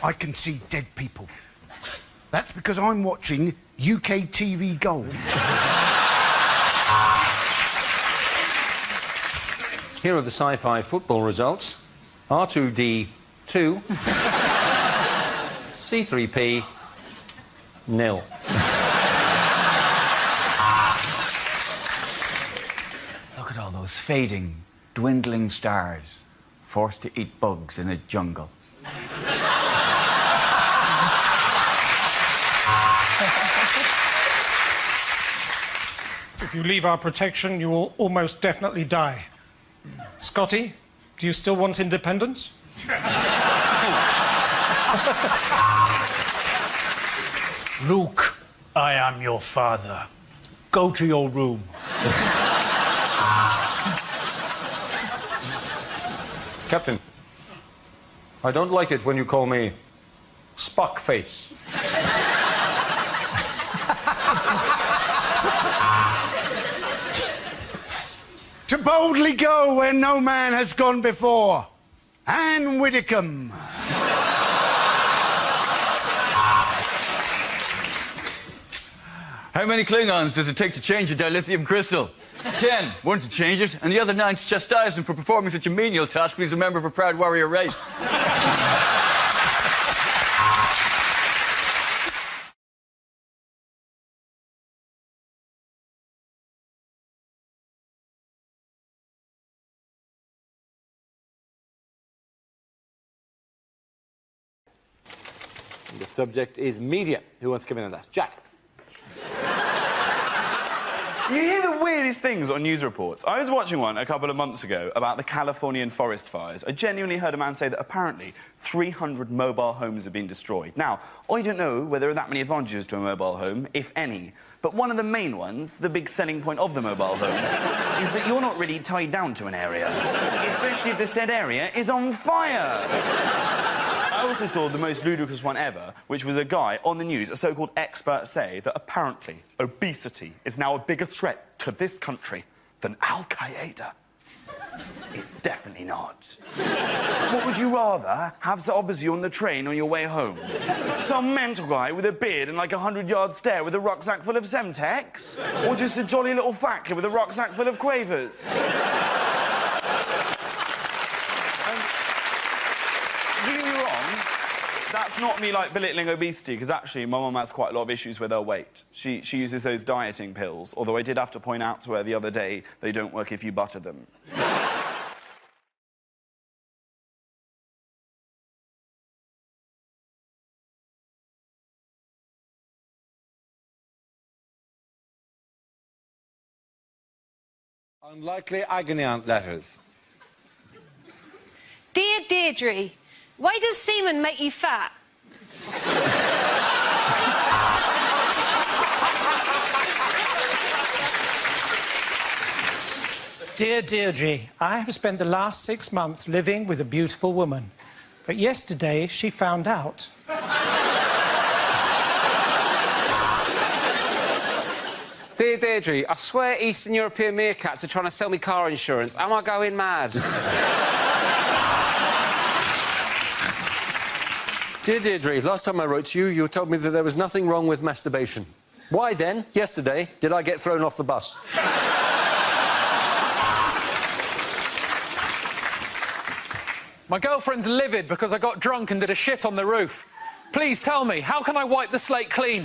I can see dead people. That's because I'm watching UK TV Gold. Here are the sci-fi football results. R2D2. C3P 0. Look at all those fading, dwindling stars, forced to eat bugs in a jungle. If you leave our protection, you will almost definitely die. Scotty, do you still want independence? Luke, I am your father. Go to your room. Captain, I don't like it when you call me Spock Face. To boldly go where no man has gone before. Anne Widdecombe. How many Klingons does it take to change a dilithium crystal? 10. 1 to change it, and the other 9 to chastise him for performing such a menial task when he's a member of a proud warrior race. The subject is media. Who wants to come in on that? Jack. You hear the weirdest things on news reports. I was watching one a couple of months ago about the Californian forest fires. I genuinely heard a man say that apparently 300 mobile homes have been destroyed. Now, I don't know whether there are that many advantages to a mobile home, if any, but one of the main ones, the big selling point of the mobile home, is that you're not really tied down to an area, especially if the said area is on fire. I also saw the most ludicrous one ever, which was a guy on the news, a so-called expert, say that apparently obesity is now a bigger threat to this country than Al-Qaeda. It's definitely not. What would you rather have sat opposite you on the train on your way home? Some mental guy with a beard and like a 100-yard stare with a rucksack full of Semtex? Or just a jolly little fat kid with a rucksack full of Quavers? That's not me, like, belittling obesity, because actually my mum has quite a lot of issues with her weight. She uses those dieting pills, although I did have to point out to her the other day they don't work if you butter them. Unlikely agony aunt letters. Dear Deirdre, why does semen make you fat? Dear Deirdre, I have spent the last 6 months living with a beautiful woman. But yesterday, she found out. Dear Deirdre, I swear Eastern European meerkats are trying to sell me car insurance. Am I going mad? Dear Deirdre, last time I wrote to you, you told me that there was nothing wrong with masturbation. Why then, yesterday, did I get thrown off the bus? My girlfriend's livid because I got drunk and did a shit on the roof. Please tell me, how can I wipe the slate clean?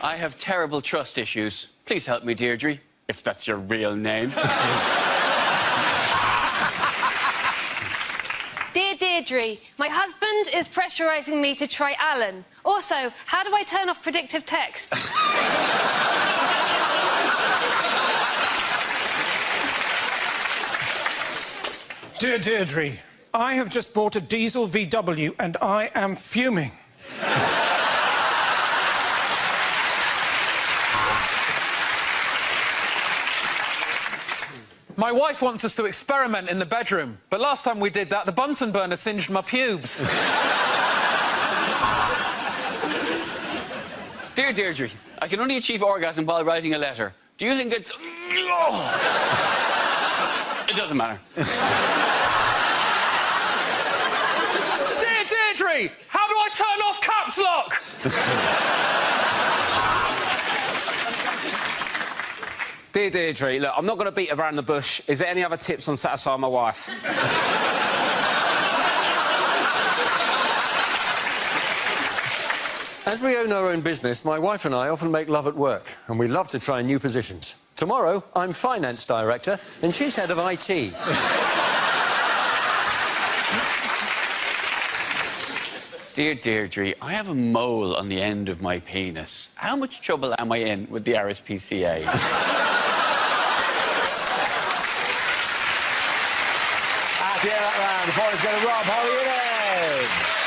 I have terrible trust issues. Please help me, Deirdre, if that's your real name. Dear Deirdre, my husband is pressurising me to try Alan. Also, how do I turn off predictive text? Dear Deirdre, I have just bought a diesel VW and I am fuming. My wife wants us to experiment in the bedroom, but last time we did that, the Bunsen burner singed my pubes. Dear Deirdre, I can only achieve orgasm while writing a letter. Do you think it's... It doesn't matter. Dear Deirdre, how do I turn off caps lock? Dear Deirdre, look, I'm not going to beat around the bush. Is there any other tips on satisfying my wife? As we own our own business, my wife and I often make love at work, and we love to try new positions. Tomorrow, I'm finance director, and she's head of IT. Dear Deirdre, I have a mole on the end of my penis. How much trouble am I in with the RSPCA? At the end of that round, the point is going to Rob. How are you,